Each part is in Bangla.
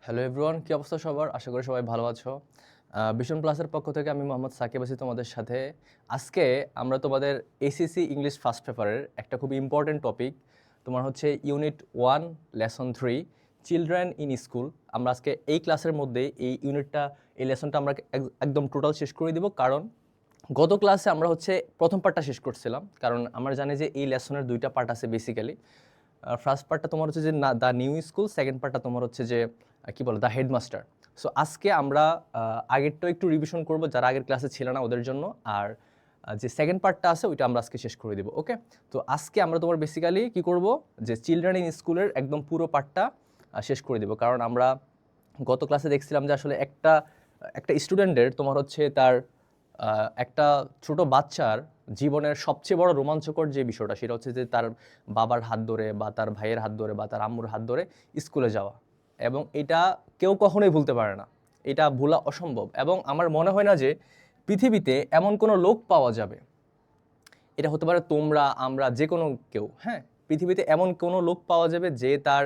হ্যালো এভরিওয়ান, কি অবস্থা সবার? আশা করি সবাই ভালো আছো। ভিশন প্লাসের পক্ষ থেকে আমি মোহাম্মদ সাকিব আছি তোমাদের সাথে। আজকে আমরা তোমাদের এসএসসি ইংলিশ ফার্স্ট পেপারের একটা খুব ইম্পর্টেন্ট টপিক, তোমার হচ্ছে unit 1 lesson 3 children in school. আমরা আজকে এই ক্লাসের মধ্যে এই লেসনটা আমরা একদম টোটাল শেষ করে দিব। কারণ গত ক্লাসে আমরা হচ্ছে প্রথম পার্টটা শেষ করছিলাম, কারণ আমরা জানি যে এই লেসনের দুইটা পার্ট আছে বেসিক্যালি। ফার্স্ট পার্টটা তোমার হচ্ছে যে দ্য নিউ স্কুল, সেকেন্ড পার্টটা তোমার হচ্ছে যে কি বলো দ্য হেডমাস্টার। সো আজকে আমরা আগেরটাও একটু রিভিশন করব যারা আগের ক্লাসে ছিল না ওদের জন্য, আর যে সেকেন্ড পার্টটা আছে ওইটা আমরা আজকে শেষ করে দেবো। ওকে, তো আজকে আমরা তোমার বেসিক্যালি কি করব, যে চিলড্রেন ইন স্কুলের একদম পুরো পার্টটা শেষ করে দেবো। কারণ আমরা গত ক্লাসে দেখছিলাম যে আসলে একটা একটা স্টুডেন্টের তোমার হচ্ছে তার একটা ছোট বাচ্চার জীবনের সবচেয়ে বড় রোমাঞ্চকর যে বিষয়টা, সেটা হচ্ছে যে তার বাবার হাত ধরে বা তার ভাইয়ের হাত ধরে বা তার আম্মুর হাত ধরে স্কুলে যাওয়া। এবং এটা কেউ কখনোই ভুলতে পারে না, এটা ভোলা অসম্ভব। এবং আমার মনে হয় না যে পৃথিবীতে এমন কোনো লোক পাওয়া যাবে, এটা হতে পারে তোমরা, আমরা, যে কোনো কেউ, হ্যাঁ, পৃথিবীতে এমন কোনো লোক পাওয়া যাবে যে তার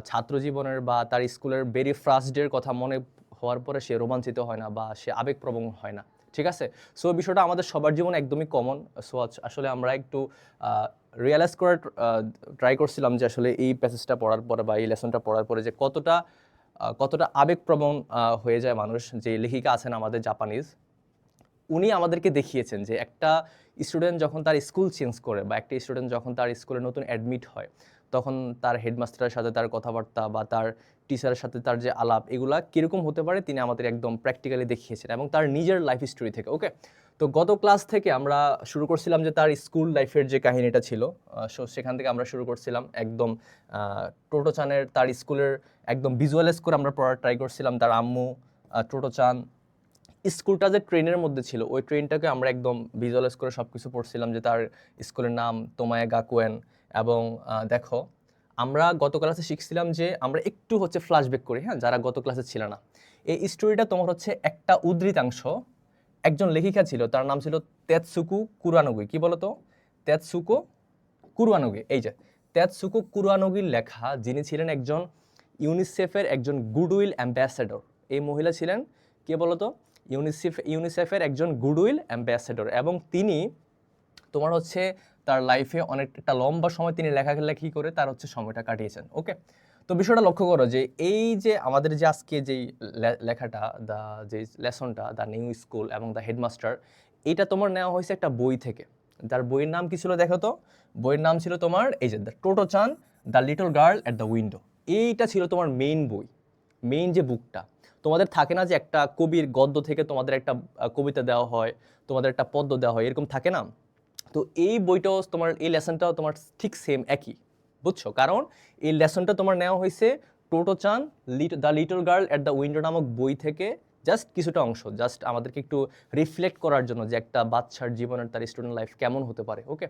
ছাত্র জীবনের বা তার স্কুলের ভেরি ফার্স্ট ডের কথা মনে হওয়ার পরে সে রোমাঞ্চিত হয় না বা সে আবেগপ্রবণ হয় না। ঠিক আছে, সো বিষয়টা আমাদের সবার জীবনে একদমই কমন। সো আসলে আমরা একটু রিয়েলাইজ করার ট্রাই করছিলাম যে আসলে এই প্যাসেজটা পড়ার পরে বা এই লেসনটা পড়ার পরে যে কতটা আবেগপ্রবণ হয়ে যায় মানুষ। যে লেখিকা আছেন আমাদের জাপানিজ, উনি আমাদেরকে দেখিয়েছেন যে একটা স্টুডেন্ট যখন তার স্কুল চেঞ্জ করে বা একটা স্টুডেন্ট যখন তার স্কুলে নতুন অ্যাডমিট হয়, তখন তার হেডমাস্টারের সাথে তার কথাবার্তা বা তার টিচারের সাথে তার যে আলাপ, এগুলা কীরকম হতে পারে তিনি আমাদের একদম প্র্যাকটিক্যালি দেখিয়েছেন এবং তার নিজের লাইফ স্টোরি থেকে। ওকে, তো গত ক্লাস থেকে আমরা শুরু করছিলাম যে তার স্কুল লাইফের যে কাহিনীটা ছিল, সেখান থেকে আমরা শুরু করছিলাম একদম টোটো চানের তার স্কুলের একদম ভিজুয়ালাইজ করে আমরা পড়ার ট্রাই করছিলাম। তার আম্মু, টোটো চান, স্কুলটা যে ট্রেনের মধ্যে ছিল ওই ট্রেনটাকে আমরা একদম ভিজুয়ালাইজ করে সব কিছু পড়ছিলাম, যে তার স্কুলের নাম তোমায়া গাকুয়েন। এবং দেখো, আমরা গত ক্লাসে শিখছিলাম যে আমরা একটু হচ্ছে ফ্ল্যাশব্যাক করি, হ্যাঁ, যারা গত ক্লাসে ছিল না। এই স্টোরিটা তোমার হচ্ছে একটা উদ্ধৃতাংশ, একজন লেখিকা ছিল, তার নাম ছিল তেতসুকু কুরানুগি। কি বলতো? তেতসুকো কুরানুগি। এই যে তেতসুকো কুরানুগির লেখা, যিনি ছিলেন একজন ইউনিসেফের একজন গুডউইল অ্যাম্বাসেডর। এই মহিলা ছিলেন কে বলতো? ইউনিসেফের একজন গুডউইল অ্যাম্বাসেডর। এবং তিনি তোমার হচ্ছে তার লাইফে অনেকটা লম্বা সময় তিনি লেখালেখি করে তার হচ্ছে সময়টা কাটিয়েছেন। ওকে, তো বিষয়টা লক্ষ্য করো যে এই যে আমাদের যে আজকে যেই লেখাটা, যে লেসনটা দ্য নিউ স্কুল এবং দ্য হেডমাস্টার, এটা তোমার নেওয়া হয়েছে একটা বই থেকে। তার বইয়ের নাম কি ছিল দেখো তো? বইয়ের নাম ছিল তোমার এই যে দ্য টোটো চান the little girl at the window. এইটা ছিল তোমার মেইন বই, মেইন যে বুকটা। তোমাদের থাকে না যে একটা কবির গদ্য থেকে তোমাদের একটা কবিতা দেওয়া হয়, তোমাদের একটা পদ্য দেওয়া হয়, এরকম থাকে না? তো এই বইটাও তোমার, এই লেসনটাও তোমার ঠিক সেম একই, বুঝছো? কারণ এই লেসনটা তোমার নেওয়া হয়েছে টোটো চান the little girl at the window নামক বই থেকে। জাস্ট কিছুটা অংশ, জাস্ট আমাদেরকে একটু রিফ্লেক্ট করার জন্য যে একটা বাচ্চার জীবনের তার স্টুডেন্ট লাইফ কেমন হতে পারে। ওকে,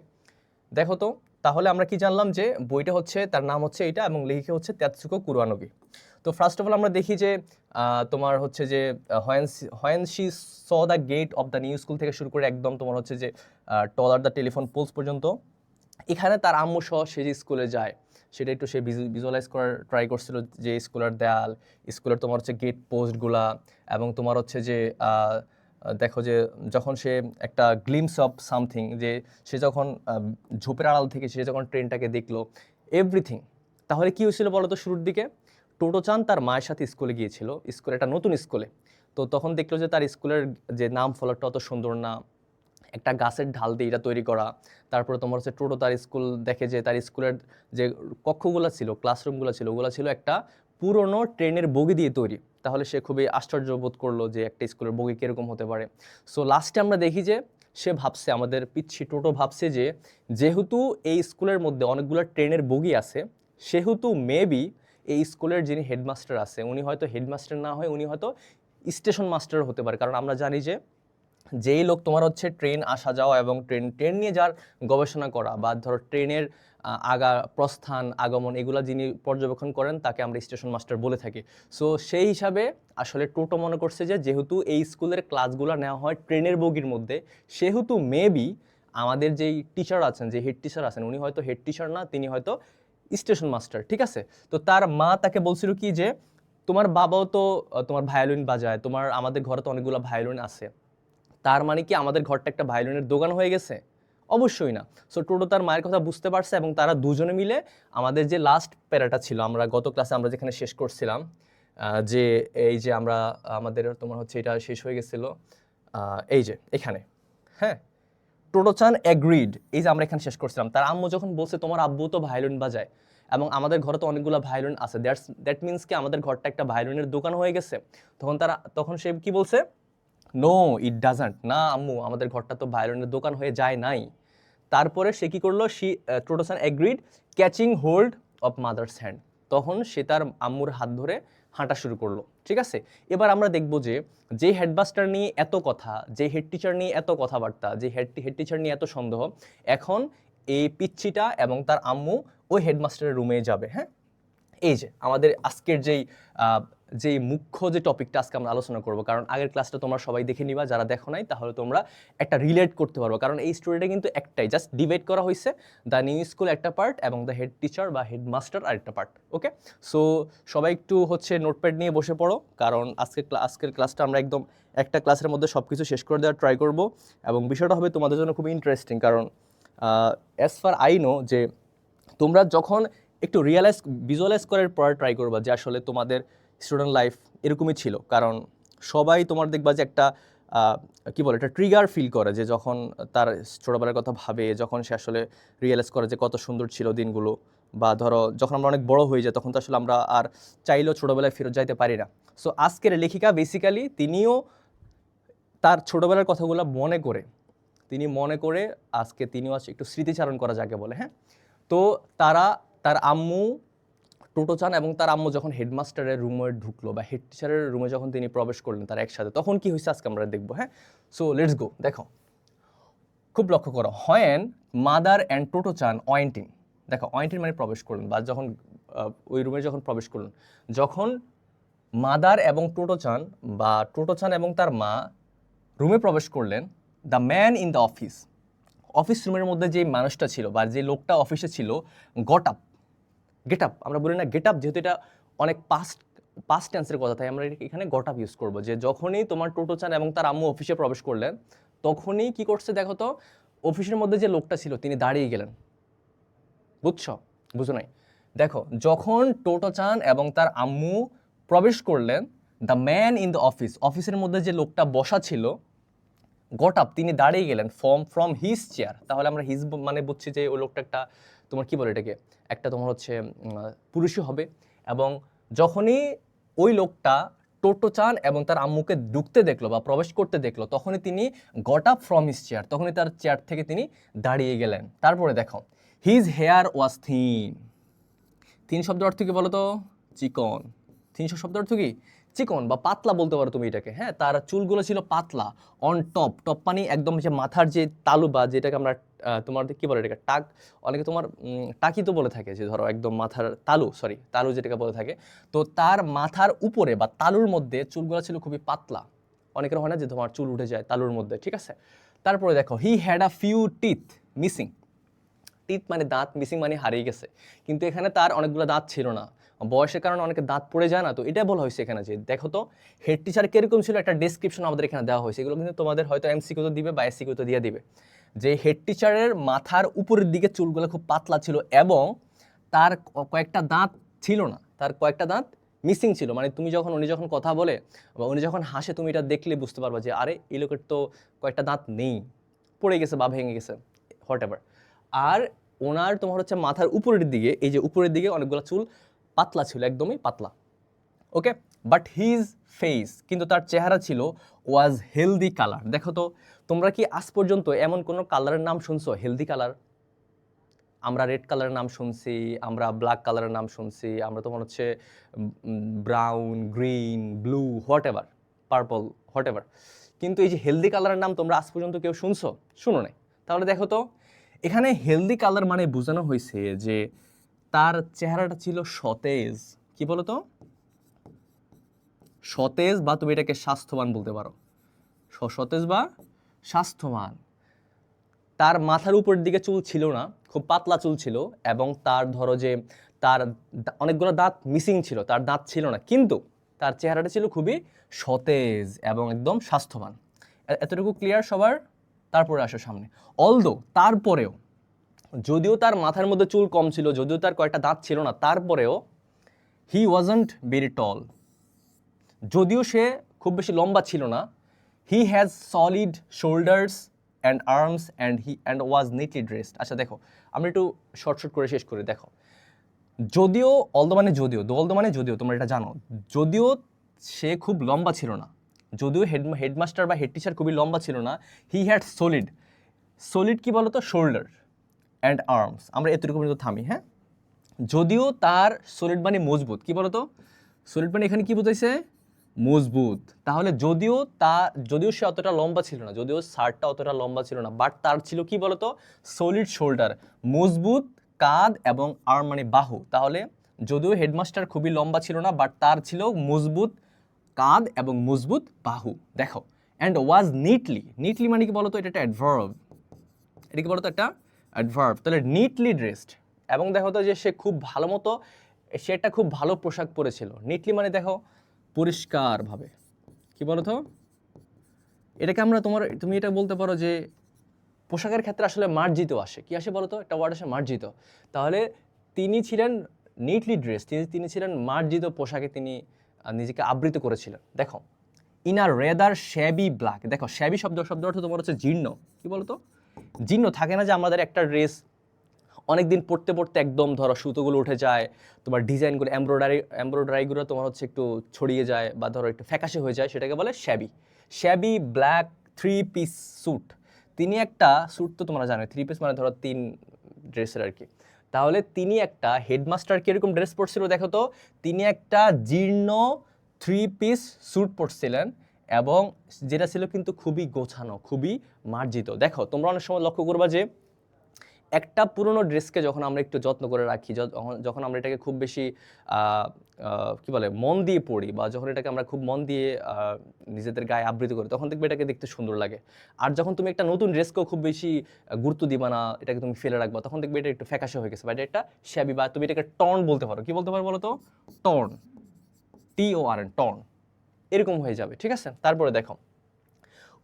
দেখো তো, তাহলে আমরা কি জানলাম যে বইটা হচ্ছে, তার নাম হচ্ছে এটা এবং লেখিকা হচ্ছে তেতসুকো কুরানুগি। তো ফার্স্ট অফ অল আমরা দেখি যে তোমার হচ্ছে যে when she saw the gate of the new school থেকে শুরু করে একদম তোমার হচ্ছে যে টলার দ্য টেলিফোন পোলস পর্যন্ত, এখানে তার আম্মু সহ সে যে স্কুলে যায় সেটা একটু সে ভিজুয়ালাইজ করার ট্রাই করছিল, যে স্কুলের দেয়াল, স্কুলের তোমার হচ্ছে গেট পোস্টগুলা, এবং তোমার হচ্ছে যে দেখো যে যখন সে একটা গ্লিমস অফ সামথিং, যে সে যখন ঝোপের আড়াল থেকে সে যখন ট্রেনটাকে দেখলো, এভরিথিং। তাহলে কি হয়েছিল বলো তো শুরুর দিকে? টোটো চান তার মায়ের সাথে স্কুলে গিয়েছিল, স্কুলে, একটা নতুন স্কুলে। তো তখন দেখলো যে তার স্কুলের যে নাম ফলকটা অত সুন্দর না, একটা গাছের ঢাল দিয়ে এটা তৈরি করা। তারপরে তোমার হচ্ছে টোটো তার স্কুল দেখে যে তার স্কুলের যে কক্ষগুলো ছিল, ক্লাসরুমগুলো ছিল, ওগুলো ছিল একটা পুরনো ট্রেনের বগি দিয়ে তৈরি। তাহলে সে খুবই আশ্চর্য বোধ করলো যে একটা স্কুলের বগি কীরকম হতে পারে। সো লাস্টে আমরা দেখি যে সে ভাবছে, আমাদের পিচ্ছি টোটো ভাবছে যে যেহেতু এই স্কুলের মধ্যে অনেকগুলো ট্রেনের বগি আছে, সেহেতু মেবি এই স্কুলের যিনি হেডমাস্টার আছে উনি হয়তো হেডমাস্টার না হয়, উনি হয়তো স্টেশন মাস্টার হতে পারে। কারণ আমরা জানি যে যেই লোক তোমার হচ্ছে ট্রেন আসা যাওয়া এবং ট্রেন নিয়ে যার গবেষণা করা বা ধরো ট্রেনের প্রস্থান আগমন এগুলা যিনি পর্যবেক্ষণ করেন তাকে আমরা স্টেশন মাস্টার বলে থাকি। সো সেই হিসাবে আসলে টোটো মনে করছে যে যেহেতু এই স্কুলের ক্লাসগুলো নেওয়া হয় ট্রেনের বগির মধ্যে, সেহেতু মেবি আমাদের যেই টিচার আছেন, যে হেড টিচার আছেন, উনি হয়তো হেড টিচার না, তিনি হয়তো স্টেশন মাস্টার। ঠিক আছে, তো তার মা তাকে বলছিল কি যে তোমার বাবাও তো তোমার ভায়োলিন বাজায়, আমাদের ঘরে তো অনেকগুলো ভায়োলিন আছে, তার মানে কি আমাদের ঘরটা একটা ভায়োলিনের দোকান হয়ে গেছে? অবশ্যই না। সো টোটো তার মায়ের কথা বুঝতে পারছে এবং তারা দুজনে মিলে আমাদের যে লাস্ট প্যারাটা ছিল, আমরা গত ক্লাসে আমরা যেখানে শেষ করছিলাম, যে এই যে আমরা আমাদের তোমার হচ্ছে এটা শেষ হয়ে গেছিল এই যে এখানে, হ্যাঁ, টোটোচান অ্যাগ্রিড, এই যে আমরা এখানে শেষ করছিলাম, তার আম্মু যখন বলছে তোমার আব্বু তো ভায়োলিন বাজায় এবং আমাদের ঘরে তো অনেকগুলো ভায়োলিন আছে, দ্যাট মিনস কি আমাদের ঘরটা একটা ভায়োলিনের দোকান হয়ে গেছে। তখন সে কি বলছে, নো ইট ডাজন্ট, না আম্মু আমাদের ঘরটা তো ভায়োলিনের দোকান হয়ে যায় নাই। তারপরে সে কি করলো, Tottosan agreed catching hold of mother's hand, তখন সে তার আম্মুর হাত ধরে হাঁটা শুরু করলো। ঠিক আছে, এবার আমরা দেখব যে হেডমাস্টার নিয়ে এত কথা, যে হেড টিচার নিয়ে এত কথাবার্তা, যে হেড টিচার নিয়ে এত সন্দেহ, এখন এই পিচ্চিটা এবং তার আম্মু ওই হেডমাস্টারের রুমে যাবে। হ্যাঁ, এই যে আমাদের আজকের যেই মুখ্য যে টপিকটা আজকে আমরা আলোচনা করব, কারণ আগের ক্লাসটা তোমরা সবাই দেখে নিবা, যারা দেখো নাই তাহলে তোমরা একটা রিলেট করতে পারবো, কারণ এই স্টোরিটা কিন্তু একটাই, জাস্ট ডিভাইড করা হয়েছে, দ্য নিউ স্কুল একটা পার্ট এবং দ্য হেড টিচার বা হেডমাস্টার আরেকটা পার্ট। ওকে, সো সবাই একটু হচ্ছে নোটপ্যাড নিয়ে বসে পড়ো, কারণ আজকের ক্লাসটা আমরা একদম একটা ক্লাসের মধ্যে সব কিছু শেষ করে দেওয়ার ট্রাই করব এবং বিষয়টা হবে তোমাদের জন্য খুব ইন্টারেস্টিং, কারণ অ্যাজ ফার আই নো যে তোমরা যখন একটু ভিজুয়ালাইজ করার পর ট্রাই করবা যে আসলে তোমাদের স্টুডেন্ট লাইফ এরকমই ছিল, কারণ সবাই তোমার দেখবা যে একটা কি বলে একটা ট্রিগার ফিল করে, যে যখন তার ছোটোবেলার কথা ভাবে, যখন সে আসলে রিয়েলাইজ করে যে কত সুন্দর ছিল দিনগুলো, বা ধরো যখন আমরা অনেক বড় হয়ে যাই তখন তো আসলে আমরা আর চাইলেও ছোটোবেলায় ফেরত যাইতে পারি না। সো আজকের লেখিকা বেসিক্যালি তিনিও তার ছোটোবেলার কথাগুলো মনে করে আজকে তিনিও একটু স্মৃতিচারণ করা যাকে বলে। হ্যাঁ, তো তার আম্মু টোটোচান এবং তার আম্মু যখন হেডমাস্টারের রুমে ঢুকলো বা হেড টিচারের রুমে যখন তিনি প্রবেশ করলেন তার একসাথে, তখন কি হয়েছে আজকে আমরা দেখবো। হ্যাঁ, সো লেটস গো। দেখো, খুব লক্ষ্য করো, when mother and টোটোচান went in, দেখো ওয়েন্ট ইন মানে প্রবেশ করলেন, বা যখন ওই রুমে যখন প্রবেশ করলেন, যখন মাদার এবং টোটোচান এবং তার মা রুমে প্রবেশ করলেন, the man in the office রুমের মধ্যে যে মানুষটা ছিল বা যে লোকটা অফিসে ছিল, গেট আপ আমরা বলি না, গেট আপ, যেহেতু এটা অনেক পাস্ট টেন্সের কথা, তাই আমরা এখানে গট আপ ইউজ করবো, যে যখনই তোমার টোটোচান এবং তার আম্মু অফিসে প্রবেশ করলেন তখনই কি করছে দেখো তো, অফিসের মধ্যে যে লোকটা ছিল তিনি দাঁড়িয়ে গেলেন। বুঝো নাই? দেখো, যখন টোটোচান এবং তার আম্মু প্রবেশ করলেন, দ্য ম্যান ইন দ্য অফিসের মধ্যে যে লোকটা বসা ছিল, গট আপ, তিনি দাঁড়িয়ে গেলেন ফ্রম হিজ চেয়ার। তাহলে আমরা হিজ মানে বুঝছি যে ওই লোকটা একটা তোমার কি বলে এটাকে, একটা তোমার হচ্ছে পুরুষই হবে। এবং যখনই ওই লোকটা টোটোচান এবং তার আম্মুকে ঢুকতে দেখলো বা প্রবেশ করতে দেখলো, তখনই তিনি got up from his chair, তখনই তার চেয়ার থেকে তিনি দাঁড়িয়ে গেলেন। তারপরে দেখো, হিজ হেয়ার ওয়াজ থিন শব্দের অর্থ কি বলো তো? চিকন। থিন শব্দের অর্থ কি? চিকন বা পাতলা বলতে পারো তুমি এটাকে। হ্যাঁ, তার চুলগুলো ছিল পাতলা, অন টপ মানে একদম যে মাথার যে তালু বা যেটাকে আমরা তোমার কি বলে এটাকে টাক, অনেকে তোমার টাকি তো বলে থাকে, যে ধরো একদম মাথার তালু যেটাকে বলে থাকে, তো তার মাথার উপরে বা তালুর মধ্যে চুলগুলো ছিল খুবই পাতলা। অনেকের হয় না যে তোমার চুল উঠে যায় তালুর মধ্যে, ঠিক আছে। তারপরে দেখো, হি had a few teeth missing. Teeth মানে দাঁত, মিসিং মানে হারিয়ে গেছে, কিন্তু এখানে তার অনেকগুলো দাঁত ছিল না, বয়সের কারণে অনেকে দাঁত পড়ে যায় না, তো এটা বলা হয়েছে এখানে যে দেখো তো হেড টিচার কিরকম ছিল, একটা ডেসক্রিপশন আমাদের এখানে দেওয়া হয়েছে, এগুলো কিন্তু তোমাদের হয়তো এমসিকিউতে দিবে বা এসসিকিউতে দিয়ে দিবে, যে হেড টিচারের মাথার উপরের দিকে চুলগুলো খুব পাতলা ছিল এবং তার কয়েকটা দাঁত ছিল না, তার কয়েকটা দাঁত মিসিং ছিল। মানে উনি যখন কথা বলে বা উনি যখন হাসে, তুমি এটা দেখলে বুঝতে পারবা যে আরে এই লোকের তো কয়েকটা দাঁত নেই, পড়ে গেছে বা ভেঙে গেছে, হোয়াট এভার। আর ওনার তোমার হচ্ছে মাথার উপরের দিকে, এই যে উপরের দিকে অনেকগুলো চুল পাতলা ছিল, একদমই পাতলা। ওকে, বাট হিজ ফেস, কিন্তু তার চেহারা ছিল ওয়াজ হেলদি কালার। দেখো তো, তোমরা কি আজ পর্যন্ত এমন কোনো কালারের নাম শুনছো হেলদি কালার? আমরা রেড কালারের নাম শুনছি, আমরা ব্ল্যাক কালারের নাম শুনছি, আমরা তোমার হচ্ছে brown, green, blue, what ever, purple, what ever, কিন্তু এই যে হেলদি কালারের নাম তোমরা আজ পর্যন্ত কেউ শুনছো? শুনো নাই। তাহলে দেখো তো, এখানে হেলদি কালার মানে বোঝানো হয়েছে যে তার চেহারাটা ছিল সতেজ। কি বলো তো? সতেজ, বা তুমি এটাকে স্বাস্থ্যবান বলতে পারো, সতেজ বা স্বাস্থ্যবান। তার মাথার উপরের দিকে চুল ছিল না, খুব পাতলা চুল ছিল, এবং তার ধরো যে তার অনেকগুলো দাঁত মিসিং ছিল, তার দাঁত ছিল না, কিন্তু তার চেহারাটা ছিল খুবই সতেজ এবং একদম স্বাস্থ্যবান। এতটুকু ক্লিয়ার সবার? তারপরে আসো সামনে। অলদো তারপরেও, যদিও তার মাথার মধ্যে চুল কম ছিল, যদিও তার কয়েকটা দাঁত ছিল না, তারপরেও হি ওয়াজন্ট ভেরি টল, যদিও সে খুব বেশি লম্বা ছিল না, he has solid shoulders and arms and was neatly dressed. আচ্ছা দেখো, আমি একটু শর্ট করে শেষ করি। দেখো, যদিও, অলদো মানে যদিও, দোলদো মানে যদিও, তোমরা এটা জানো, যদিও সে খুব লম্বা ছিল না, যদিও হেডমাস্টার বা হেড টিচার খুবই লম্বা ছিল না, হি হ্যাড সলিড কি বলতো, শোল্ডার অ্যান্ড আর্মস। আমরা এতটুকু পর্যন্ত থামি, হ্যাঁ। যদিও তার সলিড মানে মজবুত, কি বলতো, সলিড মানে এখানে কি বোঝাইছে, মজবুত। তাহলে যদিও সে অতটা লম্বা ছিল না, যদিও শার্টটা অতটা লম্বা ছিল না, বাট তার ছিল কি বলতো, সলিড শোল্ডার, মজবুত কাঁধ এবং আর্ম মানে বাহু। তাহলে যদিও হেডমাস্টার খুবই লম্বা ছিল না, বাট তার ছিল মজবুত কাঁধ এবং মজবুত বাহু। দেখো, অ্যান্ড ওয়াজ নিটলি মানে কি বলতো, এটা একটা অ্যাডভার্ব, এটা কি বলতো, একটা অ্যাডভার্ব। তাহলে নিটলি ড্রেসড, এবং দেখো তো যে সে খুব ভালো মতো, সে একটা খুব ভালো পোশাক পরেছিল। নিটলি মানে দেখো পরিষ্কারভাবে, কি বলো তো, এটাকে আমরা তুমি এটা বলতে পারো যে পোশাকের ক্ষেত্রে আসলে মার্জিত আসে, কি আসে বলো তো, একটা ওয়ার্ড আসে মার্জিত। তাহলে তিনি ছিলেন নিটলি ড্রেস, তিনি ছিলেন মার্জিত পোশাকে তিনি নিজেকে আবৃত করেছিলেন। দেখো, in a rather shabby black, দেখো শ্যাবি শব্দ অর্থ তোমার হচ্ছে জীর্ণ, কি বলতো, জীর্ণ থাকে না যে আমাদের একটা ড্রেস অনেকদিন পড়তে একদম ধরো সুতোগুলো উঠে যায়, তোমার ডিজাইনগুলো এমব্রয়ডারিগুলো তোমার হচ্ছে একটু ছড়িয়ে যায় বা ধরো একটু ফ্যাকাশে হয়ে যায়, সেটাকে বলে শ্যাবি ব্ল্যাক 3-piece স্যুট। তিনি একটা স্যুট তো তোমরা জানো, 3 পিস মানে ধরো 3 ড্রেসের আর কি। তাহলে তিনি একটা হেডমাস্টার কিরকম ড্রেস পরছিল দেখো তো, তিনি একটা জীর্ণ 3-piece স্যুট পরছিলেন, এবং যেটা ছিল কিন্তু খুবই গোছানো, খুবই মার্জিত। দেখো, তোমরা অনেক সময় লক্ষ্য করবা যে একটা পুরনো ড্রেসকে যখন আমরা একটু যত্ন করে রাখি, যখন আমরা এটাকে খুব বেশি কি বলে মন দিয়ে পড়ি, বা যখন এটাকে আমরা খুব মন দিয়ে নিজেদের গায়ে আবৃত করি, তখন দেখবে এটাকে দেখতে সুন্দর লাগে। আর যখন তুমি একটা নতুন ড্রেসকেও খুব বেশি গুরুত্ব দিবা না, এটাকে তুমি ফেলে রাখবা, তখন দেখবে এটা একটু ফ্যাকাশে হয়ে গেছে, বা এটা একটা শ্যাবি, বা তুমি এটাকে টর্ন বলতে পারো। কি বলতে পারো বলো তো, টর্ন, TORN, টর্ন, এরকম হয়ে যাবে, ঠিক আছে। তারপরে দেখো,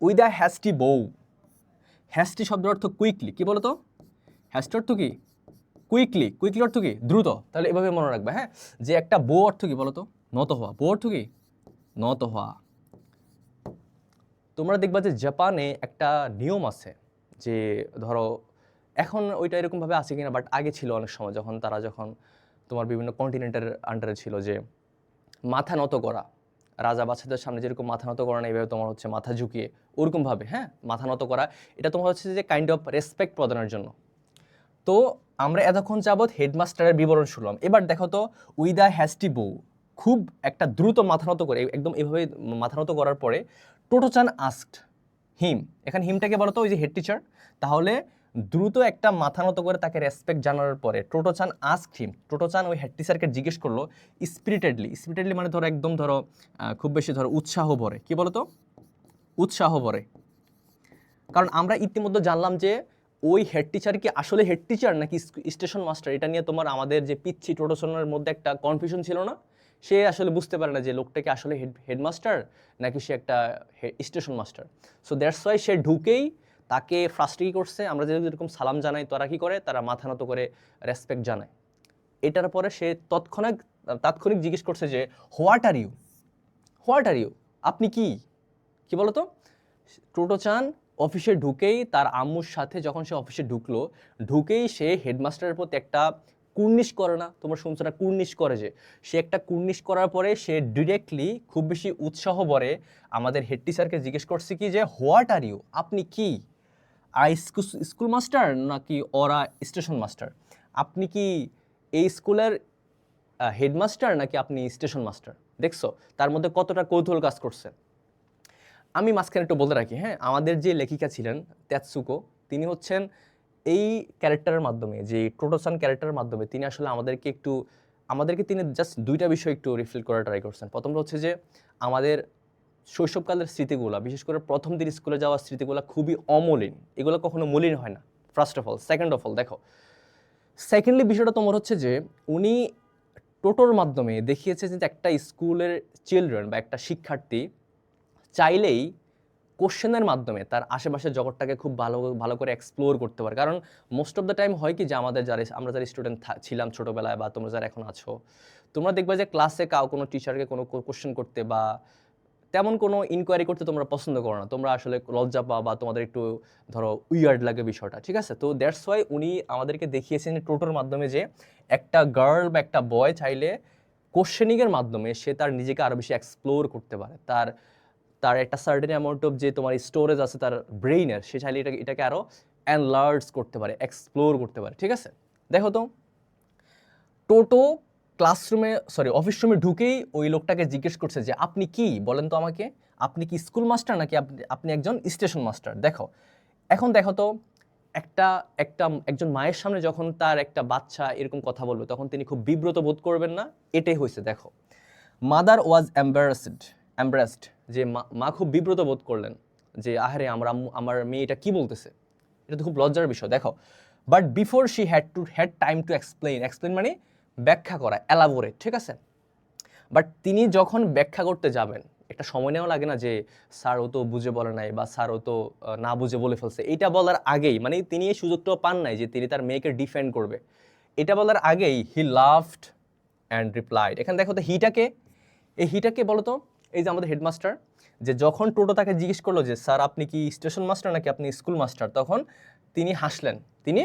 উইথ আ হ্যাস্টি বউ, হ্যাস্টি শব্দের অর্থ কুইকলি, কি বলো তো, হ্যাস্টি অর্থ কি, কুইকলি অর্থ কি, দ্রুত। তাহলে এভাবে মনে রাখবে, হ্যাঁ, যে একটা বউ অর্থ কি বলতো, নত হওয়া, বউ অর্থ কি, নত হওয়া। তোমরা দেখবা যে জাপানে একটা নিয়ম আছে, যে ধরো এখন ওইটা এরকমভাবে আছে কিনা, বাট আগে ছিল অনেক সময়, যখন তোমার বিভিন্ন কন্টিনেন্টের আন্ডারে ছিল, যে মাথা নত করা, রাজা বাচ্চাদের সামনে যেরকম মাথা নত করা না, এইভাবে তোমার হচ্ছে মাথা ঝুঁকিয়ে ওরকমভাবে, হ্যাঁ, মাথা নত করা, এটা তোমার হচ্ছে যে কাইন্ড অফ রেসপেক্ট প্রদানের জন্য। তো আমরা এতক্ষণ যাবৎ হেডমাস্টারের বিবরণ শুনলাম, এবার দেখো তো উইথ আ হ্যাস্টি বউ, খুব একটা দ্রুত মাথা নত করে, একদম এভাবে মাথা নত করার পরে টোটোচান আস্কড হিম, এখানে হিমটাকে বলো তো ওই যে হেড টিচার। তাহলে দ্রুত একটা মাথা নত করে তাকে রেসপেক্ট জানানোর পরে টোটোচান আস্কড হিম, টোটোচান ওই হেড টিচারকে জিজ্ঞেস করলো স্পিরিটেডলি মানে ধরো একদম ধরো খুব বেশি ধরো উৎসাহ ভরে, কি বলো তো, উৎসাহ ভরে। কারণ আমরা ইতিমধ্যে জানলাম যে ওই হেড টিচার কি আসলে হেড টিচার নাকি স্টেশন মাস্টার, এটা নিয়ে তোমার আমাদের যে পিচ্ছি টোটোসনের মধ্যে একটা কনফিউশন ছিল না, সে আসলে বুঝতে পারে না যে লোকটা কি আসলে হেডমাস্টার নাকি সে একটা station master. So that's why সে ঢুকেই তাকে ফার্স্টে কি করছে, আমরা যেরকম সালাম জানাই, তারা কি করে, তারা মাথা নত করে রেসপেক্ট জানায়। এটার পরে সে তাৎক্ষণিক জিজ্ঞেস করছে যে হোয়াট আর ইউ, আপনি কি বলতো। টোটোচান অফিসে ঢুকেই তার আম্মুর সাথে যখন সে অফিসে ঢুকেই সে হেডমাস্টারের প্রতি একটা কুর্নিশ করে না, তোমরা শুনছো না, কুর্নিশ করে, যে সে একটা কুর্নিশ করার পরে সে ডিরেক্টলি খুব বেশি উৎসাহ ভরে আমাদের হেড টিচারকে জিজ্ঞেস করছে কি যে হোয়াট আর ইউ, আপনি কি, স্কুল মাস্টার নাকি ওরা স্টেশন মাস্টার, আপনি কি এই স্কুলের হেডমাস্টার নাকি আপনি স্টেশন মাস্টার। দেখছো তার মধ্যে কতটা কৌতূহল কাজ করছে। আমি মাঝখানে একটু বলতে রাখি, হ্যাঁ, আমাদের যে লেখিকা ছিলেন তেতসুকো, তিনি হচ্ছেন এই ক্যারেক্টারের মাধ্যমে, যে টোটোসান ক্যারেক্টারের মাধ্যমে তিনি আসলে আমাদেরকে তিনি জাস্ট দুইটা বিষয় একটু রিফ্লেক্ট করার ট্রাই করছেন। প্রথমটা হচ্ছে যে আমাদের শৈশবকালের স্মৃতিগুলো, বিশেষ করে প্রথম দিন স্কুলে যাওয়ার স্মৃতিগুলো খুবই অমলিন, এগুলো কখনো মলিন হয় না, first of all. Second of all দেখো, সেকেন্ডলি বিষয়টা তোমার হচ্ছে যে উনি টোটোর মাধ্যমে দেখিয়েছে যে একটা স্কুলের চিলড্রেন বা একটা শিক্ষার্থী চাইলেই কোশ্চেনের মাধ্যমে তার আশেপাশের জগৎটাকে খুব ভালো ভালো করে এক্সপ্লোর করতে পারে। কারণ মোস্ট অফ দ্য টাইম হয় কি যে আমরা যারা স্টুডেন্ট ছিলাম ছোটোবেলায় বা তোমরা যারা এখন আছো, তোমরা দেখবে যে ক্লাসে কোনো টিচারকে কোনো কোশ্চেন করতে বা তেমন কোনো ইনকোয়ারি করতে তোমরা পছন্দ করো না। তোমরা আসলে লজ্জা পাও বা তোমাদের একটু ধরো উইয়ার্ড লাগে বিষয়টা, ঠিক আছে? তো দ্যাটস ওয়াই উনি আমাদেরকে দেখিয়েছেন টোটোর মাধ্যমে যে একটা গার্ল বা একটা বয় চাইলে কোশ্চেনিংয়ের মাধ্যমে সে তার নিজেকে আরও বেশি এক্সপ্লোর করতে পারে। তার তার একটা সার্টেন অ্যামাউন্ট অফ যে তোমার স্টোরেজ আছে তার ব্রেইনের, সে চাইলে এটাকে আরও এনলার্জ করতে পারে, এক্সপ্লোর করতে পারে, ঠিক আছে? দেখো তো, টোটো অফিস রুমে ঢুকেই ওই লোকটাকে জিজ্ঞেস করছে যে আপনি কি বলেন তো আমাকে, আপনি কি স্কুল মাস্টার নাকি আপনি একজন স্টেশন মাস্টার? দেখো, এখন দেখো তো, একটা একটা একজন মায়ের সামনে যখন তার একটা বাচ্চা এরকম কথা বলবে তখন তিনি খুব বিব্রত বোধ করবেন না? এটাই হয়েছে। দেখো, মাদার ওয়াজ এম্বারাসড, যে মা খুব বিব্রত বোধ করলেন যে আহারে আমার মেয়ে এটা কি বলতেছে, এটা তো খুব লজ্জার বিষয়। দেখো, but before she had time to explain মানে ব্যাখ্যা করা, এলাবোরেট, ঠিক আছে? বাট তিনি যখন ব্যাখ্যা করতে যাবেন, একটা সময় নেওয়া লাগে না যে স্যার ও তো বুঝে বলে নাই বা স্যার ও তো না বুঝে বলে ফেলছে, এটা বলার আগেই মানে তিনি এই সুযোগটাও পান নাই যে তিনি তার মেয়েকে ডিফেন্ড করবে। এটা বলার আগেই হি লাভড অ্যান্ড রিপ্লাইড। এখানে দেখো তো হিটাকে বলো তো, এই যে আমাদের হেডমাস্টার, যে যখন টোটো তাকে জিজ্ঞেস করলো যে স্যার আপনি কি স্টেশন মাস্টার নাকি আপনি স্কুল মাস্টার, তখন তিনি হাসলেন, তিনি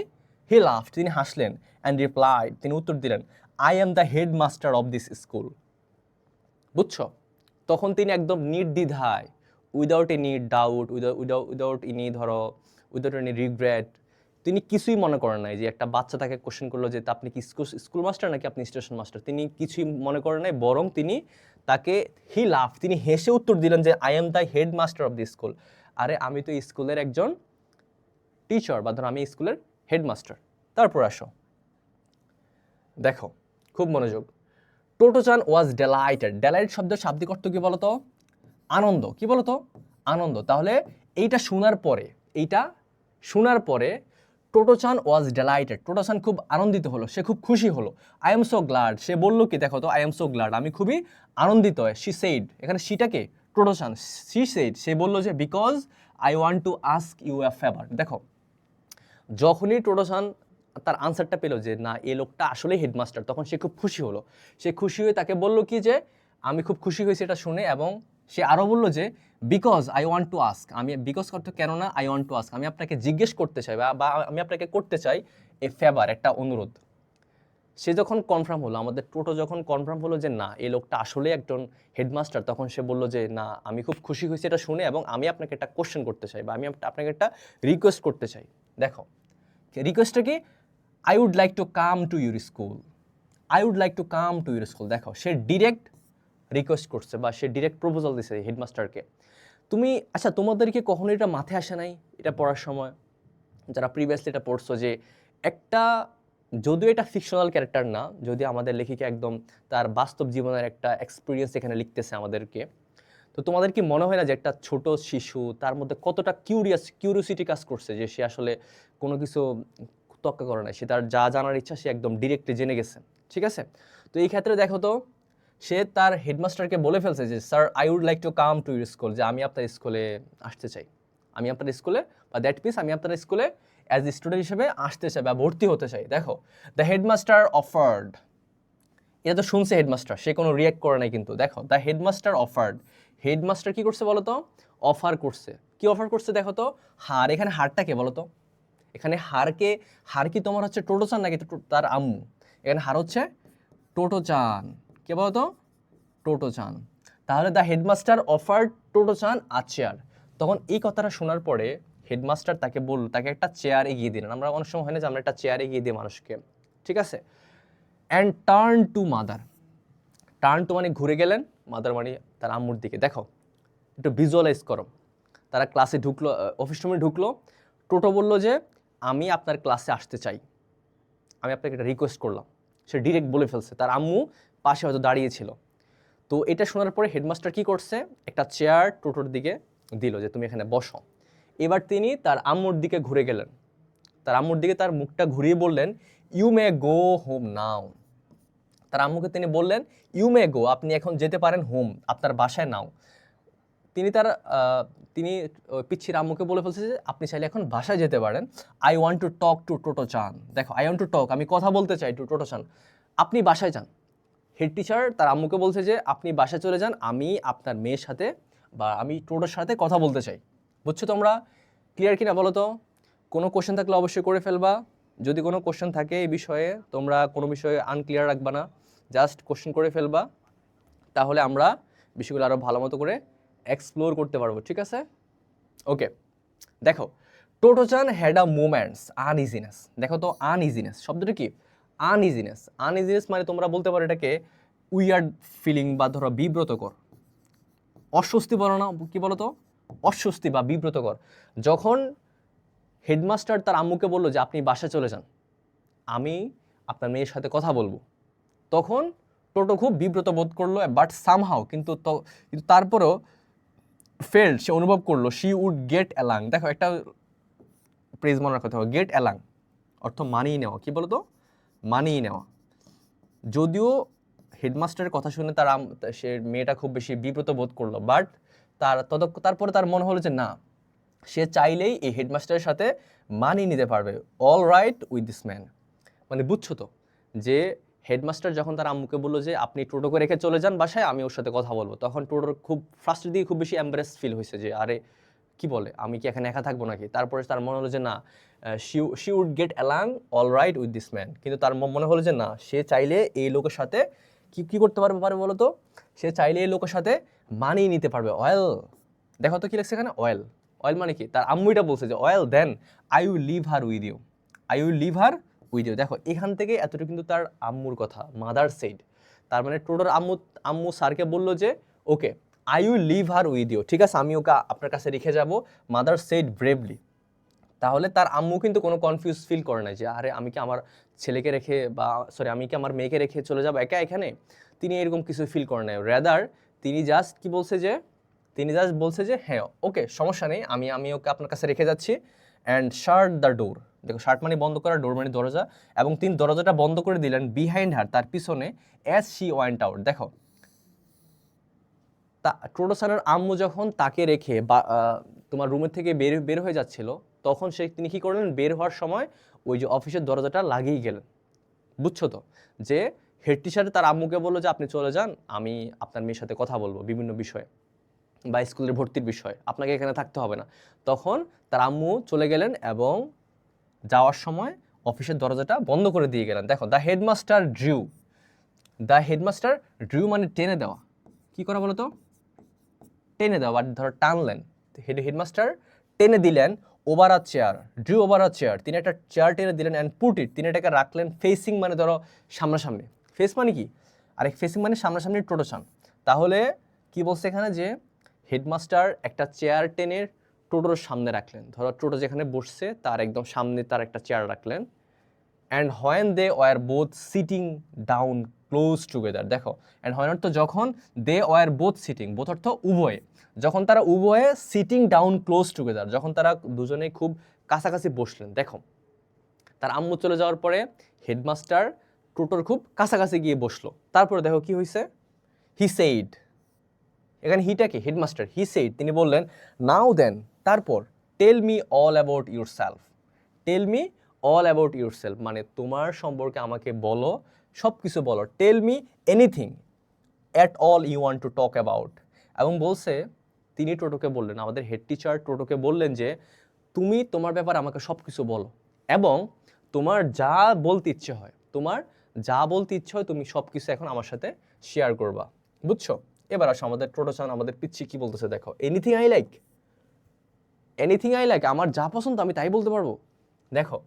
হাসলেন অ্যান্ড রিপ্লাইড, তিনি উত্তর দিলেন I am the headmaster of this school. বুঝছো? তখন তিনি একদম নির্দ্বিধায়, without any doubt, without any regret, তিনি কিছুই মনে করেন নাই যে একটা বাচ্চা তাকে কোশ্চেন করলো যে আপনি কি স্কুল মাস্টার নাকি আপনি স্টেশন মাস্টার, তিনি কিছুই মনে করেন নাই, বরং তিনি তিনি হেসে উত্তর দিলেন যে I am the head master of the school. আরে আমি তো স্কুলের একজন টিচার, বা ধরো আমি স্কুলের হেডমাস্টার। তারপর আসো, দেখো খুব মনোযোগ, টোটোচান ওয়াজ ডেলাইট শব্দের শাব্দিক অর্থ কি বলতো? আনন্দ। কি বলতো? আনন্দ। তাহলে এইটা শোনার পরে টোটোচান ওয়াজ ডেলাইটেড, টোটোচান খুব আনন্দিত হলো, সে খুব খুশি হলো। আই এম সো গ্ল্যাড, সে বললো কি দেখো তো, আই এম সো গ্ল্যাড, আমি খুবই আনন্দিত। শি সেইড, এখানে শিটাকে টোটোচান, সে বললো যে because I want to ask you a favour. দেখো, যখনই টোটোসান তার আনসারটা পেলো যে না এই লোকটা আসলে হেডমাস্টার, তখন সে খুব খুশি হলো। সে খুশি হয়ে তাকে বললো কি যে আমি খুব খুশি হয়েছি এটা শুনে, এবং সে আরও বললো যে because I want to ask, আমি বিকজ করতে কেননা আই ওয়ান্ট টু আস্ক, আমি আপনাকে জিজ্ঞেস করতে চাই বা আমি আপনাকে করতে চাই এ ফেভার, একটা অনুরোধ। সে যখন কনফার্ম হলো, আমাদের টোটো যখন কনফার্ম হলো যে না এই লোকটা আসলে একজন হেডমাস্টার, তখন সে বললো যে না আমি খুব খুশি হয়েছি এটা শুনে, এবং আমি আপনাকে একটা কোশ্চেন করতে চাই বা আমি আপনাকে একটা রিকোয়েস্ট করতে চাই। দেখো রিকোয়েস্টটা কি? I would like to come to your school, I would like to come to your school. দেখো, সে ডিরেক্ট রিকোয়েস্ট করছে বা সে ডিরেক্ট প্রপোজাল দিছে হেডমাস্টারকে। আচ্ছা তোমাদেরকে কখনো এটা মাথায় আসে নাই এটা পড়ার সময়, যারা প্রিভিয়াসলি এটা পড়ছো, যে একটা, যদিও এটা ফিকশনাল ক্যারেক্টার না, যদি আমাদের লেখিকা একদম তার বাস্তব জীবনের একটা এক্সপিরিয়েন্স এখানে লিখতেছে আমাদেরকে, তো তোমাদের কি মনে হয় না যে একটা ছোট শিশু তার মধ্যে কতটা কিউরিওসিটি কাজ করছে, যে সে আসলে কোনো কিছু তোয়াক্কা করে না, সে তার যা জানার ইচ্ছা সে একদম ডিরেক্টলি জেনে গেছে, ঠিক আছে? তো এই ক্ষেত্রে দেখো তো, সে তার হেডমাস্টারকে বলে ফেলছে যে sir I would like to come to your school, যে আমি আপনার স্কুলে আসতে চাই, আমি আপনার স্কুলে বা দ্যাট মিনস আমি আপনার স্কুলে অ্যাজ এ স্টুডেন্ট হিসেবে আসতে চাই বা ভর্তি হতে চাই। দেখো, দ্য হেডমাস্টার অফার্ড, এটা তো শুনছে হেডমাস্টার, সে কোনো রিয়াক্ট করে নাই, কিন্তু দেখো দ্য হেডমাস্টার অফার্ড, হেডমাস্টার কি করছে বলো তো? অফার করছে। কি অফার করছে দেখো তো? হার। এখানে হারটা কে বলো তো? এখানে হার কি তোমার হচ্ছে টোটোচান নাকি তার আম্মু? এখানে হার হচ্ছে টোটোচান। কে বলো তো? টোটোচান। তাহলে the headmaster offered টোটোচান a chair. তখন এই কথাটা শোনার পরে হেডমাস্টার তাকে একটা চেয়ার এগিয়ে দিলেন। আমরা অনেক সময় হয় না যে আমরা একটা চেয়ার এগিয়ে দিই মানুষকে, ঠিক আছে? And turn to mother, turn to মানে ঘুরে গেলেন, মাদার মানে তার আম্মুর দিকে। দেখো একটু ভিজুয়ালাইজ করো, তারা ক্লাসে ঢুকলো, অফিস রুমে ঢুকলো, টোটো বলল যে আমি আপনার ক্লাসে আসতে চাই, আমি আপনাকে একটা রিকোয়েস্ট করলাম। সে ডিরেক্ট বলে ফেলছে, তার আম্মু পাশে হয়তো দাঁড়িয়েছিল। তো এটা শোনার পরে হেডমাস্টার কি করছে, একটা চেয়ার টোটোর দিকে দিল যে তুমি এখানে বসো। এবার তিনি তার আম্মুর দিকে ঘুরে গেলেন, তার আম্মুর দিকে তার মুখটা ঘুরিয়ে বললেন you may go home now, তার আম্মুকে তিনি বললেন ইউ মে গো, আপনি এখন যেতে পারেন হোম, আপনার বাসায় নাও। তিনি তার তিনি পিচ্ছির আম্মুকে বলে ফেলছে যে আপনি চাইলে এখন বাসায় যেতে পারেন। I want to talk to Totto chan, দেখো আই ওয়ান্ট টু টক, আমি কথা বলতে চাই, টু টোটো চান, আপনি বাসায় যান। হেড টিচার তার আম্মুকে বলছে যে আপনি বাসায় চলে যান, আমি আপনার মেয়ের সাথে বা আমি টোটোর সাথে কথা বলতে চাই। বুঝছো তোমরা? ক্লিয়ার কিনা বলো তো? কোনো কোশ্চেন থাকলে অবশ্যই করে ফেলবা। যদি কোনো কোশ্চেন থাকে এই বিষয়ে, তোমরা কোনো বিষয়ে আনক্লিয়ার রাখবা না, জাস্ট কোশ্চেন করে ফেলবা, তাহলে আমরা বিষয়গুলো আরও ভালো মতো করে এক্সপ্লোর করতে পারবো। ঠিক আছে? ওকে, দেখো Tottochan had a moments uneasiness. দেখো তো আনইজিনেস শব্দটা কি? আনইজিনেস। আনইজিনেস মানে তোমরা বলতে পারো এটাকে উইয়ার্ড ফিলিং বা ধরো বিব্রতকর, অস্বস্তি বলো না, কি বলো তো? অস্বস্তি বা বিব্রতকর। যখন হেডমাস্টার তার আম্মুকে বললো যে আপনি বাসায় চলে যান, আমি আপনার মেয়ের সাথে কথা বলবো, তখন টোটো খুব বিব্রত বোধ করলো, বাট সামহাও কিন্তু তারপরেও ফেল্ড, সে অনুভব করলো শি উড গেট অ্যালাং। দেখো একটা প্রেজ মনে রাখতে হবে, গেট অ্যালাং অর্থ মানিয়ে নেওয়া। কি বলতো? মানিয়ে নেওয়া। যদিও হেডমাস্টারের কথা শুনে সে মেয়েটা খুব বেশি বিব্রত বোধ করলো, বাট তারপরে তার মনে হলো যে না, সে চাইলেই এই হেডমাস্টারের সাথে মানিয়ে নিতে পারবে। All right with this man, মানে বুঝছো তো যে হেডমাস্টার যখন তার আম্মুকে বললো যে আপনি টোটোকে রেখে চলে যান বাসায়, আমি ওর সাথে কথা বলবো, তখন টোটোর খুব ফার্স্টের দিকে খুব বেশি এমব্রেস ফিল হয়েছে যে আরে কি বলে, আমি কি এখানে একা থাকবো নাকি। তারপরে তার মনে হলো যে না, she would get along all right with this man, কিন্তু তার মনে হলো যে না, সে চাইলে এই লোকের সাথে কি করতে পারবে বলো তো? সে চাইলে এই লোকের সাথে মানিয়ে নিতে পারবে। অয়েল, দেখো তো কি লিখছে এখানে, অয়েল। অয়েল মানে কি? তার আম্মু এটা বলছে যে well then I will leave her with you, I will leave her with you. দেখো এখান থেকে এতটুকু কিন্তু তার আম্মুর কথা, মাদার সেইড। তার মানে টোটোর আম্মু স্যারকে বললো যে okay I will leave her with you, ঠিক আছে আমি ওকে আপনার কাছে রেখে যাব, মাদার সেইড ব্রেভলি। তাহলে তার আম্মু কিন্তু কোনো কনফিউজ ফিল করে না যে আরে আমি কি আমার ছেলেকে রেখে বা আমি কি আমার মেয়েকে রেখে চলে যাবো একা এখানে, তিনি এরকম কিছু ফিল করে নাই। রেদার তিনি জাস্ট বলছে যে হ্যাঁ ওকে সমস্যা নেই, আমি ওকে আপনার কাছে রেখে যাচ্ছি। অ্যান্ড শার্ট দ্য ডোর, দেখো শার্ট মানে বন্ধ করা, ডোর মানে দরজা, এবং তিনি দরজাটা বন্ধ করে দিলেন বিহাইন্ড হার, তার পিছনে, অ্যাজ শি ওয়েন্ট আউট। দেখো টোটোসানের আম্মু যখন তাকে রেখে বা তোমার রুমের থেকে বের হয়ে যাচ্ছিল, তখন তিনি কি করলেন, বের হওয়ার সময় ওই যে অফিসের দরজাটা লাগিয়ে গেলেন। বুঝছো তো যে হেড টিচার তার আম্মুকে বললো যে আপনি চলে যান, আমি আপনার মেয়ের সাথে কথা বলবো বিভিন্ন বিষয়ে বা স্কুলের ভর্তির বিষয়ে, আপনাকে এখানে থাকতে হবে না। তখন তার আম্মু চলে গেলেন এবং যাওয়ার সময় অফিসের দরজাটা বন্ধ করে দিয়ে গেলেন। দেখো দ্য হেডমাস্টার ড্রিউ মানে টেনে দেওয়া। কি করা বলো তো? টেনে দেওয়া, ধরো টানলেন, হেডমাস্টার টেনে দিলেন ওভার আ চেয়ার, ড্রিউ ওভার আ চেয়ার, তিনি একটা চেয়ার টেনে দিলেন, অ্যান্ড পুট ইট, তিনি এটাকে রাখলেন ফেসিং মানে ধরো সামনাসামনি। ফেস মানে কি? আরেক ফেসিং মানে সামনাসামনি টোটোসান। তাহলে কি বলছে এখানে যে হেডমাস্টার একটা চেয়ার টেনে টোটোর সামনে রাখলেন, ধরো টোটো যেখানে বসছে তার একদম সামনে তার একটা চেয়ার রাখলেন। And when they were both sitting down close together. দেখো অ্যান্ড হোয়েন অর্থ যখন, they were both sitting, both অর্থ উভয়ে, যখন তারা উভয়ে সিটিং ডাউন ক্লোজ টুগেদার, যখন তারা দুজনেই খুব কাছাকাছি বসলেন। দেখো তার আম্মু চলে যাওয়ার পরে হেডমাস্টার টোটোর খুব কাছাকাছি গিয়ে বসলো। তারপরে দেখো কি হয়েছে, হি সেইড, এখানে হিটা কি? হেডমাস্টার। হি সেইড, তিনি বললেন নাও দেন, তারপর, tell me all about yourself, tell me all about yourself মানে তোমার সম্পর্কে আমাকে বলো, সব কিছু বলো। Tell me anything at all you want to talk about. এবং বলছে, তিনি টোটোকে বললেন, আমাদের হেড টিচার টোটোকে বললেন যে তুমি তোমার ব্যাপারে আমাকে সব কিছু বলো, এবং তোমার যা বলতে ইচ্ছে হয়, তুমি সব কিছু এখন আমার সাথে শেয়ার করবা। বুঝছো? এবার আসো আমাদের টোটোচান, আমাদের পিচ্ছি কি বলতেছে দেখো, এনিথিং আই লাইক, আমার যা পছন্দ আমি তাই বলতে পারবো। দেখো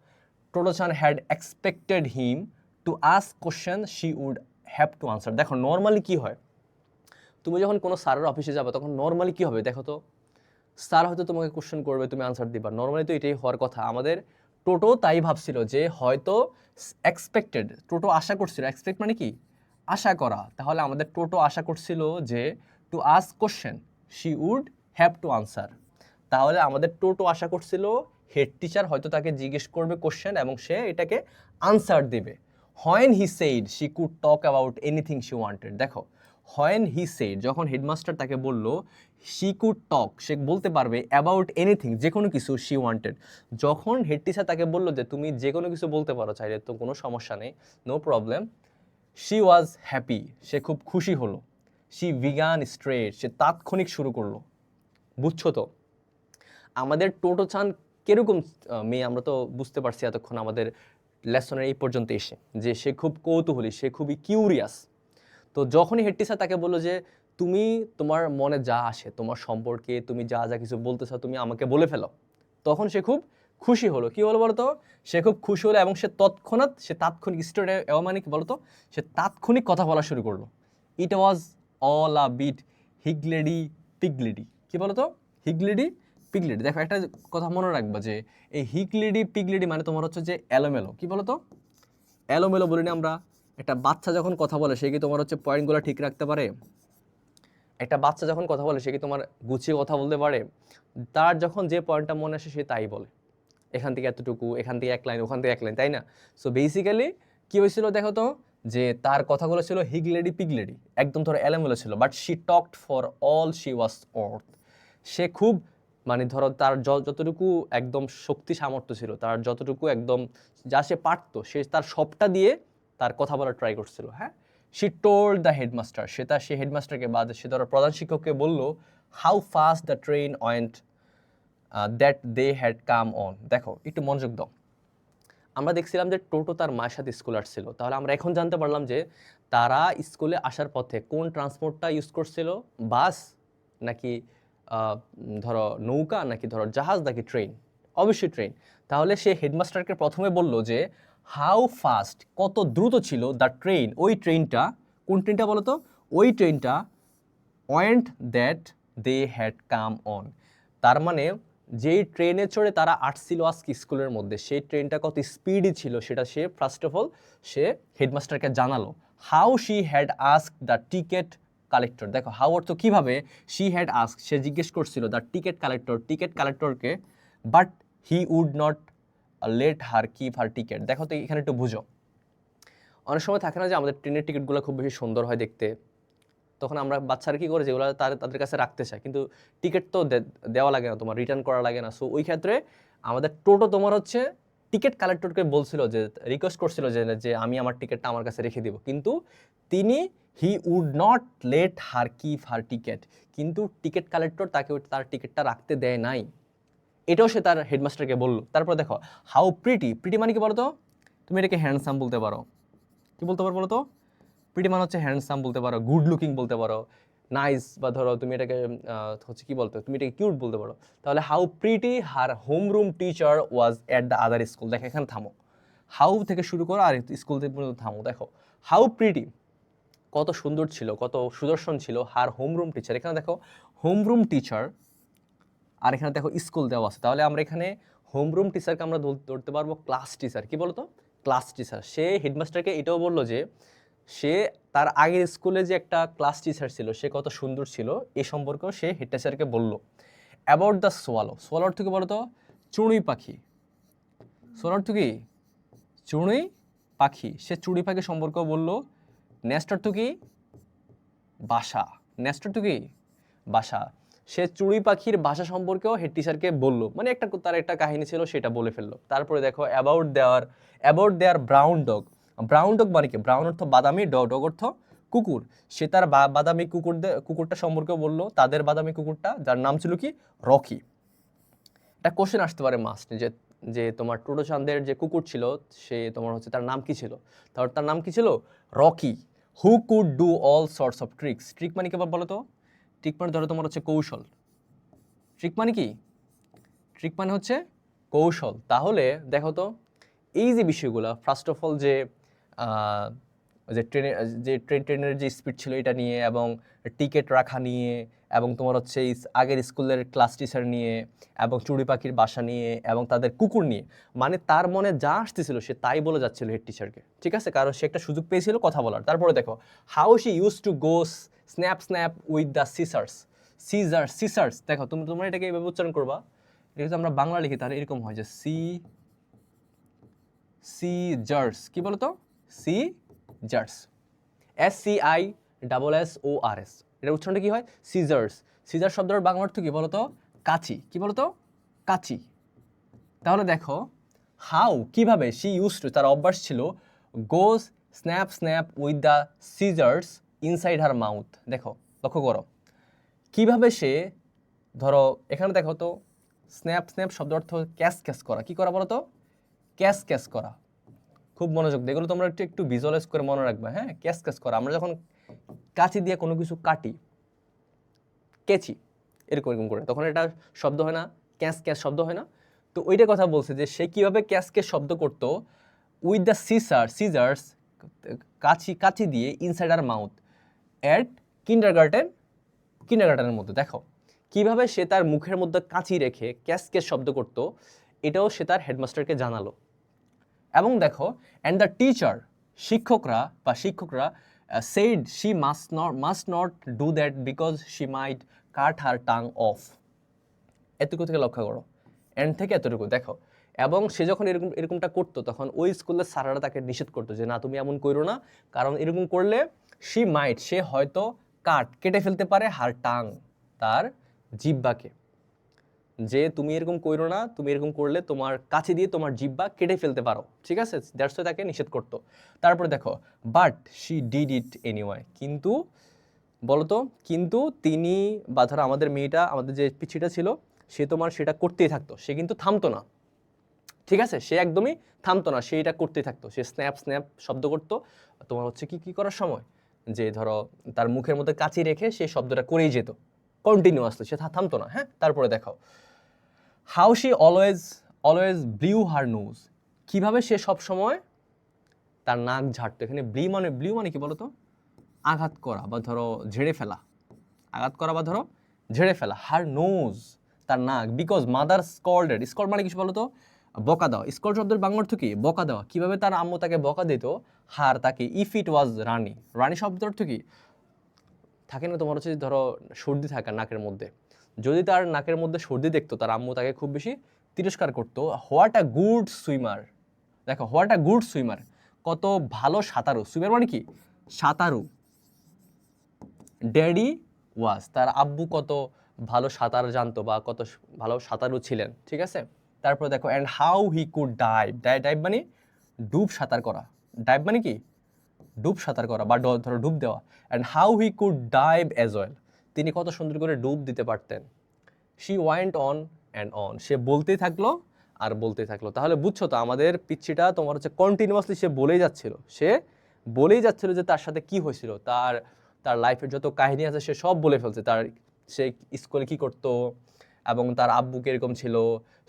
Tottochan had expected him to ask question she would have to answer. দেখো নর্মালি কি হয়, তুমি যখন কোনো স্যারের অফিসে যাবে তখন নর্মালি কি হবে দেখো তো, স্যার হয়তো তোমাকে কোশ্চেন করবে, তুমি আনসার দিবা, নর্মালি তো এটাই হওয়ার কথা। আমাদের টোটো তাই ভাবছিল যে হয়তো এক্সপেক্টেড, টোটো আশা করছিল, এক্সপেক্ট মানে কি? আশা করা। তাহলে আমাদের টোটো আশা করছিল যে to ask question she would have to answer. তাহলে আমাদের টোটো আশা করছিল হেড টিচার হয়তো তাকে জিজ্ঞেস করবে কোশ্চেন এবং সে এটাকে আনসার দেবে। When he said she could talk about anything she wanted. দেখো হোয়েন হি সেইড, যখন হেডমাস্টার তাকে বলল শি কুড টক, সে বলতে পারবে অ্যাবাউট এনিথিং, যে কোনো কিছু, শি ওয়ান্টেড, যখন হেড টিচার তাকে বললো যে তুমি যে কোনো কিছু বলতে পারো চাইলে, তো কোনো সমস্যা নেই, no problem, she was happy, সে খুব খুশি হলো, শি বিগান স্ট্রেট, সে তাৎক্ষণিক শুরু করলো। বুঝছো তো আমাদের টোটো চান কিরকম মেয়ে, আমরা তো বুঝতে পারছি এতক্ষণ আমাদের লেসনের এই পর্যন্ত এসে, যে সে খুব কৌতূহলী, সে খুবই কিউরিয়াস। তো যখনই হেড টিচার তাকে বললো যে তুমি তোমার মনে যা আসে তোমার সম্পর্কে, তুমি যা যা কিছু বলতে চাও তুমি আমাকে বলে ফেলো, তখন সে খুব খুশি হলো। কি হলো বলতো, সে খুব খুশি হলো এবং সে তাৎক্ষণিক স্টোরি, মানে কি বলতো, সে তাৎক্ষণিক কথা বলা শুরু করলো। ইট ওয়াজ অল আ বিট হিগলেডি পিগলেডি। কি বলতো, হিগলেডি পিগলেডি। দেখো একটা কথা মনে রাখবা যে এই হিগলেডি পিগলেডি মানে তোমার হচ্ছে যে এলোমেলো। কি বলতো, এলোমেলো বলি না আমরা, একটা বাচ্চা যখন কথা বলে সে কি তোমার হচ্ছে পয়েন্টগুলো ঠিক রাখতে পারে? একটা বাচ্চা যখন কথা বলে সে কি তোমার গুছিয়ে কথা বলতে পারে? তার যখন যে পয়েন্টটা মনে আসে সে তাই বলে, এখান থেকে এতটুকু, এখান থেকে এক লাইন, ওখান থেকে এক লাইন, তাই না? সো বেসিক্যালি কি হয়েছিল দেখো তো, যে তার কথাগুলো ছিল হিগলেডি পিগলেডি, একদম ধরো এলোমেলো ছিল, but she talked for all she was অর্থ। সে খুব মানে ধরো তার যতটুকু একদম শক্তি সামর্থ্য ছিল, তার যতটুকু একদম যা সে পারতো, সে তার সবটা দিয়ে তার কথা বলার ট্রাই করছিল। হ্যাঁ, শি টোল্ড দ্য হেডমাস্টার, সে হেডমাস্টারকে বা সে ধরো প্রধান শিক্ষককে বললো how fast the train went that they had come on. দেখো একটু মনোযোগ দাও, আমরা দেখছিলাম যে টোটো তার মায়ের সাথে স্কুল আসছিল, তাহলে আমরা এখন জানতে পারলাম যে তারা স্কুলে আসার পথে কোন ট্রান্সপোর্টটা ইউজ করছিল, বাস নাকি ধরো নৌকা, নাকি ধরো জাহাজ, নাকি ট্রেন? অবশ্যই ট্রেন। তাহলে সে হেডমাস্টারকে প্রথমে বলল যে হাউ ফাস্ট, কত দ্রুত ছিল, দ্য ট্রেন, ওই ট্রেনটা, কোন ট্রেনটা বলো তো, ওই ট্রেনটা, went that they had come on, তার মানে যেই ট্রেনে চড়ে তারা আসছিল আজকে স্কুলের মধ্যে, সেই ট্রেনটা কত স্পিডি ছিল সেটা সে ফার্স্ট অফ অল সে হেডমাস্টারকে জানালো। How she had ask the ticket collector. দেখো হাউ অর্থ কিভাবে, শি হ্যাড আস্ক সে জিজ্ঞেস করছিল, দ্য টিকেট কালেক্টরকে, but he would not let her keep her ticket. দেখো তো এখানে একটু বুঝো, অনেক সময় থাকে না যে আমাদের ট্রেনের টিকিটগুলো খুব বেশি সুন্দর হয় দেখতে, তখন আমরা বাচ্চারা কী করে, যেগুলো তাদের কাছে রাখতে চায়, কিন্তু টিকিট তো দেওয়া লাগে না, তোমার রিটার্ন করা লাগে না। সো ওই ক্ষেত্রে আমাদের টোটো তোমার হচ্ছে টিকিট কালেক্টরকে বলছিল, যে রিকোয়েস্ট করছিল যে আমি আমার টিকিটটা আমার কাছে রেখে দিব, কিন্তু তিনি he would not let her keep her ticket, কিন্তু টিকিট কালেক্টর তাকে তার টিকিটটা রাখতে দেয় নাই, এটাও সে তার হেডমাস্টারকে বললো। তারপর দেখো হাউ প্রিটি মানে কি বলো তো, তুমি এটাকে হ্যান্ডসাম বলতে পারো, কি বলতে পারো বলো তো, প্রিটি মানে হচ্ছে হ্যান্ডসাম বলতে পারো, গুড লুকিং বলতে পারো, নাইস, বা ধরো তুমি এটাকে হচ্ছে কি বলতো, তুমি এটাকে কিউট বলতে পারো। তাহলে how pretty her homeroom teacher was at the other school. দেখো এখানে থামো, হাউ থেকে শুরু করো আর স্কুল থেকে পর্যন্ত থামো। দেখো হাউ প্রিটি, কত সুন্দর ছিল, কত সুদর্শন ছিল, হার হোমরুম টিচার, এখানে দেখো হোমরুম টিচার, আর এখানে দেখো স্কুল দেওয়া আছে, তাহলে আমরা এখানে হোমরুম টিচারকে আমরা ধরতে পারবো ক্লাস টিচার। কি বলতো, ক্লাস টিচার। সে হেডমাস্টারকে এটাও বললো যে সে তার আগের স্কুলে যে একটা ক্লাস টিচার ছিল সে কত সুন্দর ছিল, এ সম্পর্কেও সে হেড টিচারকে বললো। অ্যাবাউট দ্য সোয়ালো, সোয়ালো অর্থ কি বলতো, চড়ুই পাখি। সোয়ালো অর্থ কি, চড়ুই পাখি, সে চড়ুই পাখি সম্পর্কেও বললো। নেস্ট অর্থ কি, বাসা, নেস্ট অর্থ কি, বাসা, সে চড়ুই পাখির বাসা সম্পর্কেও হেড টিচারকে বললো, মানে একটা তার একটা কাহিনী ছিল সেটা বলে ফেললো। তারপরে দেখো about their brown dog. Brown dog মানে কি, ব্রাউন অর্থ বাদামি, ডগ অর্থ কুকুর, সে তার বাদামি কুকুরটা সম্পর্কেও বললো, তাদের বাদামি কুকুরটা, যার নাম ছিল কি, রকি। একটা কোশ্চেন আসতে পারে মাস্ট, যে যে তোমার টোটো চাঁদের যে কুকুর ছিল সে তোমার হচ্ছে তার নাম কি ছিল, তার নাম কি ছিল, Rocky. Who could do all sorts of tricks. Trick মানে কি বলো তো, ট্রিক মানে ধরো তোমার হচ্ছে কৌশল। ট্রিক মানে কি, ট্রিক মানে হচ্ছে কৌশল। তাহলে দেখো তো এই যে বিষয়গুলো, ফার্স্ট অফ অল যে যে ট্রেনের যে ট্রেনের যে স্পিড ছিল এটা নিয়ে, এবং টিকিট রাখা নিয়ে, এবং তোমার হচ্ছে আগের স্কুলের ক্লাস টিচার নিয়ে, এবং চড়ুই পাখির বাসা নিয়ে, এবং তাদের কুকুর নিয়ে, মানে তার মনে যা আসতেছিল সে তাই বলে যাচ্ছিল হেড টিচারকে, ঠিক আছে, কারণ সে একটা সুযোগ পেয়েছিল কথা বলার। তারপরে দেখো how she use to go snap with the scissors. দেখো তোমরা এটাকে এভাবে উচ্চারণ করবা, এটা যদি আমরা বাংলা লিখি তাহলে এরকম হয় যে সিজার্স। কি বলতো, সিজার্স, SCISSORS, এটার উচ্চারণটা কি হয়? সিজার্স। সিজার শব্দের বাংলা অর্থ কি বলতো? কাঁচি। কি বলতো? কাঁচি। তাহলে দেখো হাউ, কিভাবে, শি ইউজ টু, তার অভ্যাস ছিল, goes snap snap with the scissors inside her mouth. দেখো লক্ষ্য করো কিভাবে সে, ধরো এখানে দেখো তো স্ন্যাপ স্ন্যাপ শব্দ অর্থ ক্যাশ ক্যাশ করা। কি করা বলো তো? ক্যাশ ক্যাশ করা। খুব মনোযোগ দিয়ে এগুলো তোমরা একটু একটু ভিজুয়ালাইজ করে মনে রাখবে, হ্যাঁ? ক্যাশ ক্যাশ করা, আমরা যখন কাঁচি দিয়ে কোনো কিছু কাটি, কেচি এরকম এরকম করে, তখন এটা শব্দ হয় না? ক্যাশ ক্যাশ শব্দ হয় না? তো ওইটা কথা বলছে যে সে কীভাবে ক্যাশ ক্যাশ শব্দ করতো উইথ দ্য সিজার্স, কাঁচি দিয়ে ইনসাইড আর মাউথ অ্যাট কিন্ডারগার্টেনের মধ্যে। দেখো কিভাবে সে তার মুখের মধ্যে কাঁচি রেখে ক্যাশ ক্যাশ শব্দ করতো, এটাও সে তার হেডমাস্টারকে জানালো। এবং দেখো অ্যান্ড দ্য টিচার, শিক্ষকরা said she must not do that because she might cut her tongue off। এতটুকু থেকে লক্ষ্য করো, এন্ড থেকে এতটুকু দেখো। এবং সে যখন এরকমটা করতো তখন ওই স্কুলের স্যাররা তাকে নিষেধ করতো যে না তুমি এমন করো না, কারণ এরকম করলে সে হয়তো কেটে ফেলতে পারে হার টাং, তার জিহ্বাকে, যে তুমি এরকম করো না, তুমি এরকম করলে তোমার কাছে দিয়ে তোমার জিহ্বা কেটে ফেলতে পারো, ঠিক আছে? দ্যাটস ওয়াই তাকে নিষেধ করতো। তারপরে দেখো but she did it anyway, কিন্তু বলতো, কিন্তু তিনি, বা ধরো আমাদের মেয়েটা, আমাদের যে পিচ্ছিটা ছিল, সে তোমার সেটা করতেই থাকতো, সে কিন্তু থামতো না, ঠিক আছে? সে একদমই থামতো না, সে এটা করতেই থাকতো, সে স্ন্যাপ স্ন্যাপ শব্দ করতো তোমার হচ্ছে কি করার সময়, যে ধরো তার মুখের মধ্যে কাঁচি রেখে সে শব্দটা করেই যেত কন্টিনিউয়াসলি, সে থামতো না, হ্যাঁ? তারপরে দেখো how she always blew her nose, কীভাবে সে সবসময় তার নাক ঝাড়তো। এখানে ব্লিউ মানে কি বলতো? আঘাত করা বা ধরো ঝেড়ে ফেলা, আঘাত করা বা ধরো ঝেড়ে ফেলা। হার নোজ, তার নাক, বিকজ মাদার স্কল্ডেড, স্কল্ড মানে কিছু বলতো? বকা দেওয়া। স্কল্ড শব্দের বাংলা অর্থ কি? বকা দেওয়া। কিভাবে তার আম্মু তাকে বকা দিত, তাকে, ইফ ইট ওয়াজ রানী শব্দের অর্থ কি? থাকে না তোমার হচ্ছে ধরো সর্দি থাকা নাকের মধ্যে, যদি তার নাকের মধ্যে সর্দি দেখতো তার আম্মু তাকে খুব বেশি তিরস্কার করতো। হোয়াট আ গুড সুইমার, দেখো হোয়াট আ গুড সুইমার, কত ভালো সাঁতারু। সুইমার মানে কি? সাঁতারু। ড্যাডি ওয়াজ, তার আব্বু কত ভালো সাঁতার জানতো বা কত ভালো সাঁতারু ছিলেন, ঠিক আছে? তারপর দেখো and how he could dive মানে ডুব সাঁতার করা। ডাইভ মানে কি? ডুব সাঁতার করা বা ধরো ডুব দেওয়া। And how he could dive as well, তিনি কত সুন্দর করে ডুব দিতে পারতেন। She went on and on, সে বলতেই থাকলো আর বলতেই থাকলো। তাহলে বুঝছো তো আমাদের পিচ্ছিটা তোমার হচ্ছে কন্টিনিউয়াসলি সে বলেই যাচ্ছিল যে তার সাথে কি হয়েছিল, তার লাইফের যত কাহিনী আছে সে সব বলে ফেলছে। সে স্কুলে কি করতো এবং তার আব্বু কিরকম ছিল,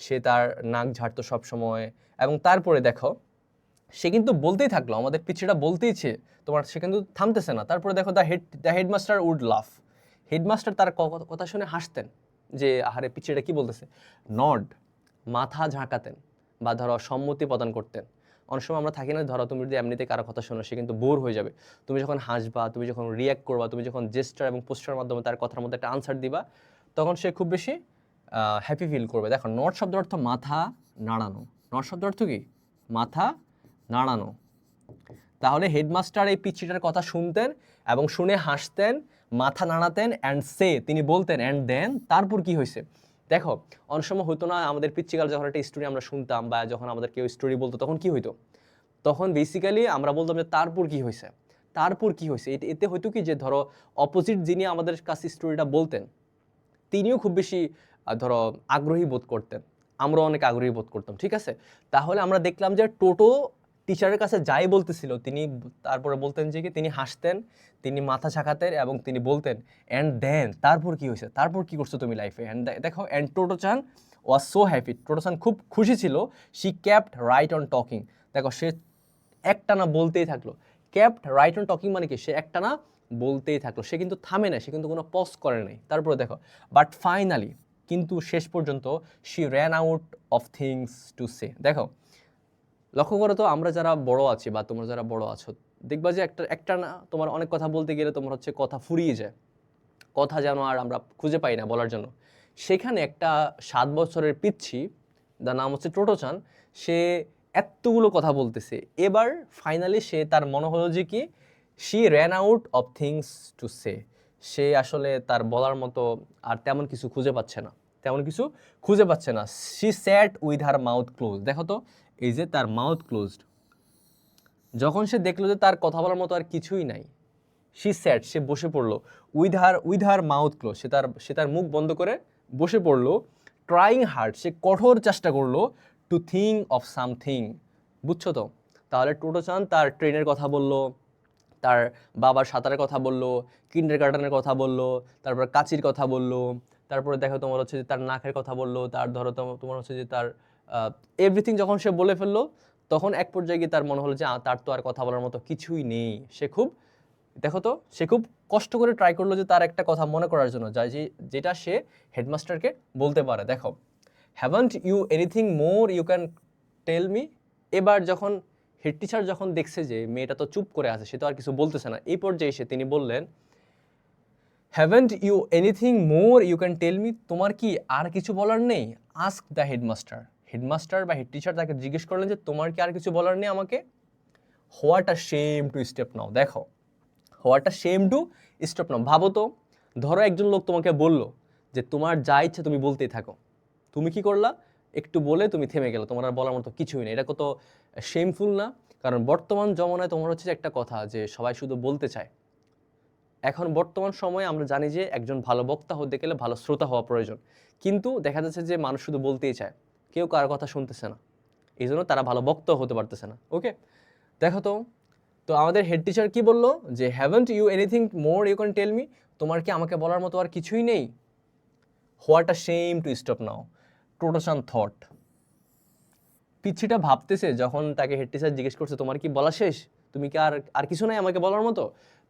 সে তার নাক ঝাড়তো সব সময়। এবং তারপরে দেখো সে কিন্তু বলতেই থাকলো, আমাদের পিচ্ছিটা বলতেইছে তোমার, সে কিন্তু থামতেছে না। তারপরে দেখো দ্য হেডমাস্টার উড লাফ, হেডমাস্টার তার কথা শুনে হাসতেন, যে আহারে পিচ্ছিটা কি বলতেছে। নড, মাথা ঝাঁকাতেন বা ধরো সম্মতি প্রদান করতেন। অনেক সময় আমরা থাকি না, ধরো তুমি যদি এমনিতে কারো কথা শোনো সে কিন্তু বোর হয়ে যাবে, তুমি যখন হাসবা, তুমি যখন রিয়াক্ট করবা, তুমি যখন জেস্টার এবং পোস্টারের মাধ্যমে তার কথার মধ্যে একটা আনসার দিবা, তখন সে খুব বেশি হ্যাপি ফিল করবে। দেখো নট শব্দের অর্থ মাথা নাড়ানো। নট শব্দের অর্থ কি? মাথা নাড়ানো। তাহলে হেডমাস্টার এই পিচ্ছিটার কথা শুনতেন এবং শুনে হাসতেন, মাথা নাড়াতেন, তিনি বলতেন অ্যান্ড দেন, তারপর কি হয়েছে। দেখো অনেক সময় হতো না, আমাদের পিচ্ছিকাল যখন একটা স্টোরি আমরা শুনতাম বা যখন আমাদের কেউ স্টোরি বলতো তখন কি হইতো, তখন বেসিক্যালি আমরা বলতাম যে তারপর কি হয়েছে। এতে হয়তো কি যে ধরো অপোজিট যিনি আমাদের কাছে স্টোরিটা বলতেন তিনিও খুব বেশি ধরো আগ্রহী বোধ করতেন, আমরাও অনেক আগ্রহী বোধ করতাম, ঠিক আছে? তাহলে আমরা দেখলাম যে টোটো টিচারের কাছে যাই বলতেছিল তিনি তারপরে বলতেন যে কি, তিনি হাসতেন, তিনি মাথা ঝাঁকাতেন এবং তিনি বলতেন অ্যান্ড দেন, তারপর কি হয়েছে, তারপর কি করছো তুমি লাইফে। অ্যান্ড দেখো অ্যান্ড টোটো চান ওয়াজ সো হ্যাপি, টোটো চান খুব খুশি ছিল। শি ক্যাপ্ট রাইট অন টকিং, দেখো সে একটানা বলতেই থাকলো। ক্যাপ্ট রাইট অন টকিং মানে কি? সে একটানা বলতেই থাকলো, সে কিন্তু থামে না, সে কিন্তু কোনো পজ করে নাই। তারপরে দেখো বাট ফাইনালি, কিন্তু শেষ পর্যন্ত, she ran out of things to সে। দেখো লক্ষ্য করো তো, আমরা যারা বড় আছি বা তোমরা যারা বড় আছো, দেখবা যে একটা না তোমার অনেক কথা বলতে গেলে তোমার হচ্ছে কথা ফুরিয়ে যায়, কথা যেন আর আমরা খুঁজে পাই না বলার জন্য। সেখানে একটা 7 বছরের পিচ্ছি, যার নাম হচ্ছে টোটো চান, সে এতগুলো কথা বলতেছে, এবার ফাইনালি সে তার মনে হলো যে কি she ran out of things to say, সে আসলে তার বলার মতো আর তেমন কিছু খুঁজে পাচ্ছে না, তেমন কিছু খুঁজে পাচ্ছে না। She sat with her mouth close, দেখো তো এই যে তার মাউথ ক্লোজড, যখন সে দেখলো যে তার কথা বলার মতো আর কিছুই নাই, শি স্যাট, সে বসে পড়লো, উইথ হার মাউথ ক্লোজ, সে তার মুখ বন্ধ করে বসে পড়লো। ট্রাইং হার্ড, সে কঠোর চেষ্টা করলো, টু থিঙ্ক অফ সামথিং, বুঝছো তো? তাহলে টোটো চান তার ট্রেনের কথা বললো, তার বাবার সাঁতারের কথা বললো, কিন্ডার গার্ডেনের কথা বললো, তারপর কাচির কথা বললো, তারপরে দেখো তোমার হচ্ছে যে তার নাকের কথা বললো, তার ধরো তোমার হচ্ছে যে তার এভরিথিং যখন সে বলে ফেললো, তখন এক পর্যায়ে গিয়ে তার মনে হলো যে তার তো আর কথা বলার মতো কিছুই নেই। সে খুব, দেখো তো, সে খুব কষ্ট করে ট্রাই করলো যে তার একটা কথা মনে করার জন্য, যেটা সে হেডমাস্টারকে বলতে পারে। দেখো, haven't you anything more you can tell me. এবার যখন হেড টিচার যখন দেখছে যে মেয়েটা তো চুপ করে আছে, সে তো আর কিছু বলতেছে না, এই পর্যায়ে এসে তিনি বললেন, haven't you anything more you can tell me, তোমার কি আর কিছু বলার নেই? আস্ক দ্য হেডমাস্টার, হেডমাস্টার বা হেড টিচার তাকে জিজ্ঞেস করলেন যে তোমার কি আর কিছু বলার নেই আমাকে? What a shame to step now, দেখো what a shame to stop now. ভাবো তো, ধরো একজন লোক তোমাকে বললো যে তোমার যা ইচ্ছে তুমি বলতেই থাকো, তুমি কি করলা? একটু বলে তুমি থেমে গেলো, তোমার আর বলার মতো কিছুই নেই। এটা কত শেমফুল না? কারণ বর্তমান জমানায় তোমার হচ্ছে যে একটা কথা যে সবাই শুধু বলতে চায়। এখন বর্তমান সময়ে আমরা জানি যে একজন ভালো বক্তা হতে গেলে ভালো শ্রোতা হওয়া প্রয়োজন, কিন্তু দেখা যাচ্ছে যে মানুষ শুধু বলতেই চায়, কেউ কার কথা শুনতেছে না, এই জন্য তারা ভালো বক্তাও হতে পারতেছে না। ওকে, দেখো তো, তো আমাদের হেড টিচার কি বললো যে haven't you anything more you can tell me, তোমার কি আমাকে বলার মতো আর কিছুই নেই? What a shame to stop now, Tottosan thought. পিচ্ছিটা ভাবতেছে যখন তাকে হেড টিচার জিজ্ঞেস করছে তোমার কি বলা শেষ, তুমি কি আর আর কিছু নাই আমাকে বলার মতো,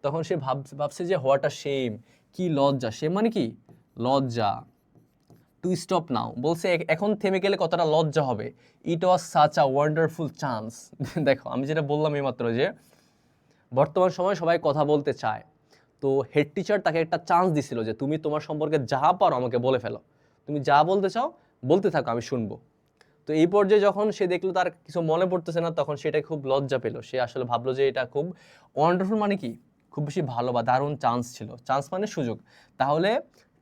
তখন সে ভাবছে যে হোয়াট আ শেম, কি লজ্জা, শেম মানে কি লজ্জা, টু স্টপ নাও বলছে এখন থেমে গেলে কতটা লজ্জা হবে। It was such a wonderful chance. দেখো আমি যেটা বললাম এইমাত্র যে বর্তমান সময়ে সবাই কথা বলতে চায়, তো হেড টিচার তাকে একটা চান্স দিছিল যে তুমি তোমার সম্পর্কে যা পারো আমাকে বলে ফেলো, তুমি যা বলতে চাও বলতে থাকো, আমি শুনবো। তো এই পর্যায়ে যখন সে দেখলো তার কিছু মনে পড়তেছে না, তখন সেটা খুব লজ্জা পেল, সে আসলে ভাবলো যে এটা খুব ওয়ান্ডারফুল মানে কি খুব বেশি ভালো বা দারুণ চান্স ছিল, চান্স মানে সুযোগ। তাহলে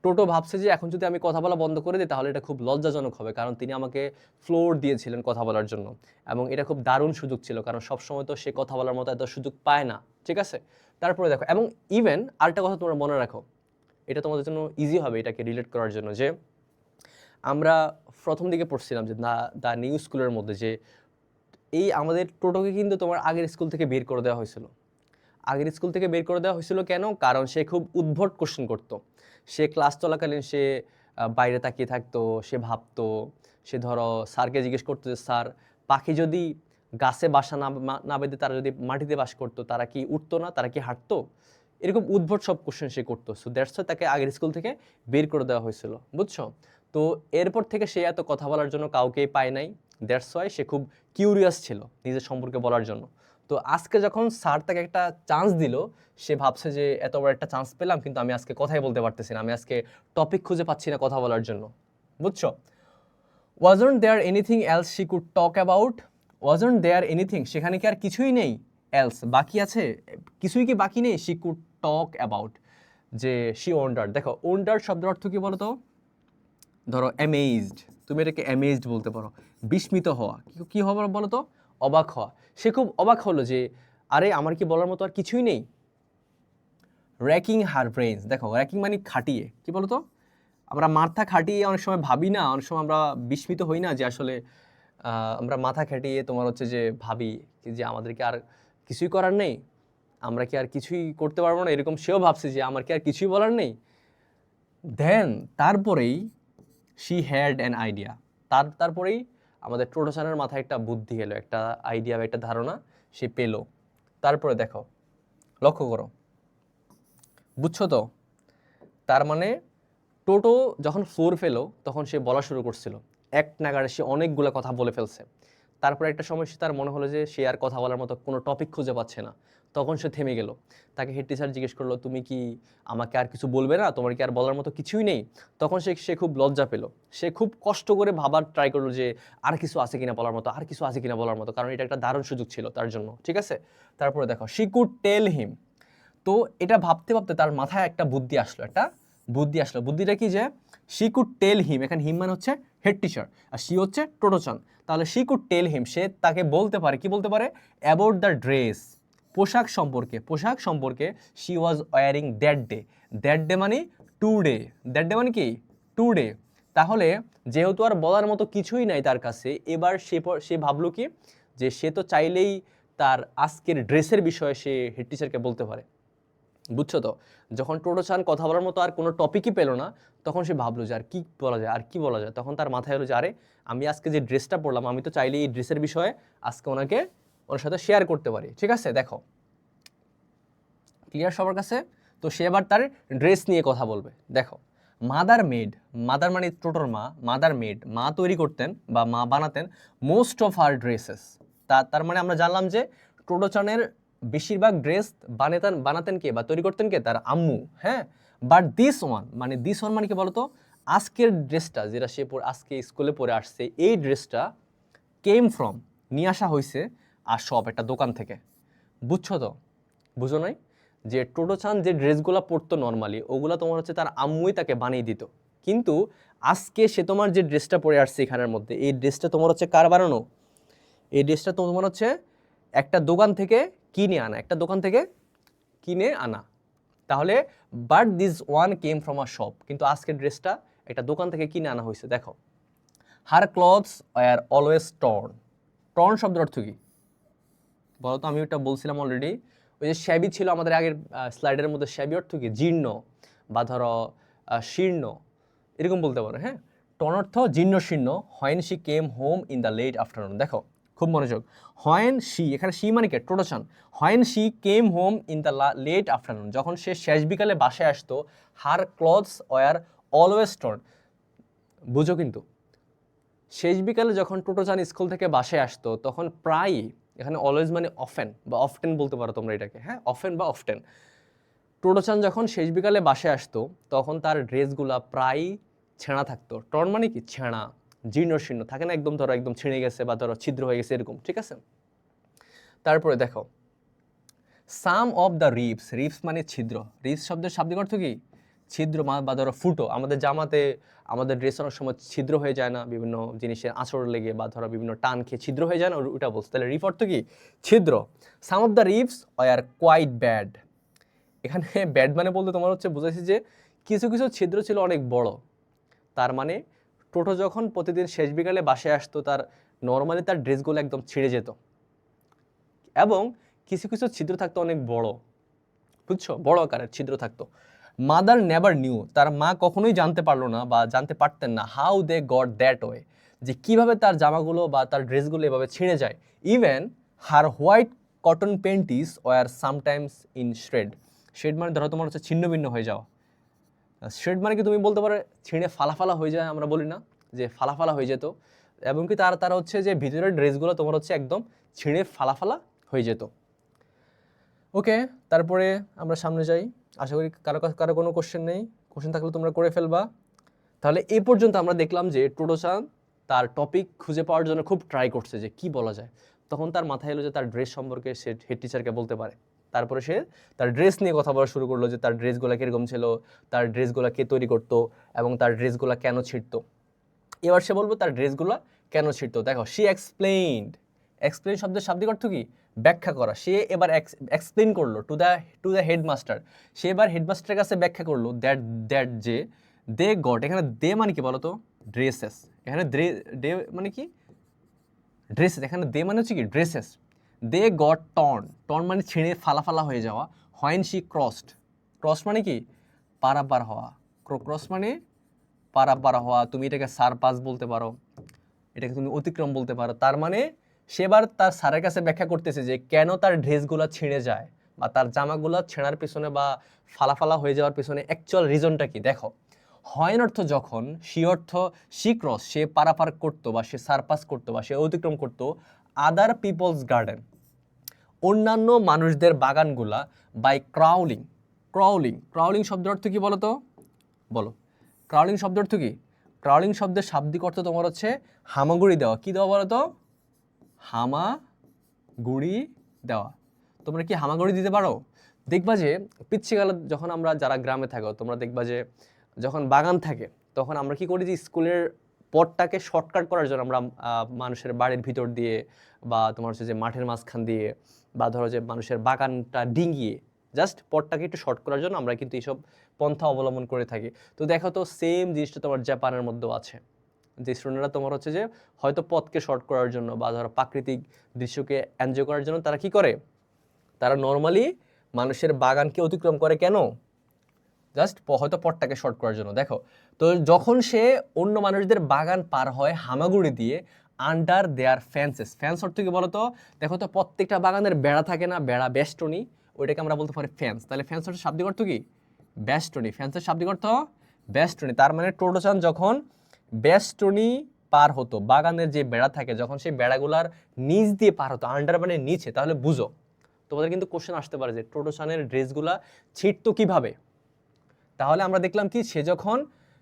টোটো ভাবছে যে এখন যদি আমি কথা বলা বন্ধ করে দিই তাহলে এটা খুব লজ্জাজনক হবে, কারণ তিনি আমাকে ফ্লোর দিয়েছিলেন কথা বলার জন্য, এবং এটা খুব দারুণ সুযোগ ছিল, কারণ সবসময় তো সে কথা বলার মতো এত সুযোগ পায় না, ঠিক আছে? তারপরে দেখো, এবং ইভেন আরেকটা কথা তোমরা মনে রাখো, এটা তোমাদের জন্য ইজি হবে এটাকে রিলেট করার জন্য, যে আমরা প্রথম দিকে পড়ছিলাম যে দ্য নিউ স্কুলের মধ্যে যে এই আমাদের টোটোকে কিন্তু তোমার আগের স্কুল থেকে বের করে দেওয়া হয়েছিল। আগের স্কুল থেকে বের করে দেওয়া হয়েছিল কেন? কারণ সে খুব উদ্ভট কোশ্চেন করতো। সে ক্লাস চলাকালীন সে বাইরে তাকিয়ে থাকতো, সে ভাবতো, সে ধরো স্যারকে জিজ্ঞেস করতো যে স্যার, পাখি যদি গাছে বাসা না বেঁধে তারা যদি মাটিতে বাস করতো, তারা কি উঠতো না, তারা কি হাঁটতো? এরকম উদ্ভট সব কোশ্চেন সে করতো। সো দ্যাটস ওয়াই তাকে আগের স্কুল থেকে বের করে দেওয়া হয়েছিল, বুঝছো? তো এরপর থেকে সে এত কথা বলার জন্য কাউকেই পায় নাই, দ্যাটস ওয়াই সে খুব কিউরিয়াস ছিল নিজের সম্পর্কে বলার জন্য। তো আজকে যখন স্যার তাকে একটা চান্স দিল, সে ভাবছে যে এত বড় একটা চান্স পেলাম, কিন্তু আমি আজকে কথাই বলতে পারতেছি না, আমি আজকে টপিক খুঁজে পাচ্ছি না কথা বলার জন্য, বুঝছো? Wasn't there anything else she could talk about, wasn't there anything, সেখানে কি আর কিছুই নেই, এলস বাকি আছে, কিছুই কি বাকি নেই, শি কুড টক অ্যাবাউট, যে শি ওয়ান্ডার। দেখো ওয়ান্ডার শব্দের অর্থ কি বলো তো? ধরো অ্যামেজড, তুমি এটাকে অ্যামেজড বলতে পারো, বিস্মিত হওয়া। কি হওয়া বলো তো? অবাক হওয়া। সে খুব অবাক হলো যে আরে আমার কি বলার মতো আর কিছুই নেই। র্যাকিং হার ব্রেইনস, দেখো র্যাকিং মানে খাটিয়ে, কি বলো তো? আমরা মাথা খাটিয়ে অনেক সময় ভাবি না, অনেক সময় আমরা বিস্মিত হই না যে আসলে আমরা মাথা খাটিয়ে তোমার হচ্ছে যে ভাবি যে আমাদের কি আর কিছুই করার নেই, আমরা কি আর কিছুই করতে পারবো না, এরকম সেও ভাবছে যে আমার কি আর কিছুই বলার নেই। দেন তারপরেই শি হ্যাড অ্যান আইডিয়া, তারপরেই আমাদের টোটোসানের মাথায় একটা বুদ্ধি এলো, একটা আইডিয়া বা একটা ধারণা সে পেল। তারপরে দেখো, লক্ষ্য করো, বুঝছো তো? তার মানে টোটো যখন ফ্লোর ফেলো তখন সে বলা শুরু করছিল, এক নাগাড়ে সে অনেকগুলো কথা বলে ফেলছে। তারপরে একটা সময় তার মনে হলো যে সে আর কথা বলার মতো কোনো টপিক খুঁজে পাচ্ছে না, তখন সে থেমে গেল। তাকে হেড টিচার জিজ্ঞেস করলো, তুমি কি আমাকে আর কিছু বলবে না, তোমার কি আর বলার মতো কিছুই নেই? তখন সে খুব লজ্জা পেল। সে খুব কষ্ট করে ভাবার ট্রাই করলো যে আর কিছু আছে কিনা বলার মতো, আর কিছু আছে কিনা বলার মতো, কারণ এটা একটা দারুণ সুযোগ ছিল তার জন্য, ঠিক আছে? তারপরে দেখো, শি কুড টেল হিম। তো এটা ভাবতে ভাবতে তার মাথায় একটা বুদ্ধি আসলো, বুদ্ধিটা কি, যে শি কুড টেল হিম, এখানে হিম মানে হচ্ছে হেড টিচার আর শি হচ্ছে টোটোচান। তাহলে শি কুড টেল হিম, সে তাকে বলতে পারে, কি বলতে পারে, অ্যাবাউট দ্য ড্রেস, পোশাক সম্পর্কে she was wearing that day মানে টুডে, দ্যাট ডে মানে কি টুডে। তাহলে যেহেতু আর বলার মতো কিছুই নাই তার কাছে, এবার সে ভাবলো কি, যে সে তো চাইলেই তার আজকের ড্রেসের বিষয়ে সে হেড টিচারকে বলতে পারে। বুঝছো তো? যখন টোটোচান কথা বলার মতো আর কোনো টপিকই পেলো না, তখন সে ভাবলো যে আর কি বলা যায়। তখন তার মাথায় এলো যে আরে, আমি আজকে যে ড্রেসটা পরলাম, আমি তো চাইলে এই ড্রেসের বিষয়ে আজকে ওনার সাথে শেয়ার করতে পারি। ঠিক আছে, দেখো ক্লিয়ার সবার কাছে? তো সে এবার তার ড্রেস নিয়ে কথা বলবে। দেখো, মাদার মানে টোটোর মা তৈরি করতেন বা মা বানাতেন মোস্ট অফ হার ড্রেসেস। তার মানে আমরা জানলাম যে টোটোচানের বেশিরভাগ ড্রেস বানাতেন কে বা তৈরি করতেন কে, তার আম্মু। হ্যাঁ, বাট দিস ওয়ান মানে কি বলতো, আজকের ড্রেসটা যেটা সে আজকে স্কুলে পরে আসছে, এই ড্রেসটা কেম ফ্রম, নিয়ে আসা হয়েছে আর সব একটা দোকান থেকে। বুঝছো তো? বুঝো নাই? যে টোটোচান যে ড্রেসগুলো পরতো নর্মালি, ওগুলো তোমার হচ্ছে তার আম্মুই তাকে বানিয়ে দিত। কিন্তু আজকে সে তোমার যে ড্রেসটা পরে আসছে এখানের মধ্যে, এই ড্রেসটা তোমার হচ্ছে কার বানানো? এই ড্রেসটা তোমার হচ্ছে একটা দোকান থেকে কিনে আনা। তাহলে but this one came from a shop, কিন্তু আজকের ড্রেসটা একটা দোকান থেকে কিনে আনা হয়েছে। দেখো, হার ক্লথস আর অলওয়েজ টর্ন শব্দের অর্থ কি বলো তো? আমি ওটা বলছিলাম অলরেডি, ওই যে শ্যাবি ছিল আমাদের আগের স্লাইডের মধ্যে, শ্যাবি অর্থ কি, জীর্ণ বা ধরো শীর্ণ, এরকম বলতে পারো। হ্যাঁ, টর্ন অর্থ জীর্ণ শীর্ণ। When she came home in the late afternoon. দেখো খুব মনোযোগ, হোয়েন শি, এখানে শি মানে কে, Tottochan. When she came home in the late afternoon, যখন সে শেষ বিকালে বাসায় আসতো, her clothes were always torn. বুঝো কিন্তু, শেষ বিকালে যখন টোটোচান স্কুল থেকে বাসায় আসতো, তখন প্রায়ই, এখানে অলওয়েজ মানে অফেন বা অফটেন বলতে পারো তোমরা এটাকে, হ্যাঁ, অফেন বা অফটেন। টোটোচান যখন শেষ বিকালে বাসায় আসতো, তখন তার ড্রেসগুলা প্রায়ই ছেঁড়া থাকতো। টর্ন মানে কি, ছেঁড়া, জীর্ণ শীর্ণ থাকে না, একদম ধরো একদম ছিঁড়ে গেছে বা ধরো ছিদ্র হয়ে গেছে এরকম, ঠিক আছে? তারপরে দেখো, সাম অফ দ্য রিপস মানে ছিদ্র। রিপস শব্দের শাব্দিক অর্থ কি, ছিদ্র বা ধরো ফুটো। আমাদের জামাতে, আমাদের ড্রেস অনেক সময় ছিদ্র হয়ে যায় না, বিভিন্ন জিনিসের আঁচড় লেগে বা ধরো বিভিন্ন টান খেয়ে ছিদ্র হয়ে যায় না, ওটা বলছে। তাহলে রিপ অর্থ কি, ছিদ্র। Some of the rips are quite bad. এখানে ব্যাড মানে বলতে তোমার হচ্ছে বুঝাইছি যে কিছু কিছু ছিদ্র ছিল অনেক বড়। তার মানে টোটো যখন প্রতিদিন শেষ বিকালে বাসায় আসতো, তার নর্মালি তার ড্রেসগুলো একদম ছিঁড়ে যেত এবং কিছু কিছু ছিদ্র থাকতো অনেক বড়। বুঝছো, বড় আকারের ছিদ্র থাকতো। মাদার নেভার নিউ, তার মা কখনোই জানতে পারলো না বা জানতে পারতেন না, how they got that way, যে কিভাবে তার জামাগুলো বা তার ড্রেসগুলো এভাবে ছিঁড়ে যায়। Even her white cotton panties were sometimes in shreds মানে ধরো তোমার হচ্ছে ছিন্ন ভিন্ন হয়ে যাওয়া। শেড মানে কি তুমি বলতে পারো ছিঁড়ে ফালাফালা হয়ে যায়, আমরা বলি না যে ফালাফালা হয়ে যেত, এবং কি তার হচ্ছে যে ভিতরের ড্রেসগুলো তোমার হচ্ছে একদম ছিঁড়ে ফালাফালা হয়ে যেত। ওকে, তারপরে আমরা সামনে যাই। আশা করি কারো কোনো কোশ্চেন নেই, কোশ্চেন থাকলে তোমরা করে ফেলবা। তাহলে এই পর্যন্ত আমরা দেখলাম যে টোটোচান তার টপিক খুঁজে পাওয়ার জন্য খুব ট্রাই করছে যে কি বলা যায়। তখন তার মাথায় এলো যে তার ড্রেস সম্পর্কে সে হেড টিচারকে বলতে পারে। তারপরে সে তার ড্রেস নিয়ে কথা বলা শুরু করলো, যে তার ড্রেসগুলো কীরকম ছিল, তার ড্রেসগুলো কে তৈরি করতো এবং তার ড্রেসগুলো কেন ছিঁড়তো। এবার সে বলবো তার ড্রেসগুলো কেন ছিঁড়তো। দেখো, শি এক্সপ্লেইন শব্দের শাব্দিক অর্থ কি, ব্যাখ্যা করা। সে এবার এক্সপ্লেইন করলো টু দ্য হেডমাস্টার। সে এবার হেডমাস্টারের কাছে ব্যাখ্যা করলো দ্যাট যে দে গট, এখানে দে মানে কি বলতো, ড্রেসেস। এখানে ডে মানে কি, ড্রেসেস। এখানে দে মানে হচ্ছে কি, ড্রেসেস। দে গট টর্ন মানে ছিঁড়ে ফালা হয়ে যাওয়া। হোয়েন শি ক্রস মানে কি, পারাপার হওয়া। ক্রস মানে পারাপার হওয়া। তুমি এটাকে সারপাস বলতে পারো, এটাকে তুমি অতিক্রম বলতে পারো। তার মানে সেবার তার স্যারের কাছে ব্যাখ্যা করতেছে যে কেন তার ড্রেসগুলো ছিঁড়ে যায় বা তার জামাগুলো ছেঁড়ার পিছনে বা ফালাফালা হয়ে যাওয়ার পিছনে অ্যাকচুয়াল রিজনটা কি। দেখো, হয়ন অর্থ যখন, শি অর্থ শি ক্রস, সে পারাপার করতো বা সে সারপাস করতো বা সে অতিক্রম করতো আদার পিপলস গার্ডেন, অন্যান্য মানুষদের বাগানগুলা বাই ক্রাউলিং। ক্রাউলিং শব্দের অর্থ কি বলো তো? বলো, ক্রাউলিং শব্দের অর্থ কি? ক্রাউলিং শব্দের শাব্দিক অর্থ তোমার হচ্ছে হামাগুড়ি দেওয়া। কি দেওয়া বলো তো? হামাগুড়ি দেওয়া। তোমরা কি হামাগুড়ি দিতে পারো? দেখবা যে পিচ্ছিকালে যখন আমরা যারা গ্রামে থাকো, তোমরা দেখবা যে যখন বাগান থাকে তখন আমরা কি করি, যে স্কুলের পথটাকে শর্টকাট করার জন্য আমরা মানুষের বাড়ির ভিতর দিয়ে বা তোমার হচ্ছে যে মাঠের মাঝখান দিয়ে বা ধরো যে মানুষের বাগানটা ডিঙিয়ে জাস্ট পথটাকে একটু শর্ট করার জন্য আমরা কিন্তু এইসব পন্থা অবলম্বন করে থাকি। তো দেখো তো সেম জিনিসটা তোমার জাপানের মধ্যেও আছে, যে স্টুডেন্টরা তোমার হচ্ছে যে হয়তো পথকে শর্ট করার জন্য বা ধরো প্রাকৃতিক দৃশ্যকে এনজয় করার জন্য তারা কি করে, তারা নর্মালি মানুষের বাগানকে অতিক্রম করে। কেন? জাস্ট হয়তো পথটাকে শর্ট করার জন্য। দেখো তো যখন সে অন্য মানুষদের বাগান পার হয় হামাগুড়ি দিয়ে, আন্ডার দেয়ার ফেন্সেস। ফেন্স অর্থ কি বলতো? দেখো তো প্রত্যেকটা বাগানের বেড়া থাকে না, বেড়া বেষ্টনী, ওইটাকে আমরা বলতে পারি ফেন্স। তাহলে ফেন্স অর্থ শাব্দিক অর্থ কি? বেষ্টনী। ফেন্সের শাব্দিক অর্থ বেষ্টনী। তার মানে টোটোচান যখন বেষ্টনী পার হতো, বাগানের যে বেড়া থাকে যখন সেই বেড়াগুলার নিচ দিয়ে পার হতো, আন্ডার মানে নিচে, তাহলে বুঝো তোমাদের কিন্তু কোশ্চেন আসতে পারে যে টোটোচানের ড্রেসগুলা ছিটতো কিভাবে। তাহলে আমরা দেখলাম কি, সে যখন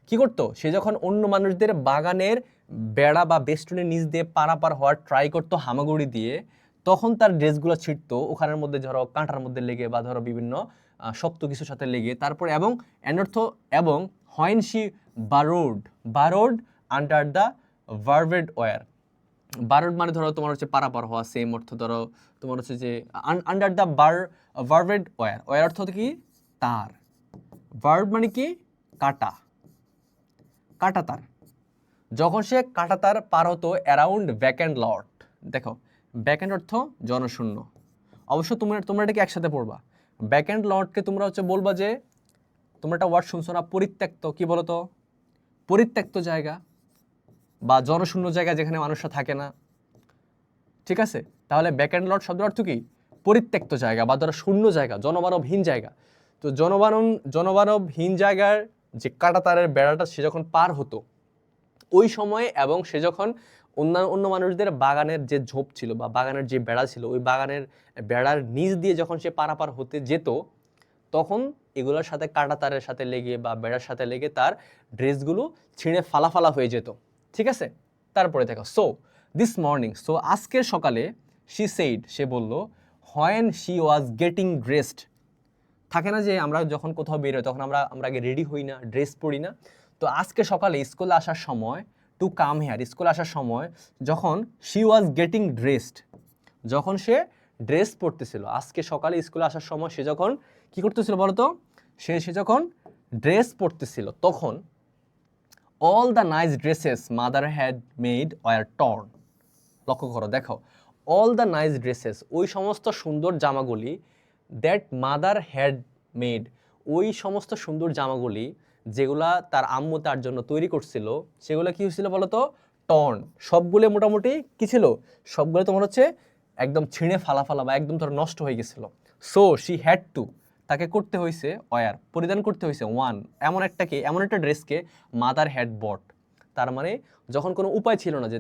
কি করতো, সে যখন অন্য মানুষদের বাগানের বেড়া বা বেষ্টনের নিচ দিয়ে পারাপার হওয়ার ট্রাই করতো হামাগুড়ি দিয়ে, তখন তার ড্রেসগুলো ছিটতো ওখানের মধ্যে, ধরো কাঁটার মধ্যে লেগে বা ধরো বিভিন্ন শক্ত কিছুর সাথে লেগে। তারপর এবং অর্থ এবং when she burrowed under the barbed wire. Burrowed মানে ধরো তোমার হচ্ছে পারাপার হওয়া, সেম অর্থ ধরো তোমার হচ্ছে যে under the barbed wire. Wire অর্থ কি? তার। ভার্ব মানে কি? কাটা, কাটাতার। যখন সে কাটাতার পার হতো অ্যারাউন্ড ভ্যাকেন্ট লট। দেখো ভ্যাকেন্ট অর্থ জনশূন্য। অবশ্য তোমরা এটাকে একসাথে পড়বা। ভ্যাকেন্ট লটকে তোমরা হচ্ছে বলবা যে, তোমরা একটা ওয়ার্ড শুনছো না, পরিত্যক্ত। কি বলতো? পরিত্যক্ত জায়গা বা জনশূন্য জায়গা যেখানে মানুষরা থাকে না। ঠিক আছে, তাহলে ভ্যাকেন্ট লট শব্দের অর্থ কি? পরিত্যক্ত জায়গা বা ধরো শূন্য জায়গা, জনমানবহীন জায়গা। তো জনমানবহীন জায়গার যে কাঁটাতারের বেড়াটা সে যখন পার হতো ওই সময়ে, এবং সে যখন অন্য মানুষদের বাগানের যে ঝোপ ছিল বা বাগানের যে বেড়া ছিল, ওই বাগানের বেড়ার নিচ দিয়ে যখন সে পারাপার হতে যেত, তখন এগুলোর সাথে কাঁটাতারের সাথে লেগে বা বেড়ার সাথে লেগে তার ড্রেসগুলো ছিঁড়ে ফালা হয়ে যেত। ঠিক আছে, তারপরে দেখো, সো দিস মর্নিং, সো আজকের সকালে, শি সেইড, সে বলল, when she was getting dressed. থাকে না যে আমরা যখন কোথাও বেরোই তখন আমরা আগে রেডি হই না, ড্রেস পরি না। তো আজকে সকালে স্কুলে আসার সময়, টু কাম হেয়ার, স্কুলে আসার সময় যখন শি ওয়াজ গেটিং ড্রেসড, যখন সে ড্রেস পরতেছিল, আজকে সকালে স্কুলে আসার সময় সে যখন কি করতেছিল বলতো? সে যখন ড্রেস পরতেছিল, তখন all the nice dresses mother had made were torn. লক্ষ্য করো, দেখো, অল দ্য নাইস ড্রেসেস, ওই সমস্ত সুন্দর জামাগুলি, দ্যাট মাদার হ্যাড মেড, ওই সমস্ত সুন্দর জামাগুলি যেগুলা তার আম্মু তার জন্য তৈরি করছিল, সেগুলো কি হয়েছিল বলতো? টর্ন। সবগুলো মোটামুটি কি ছিল? সবগুলো তোমার হচ্ছে একদম ছিঁড়ে ফালা বা একদম ধর নষ্ট হয়ে গেছিল। সো শি হ্যাড টু, তাকে করতে হয়েছে ওয়ার, পরিধান করতে হয়েছে ওয়ান, এমন একটা ড্রেসকে মাদার হ্যাড বট। তার মানে যখন কোনো উপায় ছিল না, যে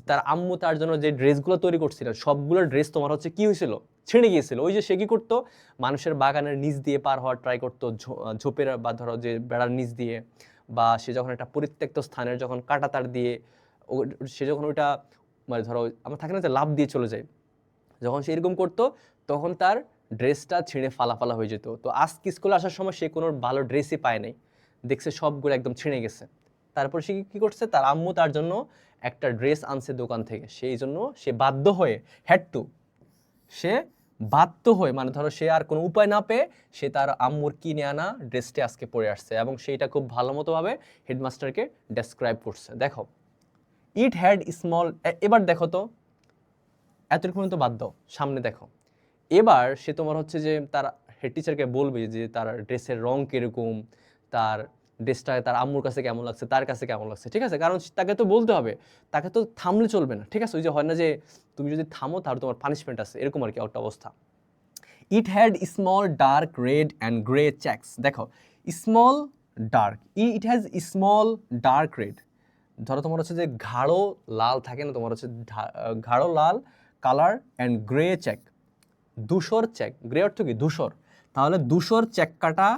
তার আম্মু তার জন্য যে ড্রেসগুলো তৈরি করছিল, সবগুলো ড্রেস তোমার হচ্ছে কি হয়েছিল? ছিঁড়ে গিয়েছিল। ওই যে সে কি করতো, মানুষের বাগানের নিচ দিয়ে পার হওয়ার ট্রাই করতো, ঝোপের বা ধরো যে বেড়ার নিচ দিয়ে, বা সে যখন একটা পরিত্যক্ত স্থানের যখন কাঁটাতার দিয়ে সে যখন ওইটা মানে ধরো আমার থাকে না যে লাভ দিয়ে চলে যায়, যখন সে এরকম করতো তখন তার ড্রেসটা ছিঁড়ে ফালা হয়ে যেত। তো আজকে স্কুলে আসার সময় সে কোনো ভালো ড্রেসই পায় নাই, দেখছে সবগুলো একদম ছিঁড়ে গেছে। তারপর সে কি করছে, তার আম্মু তার জন্য একটা ড্রেস আনছে দোকান থেকে, সেই জন্য সে বাধ্য হয়ে, সে বাধ্য হয়ে মানে ধরো সে আর কোনো উপায় না পেয়ে সে তার আম্মুর কিনে আনা ড্রেসটি আজকে পরে আসছে, এবং সেইটা খুব ভালো মতোভাবে হেডমাস্টারকে ডেসক্রাইব করছে। দেখো, ইট হ্যাড স্মল, এবার দেখো তো, এতটুকু তো বাদ দাও, সামনে দেখো। এবার সে তোমার হচ্ছে যে তার হেড টিচারকে বলবে যে তার ড্রেসের রং কিরকম, তার ড্রেসটা তার আম্মুর কাছে কেমন লাগছে, তার কাছে কেমন লাগছে। ঠিক আছে, কারণ তাকে তো বলতে হবে, তাকে তো থামলে চলবে না। ঠিক আছে, ওই যে হয় না যে তুমি যদি থামো তাহলে তোমার পানিশমেন্ট আছে, এরকম আর কি একটা অবস্থা। It had small dark red and grey checks. দেখো, small dark, it has small dark red, ধরো তোমার হচ্ছে যে গাঢ় লাল থাকে না, তোমার হচ্ছে গাঢ় লাল কালার অ্যান্ড গ্রে চেক। ধূসর চেক, গ্রে অর্থ কি ধূসর, তাহলে ধূসর চেক কাটা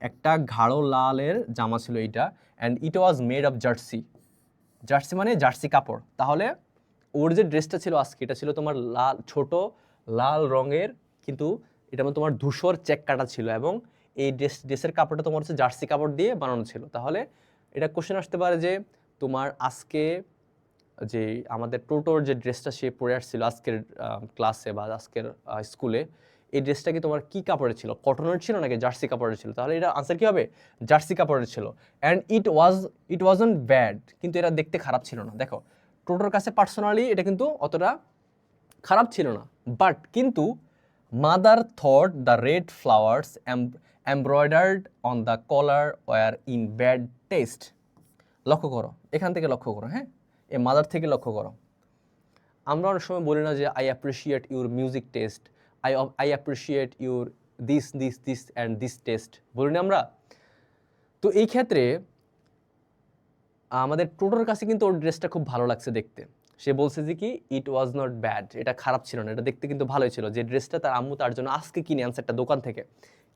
একটা গাঢ় লালের জামা ছিল এইটা, and it was made of jersey. Jersey মানে জার্সি কাপড়। তাহলে ওর যে ড্রেসটা ছিল আজকে, এটা ছিল তোমার লাল, ছোট লাল রঙের, কিন্তু এটা মানে তোমার ধূসর চেক কাটা ছিল, এবং এই ড্রেসের কাপড়টা তোমার হচ্ছে জার্সি কাপড় দিয়ে বানানো ছিল। তাহলে এটা কোশ্চেন আসতে পারে যে তোমার আজকে যে আমাদের টোটোর যে ড্রেসটা সে পরে আসছিল আজকের ক্লাসে বা আজকের স্কুলে, এই ড্রেসটা কি তোমার কি কাপড়ের ছিল, কটনের ছিল নাকি জার্সি কাপড়ের ছিল? তাহলে এটা আনসার কি হবে? জার্সি কাপড়ের ছিল। অ্যান্ড ইট ওয়াজন্ট ব্যাড, কিন্তু এটা দেখতে খারাপ ছিল না। দেখো টোটোর কাছে পার্সোনালি এটা কিন্তু অতটা খারাপ ছিল না, বাট কিন্তু mother thought the red flowers embroidered on the collar were in bad taste. লক্ষ্য করো, এখান থেকে লক্ষ্য করো, হ্যাঁ, এ মাদার থেকে লক্ষ্য করো। আমরা অনেক সময় বলি না যে I appreciate your music taste, I appreciate your this and this test, বলি না আমরা? তো এই ক্ষেত্রে আমাদের টোটোর কাছে কিন্তু ওর ড্রেসটা খুব ভালো লাগছে দেখতে। সে বলছে যে কি ইট ওয়াজ নট ব্যাড, এটা খারাপ ছিল না, এটা দেখতে কিন্তু ভালোই ছিল। যে ড্রেসটা তার আম্মু তার জন্য আজকে কিনে আনছে একটা দোকান থেকে,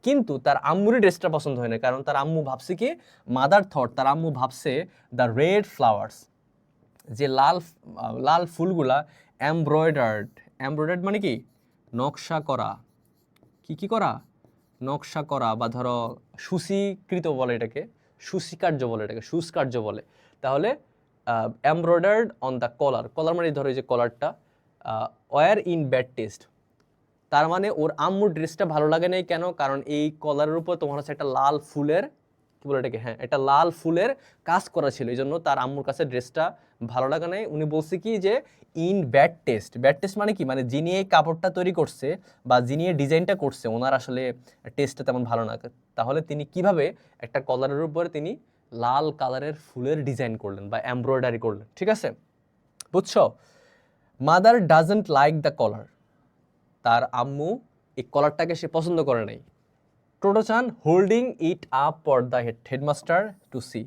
কিন্তু তার আম্মুরই ড্রেসটা পছন্দ হয় না, কারণ তার আম্মু ভাবছে কি, মাদার থট, তার আম্মু ভাবছে দ্য রেড ফ্লাওয়ার্স, যে লাল লাল ফুলগুলা এমব্রয়ডার্ড মানে কি নকশা করা, কি করা, নকশা করা, বা ধরো সুশীকৃত বলে এটাকে, সুশিকার্য বলে এটাকে, সুস্কার্য বলে। তাহলে এমব্রয়ডার্ড অন দ্য কলার মানে ধরো এই যে কলারটা, ওয়ার ইন ব্যাড টেস্ট, তার মানে ওর আম্মুর ড্রেসটা ভালো লাগে নাই কেন? কারণ এই কলারের উপর তোমার হচ্ছে একটা লাল ফুলের, কি বলে এটাকে, হ্যাঁ, একটা লাল ফুলের কাজ করা ছিল, এই জন্য তার আম্মুর কাছে ড্রেসটা ভালো লাগে নাই। উনি বলছে কি যে ইন ব্যাড টেস্ট মানে কি, মানে যিনি এই কাপড়টা তৈরি করছে বা যিনি এই ডিজাইনটা করছে ওনার আসলে টেস্টটা তেমন ভালো না। তাহলে তিনি কিভাবে একটা কলারের উপরে তিনি লাল কালারের ফুলের ডিজাইন করলেন বা এমব্রয়ডারি করলেন, ঠিক আছে? বুঝছো? Mother doesn't like the collar, তার আম্মু এই কলারটাকে সে পছন্দ করে নাই। Tottochan holding it up for the headmaster to see.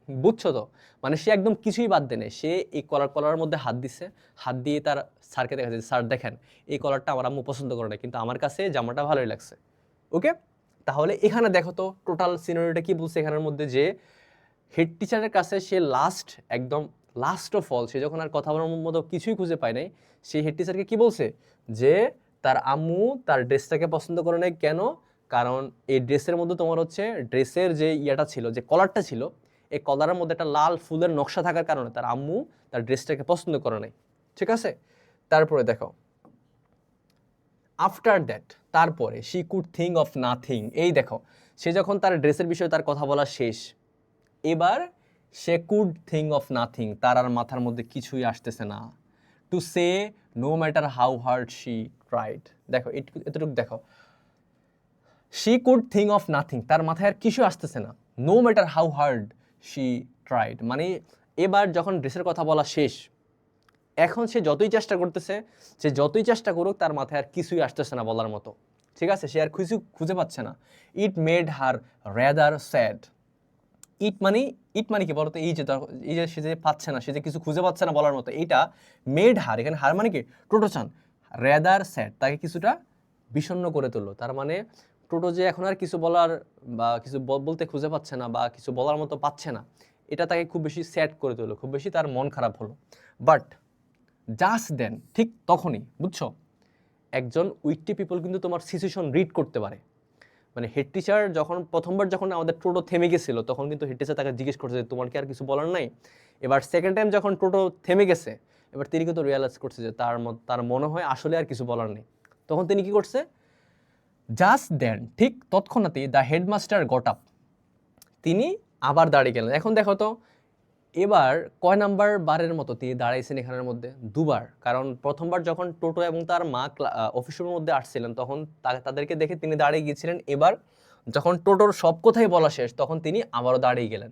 বুঝছো তো? মানে সে একদম কিছুই বাদ দেয়, সে এই কলারের মধ্যে হাত দিছে, হাত দিয়ে তার স্যারকে দেখাচ্ছে, স্যার দেখেন এই কলারটা আমার আম্মু পছন্দ করে না, কিন্তু আমার কাছে জামাটা ভালোই লাগছে। ওকে, তাহলে এখানে দেখো তো টোটাল সিনারিওটা কি বলছে এখানের মধ্যে, যে হেড টিচারের কাছে সে একদম লাস্ট অফ অল, সে যখন আর কথা বলার মতো কিছুই খুঁজে পায় নাই, সেই হেড টিচারকে কি বলছে যে তার আম্মু তার ড্রেসটাকে পছন্দ করে নাই কেন? কারণ এই ড্রেসের মধ্যে তোমার হচ্ছে ড্রেসের যে ইয়াটা ছিল, যে কলারটা ছিল, এই কলারের মধ্যে একটা লাল ফুলের নকশা থাকার কারণে তার আম্মু তার ড্রেসটাকে পছন্দ করে নাই। ঠিক আছে? তারপরে দেখো, আফটার দ্যাট, তারপরে she could think of nothing. এই দেখো, সে যখন তার ড্রেসের বিষয়ে তার কথা বলা শেষ, এবার সে কুড থিঙ্ক অফ নাথিং, তার আর মাথার মধ্যে কিছুই আসতেছে না। টু সে no matter how hard she tried. দেখো এতটুকু দেখো, she could think of nothing, তার মাথায় আর কিছু আসতেছে না। No matter how hard she tried মানে এবার যখন ড্রেসের কথা বলা শেষ, এখন সে যতই চেষ্টা করতেছে, সে যতই চেষ্টা করুক, তার মাথায় আর কিছুই আসতেছে না বলার মতো। ঠিক আছে? সে আর কিছু খুঁজে পাচ্ছে না। It made her rather sad. It মানে কি বলতো? এই যে সে যে পাচ্ছে না, সে যে কিছু খুঁজে পাচ্ছে না বলার মতো, এইটা মেড হার, এখানে হার মানে কি টোটোচান, রেদার স্যাড, তাকে কিছুটা বিষণ্ণ করে তুললো। তার মানে টোটো যে এখন আর কিছু বলার বা কিছু বলতে খুঁজে পাচ্ছে না বা কিছু বলার মতো পাচ্ছে না, এটা তাকে খুব বেশি স্যাড করে তুললো, খুব বেশি তার মন খারাপ হলো। বাট জাস্ট দেন, ঠিক তখনই, বুঝছো, একজন উইকটি পিপল কিন্তু তোমার সিচুয়েশন রিড করতে পারে। মানে হেড টিচার প্রথমবার যখন আমাদের টোটো থেমে গেছিল, তখন কিন্তু হেড টিচার তাকে জিজ্ঞেস করছে যে তোমার কি আর কিছু বলার নাই? এবার সেকেন্ড টাইম যখন টোটো থেমে গেছে, এবার তিনি কিন্তু রিয়ালাইজ করছে যে তার মনে হয় আসলে আর কিছু বলার নেই। তখন তিনি কি করছে? জাস্ট দেন, ঠিক তৎক্ষণাৎই দ্য হেডমাস্টার গট আপ, তিনি আবার দাঁড়িয়ে গেলেন। এখন দেখো তো, এবার কয় নাম্বার বারের মতো তিনি দাঁড়াইছেন এখানের মধ্যে? দুবার। কারণ প্রথমবার যখন টোটো এবং তার মা অফিস রুমের মধ্যে আসছিলেন, তখন তাদেরকে দেখে তিনি দাঁড়িয়ে গিয়েছিলেন। এবার যখন টোটোর সব কথাই বলা শেষ, তখন তিনি আবারও দাঁড়িয়ে গেলেন।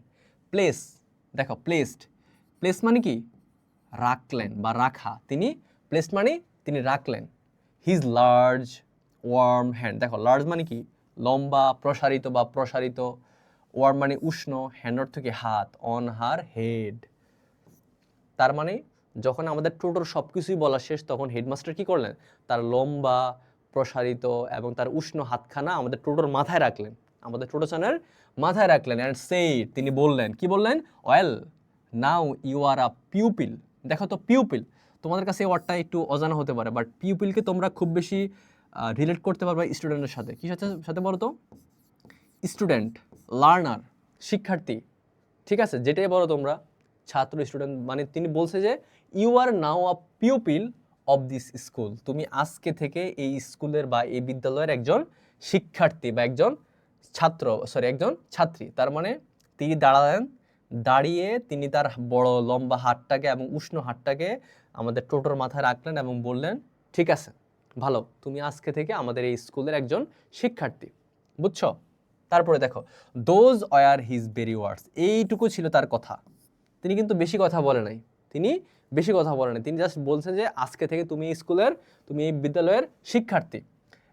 প্লেস, দেখো প্লেস মানে কি রাখলেন বা রাখা, তিনি প্লেস মানে তিনি রাখলেন। হিজ লার্জ ওয়ার্ম হ্যান্ড, দেখো লার্জ মানে কি লম্বা, প্রসারিত, ওয়ার্ম মানে উষ্ণ, হ্যান্ড অর্থ কি হাত, অন হার হেড, তার মানে যখন আমাদের টোটোর সব কিছুই বলা শেষ, তখন হেডমাস্টার কি করলেন, তার লম্বা প্রসারিত এবং তার উষ্ণ হাতখানা আমাদের টোটোর মাথায় রাখলেন, আমাদের টোটোচানের মাথায় রাখলেন, অ্যান্ড সেইড, তিনি বললেন, কি বললেন, well now you are a pupil. দেখো তো, পিউপিল, তোমাদের কাছে এই ওয়ার্ডটা একটু অজানা হতে পারে, বাট পিউপিলকে তোমরা খুব বেশি রিলেট করতে পারবে স্টুডেন্টের সাথে। কি সাথে সাথে বলো তো, স্টুডেন্ট, লার্নার, শিক্ষার্থী, ঠিক আছে, যেটাই বলো তোমরা, ছাত্র, স্টুডেন্ট, মানে তিনি বলছে যে you are now a pupil of this school, তুমি আজকে থেকে এই স্কুলের বা এই বিদ্যালয়ের একজন শিক্ষার্থী বা একজন ছাত্র, একজন ছাত্রী। তার মানে তিনি দাঁড়ালেন, দাঁড়িয়ে তিনি তার বড় লম্বা হাতটাকে এবং উষ্ণ হাতটাকে আমাদের টোটোর মাথায় রাখলেন এবং বললেন, ঠিক আছে, ভালো, তুমি আজকে থেকে আমাদের এই স্কুলের একজন শিক্ষার্থী, বুঝছো? তারপরে দেখো, দোজ ওয়ার হিজ ভেরি ওয়ার্ডস, এইটুকু ছিল তার কথা, তিনি কিন্তু বেশি কথা বলে নাই, তিনি বেশি কথা বলে নাই, তিনি জাস্ট বলছেন যে আজকে থেকে তুমি এই স্কুলের, তুমি এই বিদ্যালয়ের শিক্ষার্থী।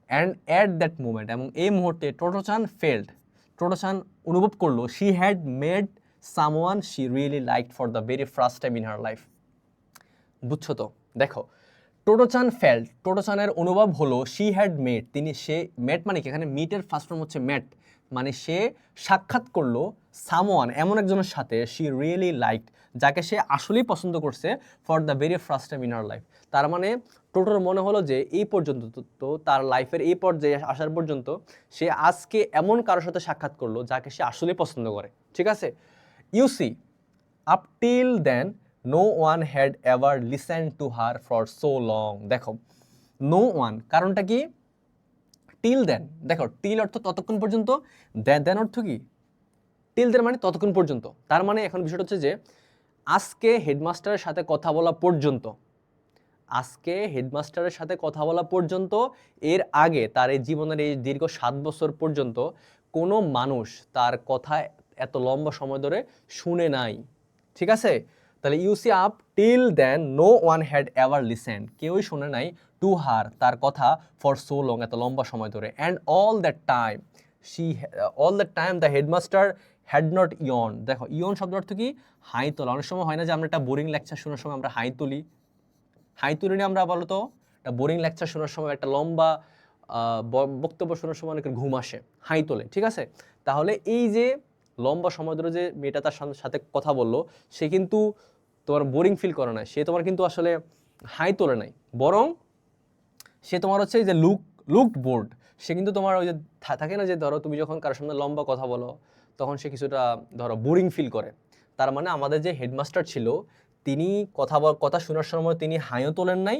অ্যান্ড অ্যাট দ্যাট মুমেন্ট, এবং এই মুহূর্তে টোটোচান ফেল্ড, টোটোচান অনুভব করলো, she had made someone she really liked for the very first time in her life. বুঝছো তো? দেখো, টোটোচান ফেল্ড, টোটোচানের অনুভব হলো, শি হ্যাড মেড, তিনি, সে, মেট মানে কি, এখানে মিটের ফার্স্ট ফর্ম হচ্ছে ম্যাট, মানে সে সাক্ষাৎ করলো, সামওয়ান, এমন একজনের সাথে, শি রিয়েলি লাইকড, যাকে সে আসলেই পছন্দ করছে, for the very first time in her life. তার মানে টোটোর মনে হলো যে এই পর্যন্ত তো তার লাইফের এই পর্যায়ে আসার পর্যন্ত সে আজকে এমন কারোর সাথে সাক্ষাৎ করলো যাকে সে আসলেই পছন্দ করে, ঠিক আছে? You see, up till then no one had ever listen to her for so long. দেখো, নো ওয়ান, কারণটা কি, টিল দেন, দেখো, টিল অর্থ ততক্ষণ পর্যন্ত, দেন অর্থ কি, টিল দেন মানে ততক্ষণ পর্যন্ত। তার মানে এখন বিষয়টা হচ্ছে যে আজকে হেডমাস্টারের সাথে কথা বলা পর্যন্ত, আজকে হেডমাস্টারের সাথে কথা বলা পর্যন্ত, এর আগে তার এই জীবনের এই দীর্ঘ 7 বছর পর্যন্ত কোনো মানুষ তার কথা এত লম্বা সময় ধরে শুনে নাই, ঠিক আছে? তাহলে you see up till then no one had ever listened, কেউই শুনে নাই, টু হার, তার কথা, ফর সো লং, এত লম্বা সময় ধরে। And all that time the headmaster had not yawned. দেখো, ইয়ন শব্দ অর্থ কি, হাই তোলা। অনেক সময় হয় না যে আমরা একটা বোরিং লেকচার শোনার সময় আমরা হাই তুলি, হাই তুলি না আমরা, বলতো, একটা বোরিং লেকচার শোনার সময়, একটা লম্বা বক্তব্য শোনার সময় অনেকের ঘুম আসে, হাই তোলে, ঠিক আছে? তাহলে এই যে লম্বা সময় ধরে যে মেয়েটা তার সাথে কথা বললো, সে কিন্তু তোমার বোরিং ফিল করে না, সে তোমার কিন্তু আসলে হাই তোলে নাই, বরং সে তোমার হচ্ছে এই যে লুকড বোর্ড, সে কিন্তু তোমার ওই যে থাকে না যে, ধরো তুমি যখন কারোর সামনে লম্বা কথা বলো তখন সে কিছুটা ধরো বোরিং ফিল করে। তার মানে আমাদের যে হেডমাস্টার ছিল, তিনি কথা শোনার সময় তিনি হাইও তোলেন নাই,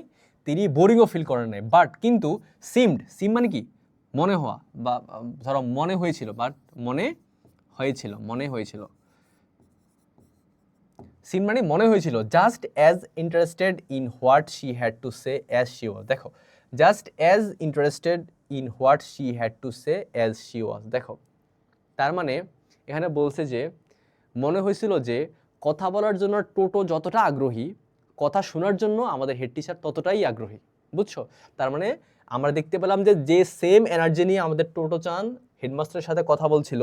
তিনি বোরিংও ফিল করেন নাই, বাট কিন্তু সিম মানে কি, মনে হওয়া, বা ধরো মনে হয়েছিল, বাট মনে হয়েছিল, সিম মানে মনে হয়েছিল, just as interested in what she had to say as she was. দেখো, just as interested in what she had to say as she was. দেখো, তার মানে এখানে বলছে যে মনে হয়েছিল যে কথা বলার জন্য টোটো যতটা আগ্রহী, কথা শোনার জন্য আমাদের হেড টিচার ততটাই আগ্রহী, বুঝছো? তার মানে আমরা দেখতে পেলাম যে সেম এনার্জি নিয়ে আমাদের টোটো চান হেডমাস্টারের সাথে কথা বলছিল,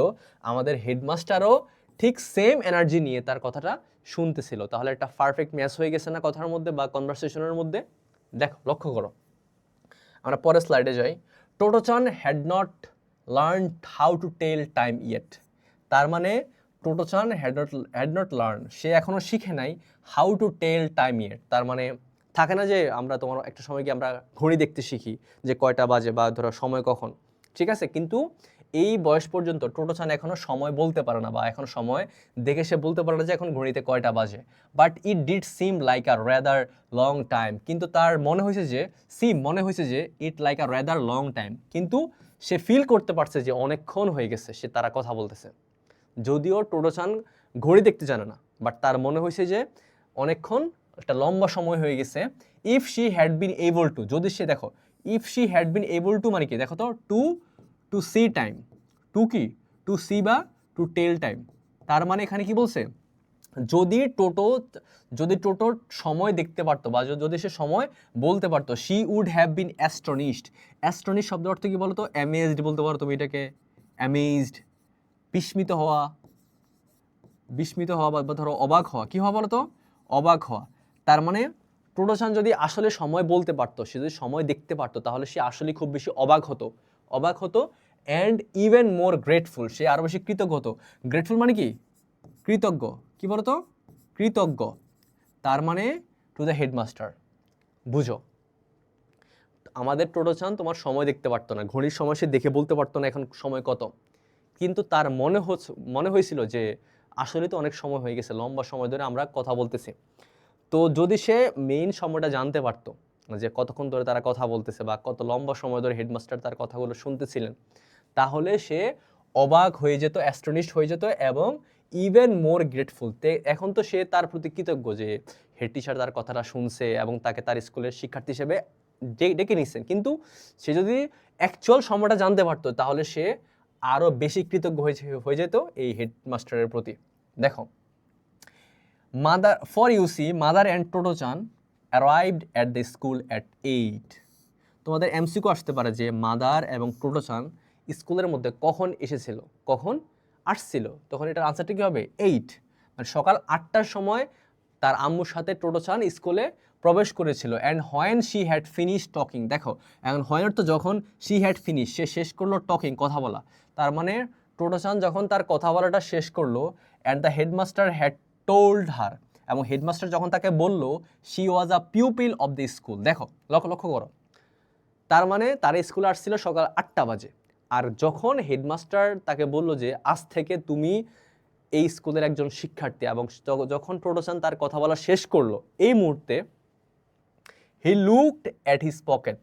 আমাদের হেডমাস্টারও ঠিক সেম এনার্জি নিয়ে তার কথাটা শুনতেছিল। তাহলে একটা পারফেক্ট ম্যাচ হয়ে গেছে না কথার মধ্যে বা কনভারসেশনের মধ্যে? দেখো, লক্ষ্য করো, আমরা পরের স্লাইডে যাই। Tottochan had not learn how to tell time yet. তার মানে টোটোচান হ্যাড নট লার্ন, সে এখনও শিখে নাই how to tell time yet. তার মানে থাকে না যে আমরা তোমার একটা সময় কি আমরা ঘড়ি দেখতে শিখি যে কয়টা বাজে বা ধরো সময় কখন, ঠিক আছে? কিন্তু এই বয়স পর্যন্ত টোটোচান এখনও সময় বলতে পারে না, বা এখন সময় দেখে সে বলতে পারে না যে এখন ঘড়িতে কয়টা বাজে। But it did SIM like a rather long time, কিন্তু তার মনে হয়েছে যে it like a rather long time, কিন্তু সে ফিল করতে পারছে যে অনেকক্ষণ হয়ে গেছে সে তারা কথা বলতেছে। যদিও টোটোচান ঘড়ি দেখতে জানে না, বাট তার মনে হয়েছে যে অনেকক্ষণ, একটা লম্বা সময় হয়ে গেছে। If she had been able to, যদি সে, দেখো, if she had been able to মানে কি, দেখো তো, to see time, to see বা টু টেল টাইম। তার মানে এখানে কি বলছে, যদি টোটো সময় দেখতে পারতো বা যদি সে সময় বলতে পারতো, she would have been astonish শব্দ অর্থ কি বলতো, অ্যামেজড বলতে পারো তুমি এটাকে, অ্যামেজড, বিস্মিত হওয়া বা ধরো অবাক হওয়া, কি হওয়া বলতো, অবাক হওয়া। তার মানে টোটোসান যদি আসলে সময় বলতে পারতো, সে যদি সময় দেখতে পারতো, তাহলে সে আসলে খুব বেশি অবাক হতো অ্যান্ড ইভেন মোর গ্রেটফুল, সে আরও বেশি কৃতজ্ঞ হতো। গ্রেটফুল মানে কি? কৃতজ্ঞ। কি বলতো? কৃতজ্ঞ। তার মানে টু দ্য হেডমাস্টার। বুঝো, আমাদের টোটোসান তোমার সময় দেখতে পারতো না, ঘড়ির সময় সে দেখে বলতে পারতো না এখন সময় কত, কিন্তু তার মনে হয়েছিল যে আসলে তো অনেক সময় হয়ে গেছে, লম্বা সময় ধরে আমরা কথা বলতেছি। তো যদি সে মেইন সময়টা জানতে পারতো যে কতক্ষণ ধরে তারা কথা বলতেছে বা কত লম্বা সময় ধরে হেডমাস্টার তার কথাগুলো শুনতেছিলেন, তাহলে সে অবাক হয়ে যেত, অ্যাস্টনিশড হয়ে যেত এবং ইভেন মোর গ্রেটফুল। এখন তো সে তার প্রতি কৃতজ্ঞ যে হেড টিচার তার কথাটা শুনছে এবং তাকে তার স্কুলের শিক্ষার্থী হিসেবে ডেকে নিচ্ছেন। কিন্তু সে যদি অ্যাকচুয়াল সময়টা জানতে পারতো, তাহলে সে আরও বেশি কৃতজ্ঞ হয়ে যেত এই হেডমাস্টারের প্রতি। দেখো, mother and টোটোচান arrived at the school at 8। তোমাদের এমসিকিউ আসতে পারে যে মাদার এবং টোটোচান স্কুলের মধ্যে কখন এসেছিল, কখন আসছিল, তখন এটার আনসারটা কী হবে? 8। মানে সকাল 8টার সময় তার আম্মুর সাথে টোটোচান স্কুলে প্রবেশ করেছিল। And when she had finish talking, দেখো এখন হোয়েন তো যখন, শি হ্যাড ফিনিশ সে শেষ করলো, টকিং কথা বলা, তার মানে টোটোচান যখন তার কথা বলাটা শেষ করলো, and the headmaster had told her, এবং হেডমাস্টার যখন তাকে বলল she was a pupil of the school. দেখো লক্ষ্য করো, তার মানে তার স্কুলে আসছিল সকাল 8টা বাজে, আর যখন হেডমাস্টার তাকে বলল যে আজ থেকে তুমি এই স্কুলের একজন শিক্ষার্থী, এবং যখন টোটোসান তার কথা বলা শেষ করলো, এই মুহূর্তে he looked at his pocket.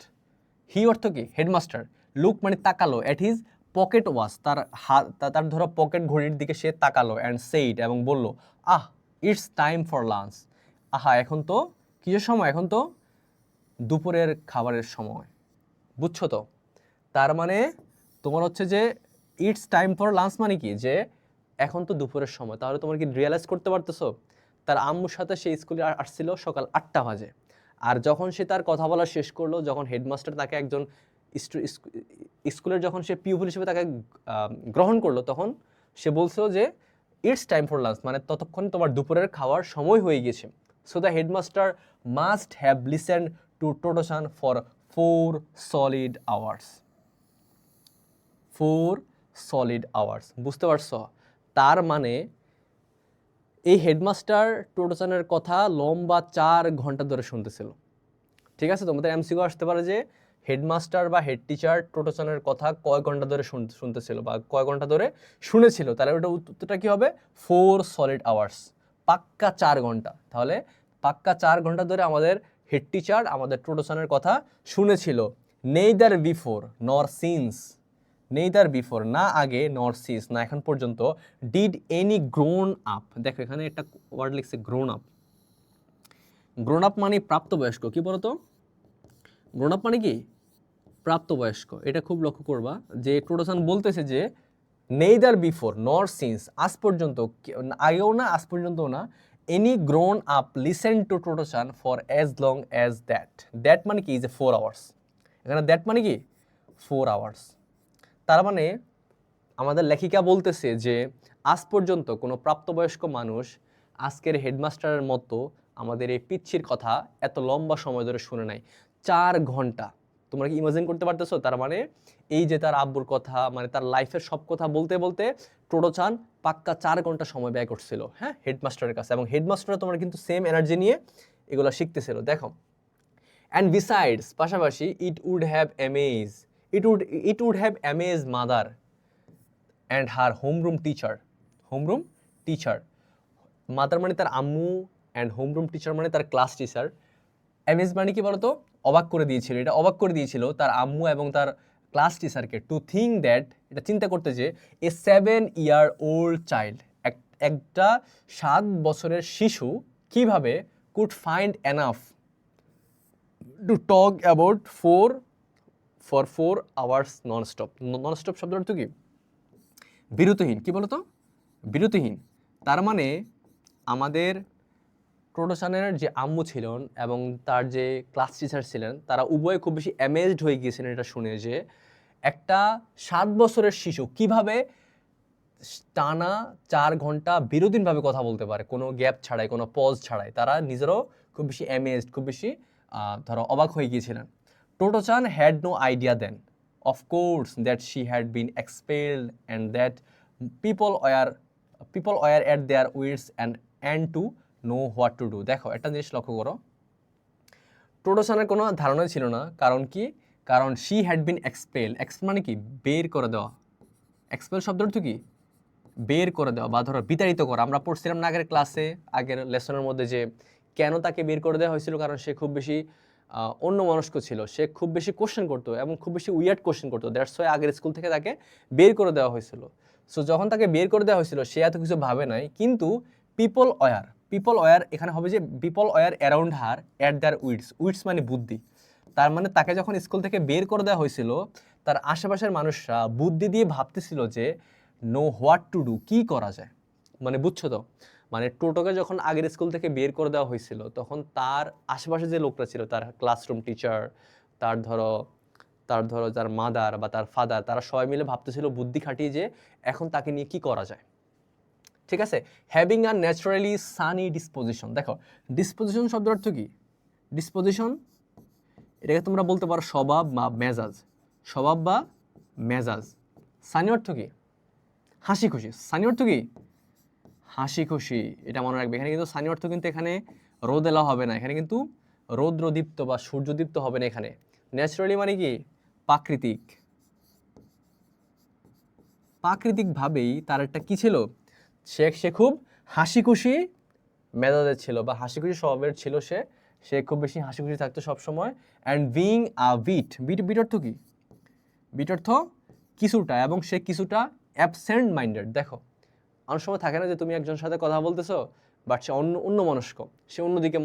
He অর্থ কি? হেডমাস্টার। লুক মানে তাকালো, অ্যাট হিজ পকেট ওয়াচ, তার ধরো পকেট ঘড়ির দিকে সে তাকালো, অ্যান্ড সেইড এবং বলল, আহ ইটস টাইম ফর লাঞ্চ। আহা এখন তো কিসের সময়? এখন তো দুপুরের খাবারের সময়। বুঝছো তো? তার মানে তোমার হচ্ছে যে ইটস টাইম ফর লাঞ্চ মানে কি, যে এখন তো দুপুরের সময়। তাহলে তোমার কি রিয়েলাইজ করতে পারতেছো? তার আম্মুর সাথে সে স্কুলে আসছিল সকাল 8টা বাজে, আর যখন সে তার কথা বলা শেষ করলো, যখন হেডমাস্টার তাকে একজন স্কুলের যখন সে পিউপিল হিসেবে তাকে গ্রহণ করলো, তখন সে বলছো যে ইটস টাইম ফর লাঞ্চ, মানে ততক্ষণ তোমার দুপুরের খাওয়ার সময় হয়ে গেছে। So the headmaster must have listened to Totto-chan for 4 solid hours। 4 solid hours, বুঝতে পারছো? তার মানে এই হেডমাস্টার টোটোসানের কথা লম্বা 4 ঘন্টা ধরে শুনতেছিল। ঠিক আছে, তোমাদের এমসিকিউ আসতে পারে যে হেডমাস্টার বা হেড টিচার টোটোসানের কথা কয় ঘন্টা ধরে শুনতেছিল বা কয় ঘন্টা ধরে শুনেছিল, তাহলে ওটা উত্তরটা কী হবে? 4 solid hours, পাক্কা 4 ঘন্টা। তাহলে পাক্কা 4 ঘন্টা ধরে আমাদের হেড টিচার আমাদের টোটোসানের কথা শুনেছিল। নেইদার বিফোর নর সিন্স, নেইদার বিফোর না আগে, নর সিন্স না এখন পর্যন্ত, ডিড এনি গ্রোন আপ। দেখো এখানে একটা ওয়ার্ড লিখছে গ্রোন আপ। গ্রোন আপ মানে প্রাপ্তবয়স্ক। কি বলতো? গ্রোন আপ মানে কি? প্রাপ্তবয়স্ক। এটা খুব লক্ষ্য করবা যে টোটোসান বলতেছে যে নেইদার বিফোর নর সিন্স, আজ পর্যন্ত, আগেও না আজ পর্যন্তও না, any grown up listen to Totto-chan for as long as that. That মানে কি? যে 4 hours। এখানে দ্যাট মানে কি? 4 hours। তার মানে আমাদের লেখিকা বলতেছে যে আজ পর্যন্ত কোনো প্রাপ্তবয়স্ক মানুষ আজকের হেডমাস্টারের মতো আমাদের এই পিচ্ছির কথা এত লম্বা সময় ধরে শুনে নাই। 4 ঘন্টা। তোমরা কি ইমাজিন করতে পারতেছো? তার মানে এই যে তার আব্বুর কথা, মানে তার লাইফের সব কথা বলতে বলতে টোটোচান পাক্কা 4 ঘন্টা সময় ব্যয় করছিল, হ্যাঁ, হেডমাস্টারের কাছে। এবং হেডমাস্টার তোমার কিন্তু সেম এনার্জি নিয়ে এগুলো শিখতেছিল। দেখো, অ্যান্ড বিসাইডস, পাশাপাশি, it would have amazed mother and her homeroom teacher. Mother মানে তার আম্মু, অ্যান্ড হোমরুম টিচার মানে তার ক্লাস টিচার। অ্যামেজ মানে কি বলতো? অবাক করে দিয়েছিল। এটা অবাক করে দিয়েছিল তার আম্মু এবং তার ক্লাস টিচারকে। টু থিঙ্ক দ্যাট, এটা চিন্তা করতে যে এ 7-year-old চাইল্ড, একটা 7 বছরের শিশু কিভাবে could find enough to talk about for 4 hours nonstop. Nonstop শব্দের অর্থ কি? বিরতিহীন। কি বলতো? বিরতিহীন। তার মানে আমাদের টোটোসানের যে আম্মু ছিলেন এবং তার যে ক্লাস টিচার ছিলেন, তারা উভয়ে খুব বেশি অ্যামেজড হয়ে গিয়েছিলেন এটা শুনে যে একটা 7 বছরের শিশু কিভাবে টানা 4 ঘন্টা বিরোধীনভাবে কথা বলতে পারে, কোনো গ্যাপ ছাড়াই, কোনো পজ ছাড়াই। তারা নিজেরাও খুব বেশি অ্যামেজড, খুব বেশি ধরো অবাক হয়ে গিয়েছিলেন। Tottochan had no idea then, of course, that she had been expelled and that people were at their wits end to know what to do. দেখো একটা জিনিস লক্ষ্য করো, টোটোচানের কোনো ধারণা ছিল না। কারণ কি? কারণ শি হ্যাড বিন এক্সপেল মানে কি? বের করে দেওয়া। এক্সপেল শব্দের অর্থ কি? বের করে দেওয়া বা ধরো বিতাড়িত করা। আমরা পড়ছিলাম না আগের ক্লাসে, আগের লেসনের মধ্যে, যে কেন তাকে বের করে দেওয়া হয়েছিল? কারণ সে খুব বেশি অন্যমনস্ক ছিল, সে খুব বেশি কোশ্চেন করতো এবং খুব বেশি উইয়ার্ড কোশ্চেন করতো। দ্যাটস ওয়াই আগের স্কুল থেকে তাকে বের করে দেওয়া হয়েছিল। সো যখন তাকে বের করে দেওয়া হয়েছিল সে এত কিছু ভাবে নাই, কিন্তু পিপল ওয়ার এখানে হবে যে people were around her at their wits মানে বুদ্ধি। তার মানে তাকে যখন স্কুল থেকে বের করে দেওয়া হয়েছিল, তার আশেপাশের মানুষরা বুদ্ধি দিয়ে ভাবতেছিল যে নো হোয়াট টু ডু, কী করা যায়। মানে বুঝছো তো? মানে টোটোকে যখন আগের স্কুল থেকে বের করে দেওয়া হয়েছিল, তখন তার আশেপাশে যে লোকরা ছিল, তার ক্লাসরুম টিচার, তার ধরো তার মাদার বা তার ফাদার, তারা সবাই মিলে ভাবতেছিল বুদ্ধি খাটিয়ে যে এখন তাকে নিয়ে কি করা যায়। ঠিক আছে? Having a naturally Sunny disposition. দেখো ডিসপোজিশন শব্দের অর্থ কি? ডিসপোজিশন এটাকে তোমরা বলতে পারো স্বভাব বা মেজাজ। স্বভাব বা মেজাজ। সানি অর্থ কি? হাসি খুশি। সানি অর্থ কি? হাসি খুশি। এটা মনে রাখবে। এখানে কিন্তু সানি অর্থ কিন্তু এখানে রোদেলা হবে না, এখানে কিন্তু রৌদ্রদীপ্ত বা সূর্যদীপ্ত হবে না। এখানে ন্যাচারালি মানে কি? প্রাকৃতিকভাবেই তার একটা কি ছিল? সে খুব হাসি খুশি মেজাজের ছিল বা হাসি খুশি স্বভাবের ছিল। সে খুব বেশি হাসি খুশি থাকতো সবসময়। অ্যান্ড বিং আ বিট অর্থ কি? বিট অর্থ কিছুটা, এবং সে কিছুটা অ্যাবসেন্ট মাইন্ডেড। দেখো অনেক সময় থাকে না যে তুমি একজনের সাথে কথা বলতেছো, বাট সে অন্য মনস্ক, সে অন্যদিকে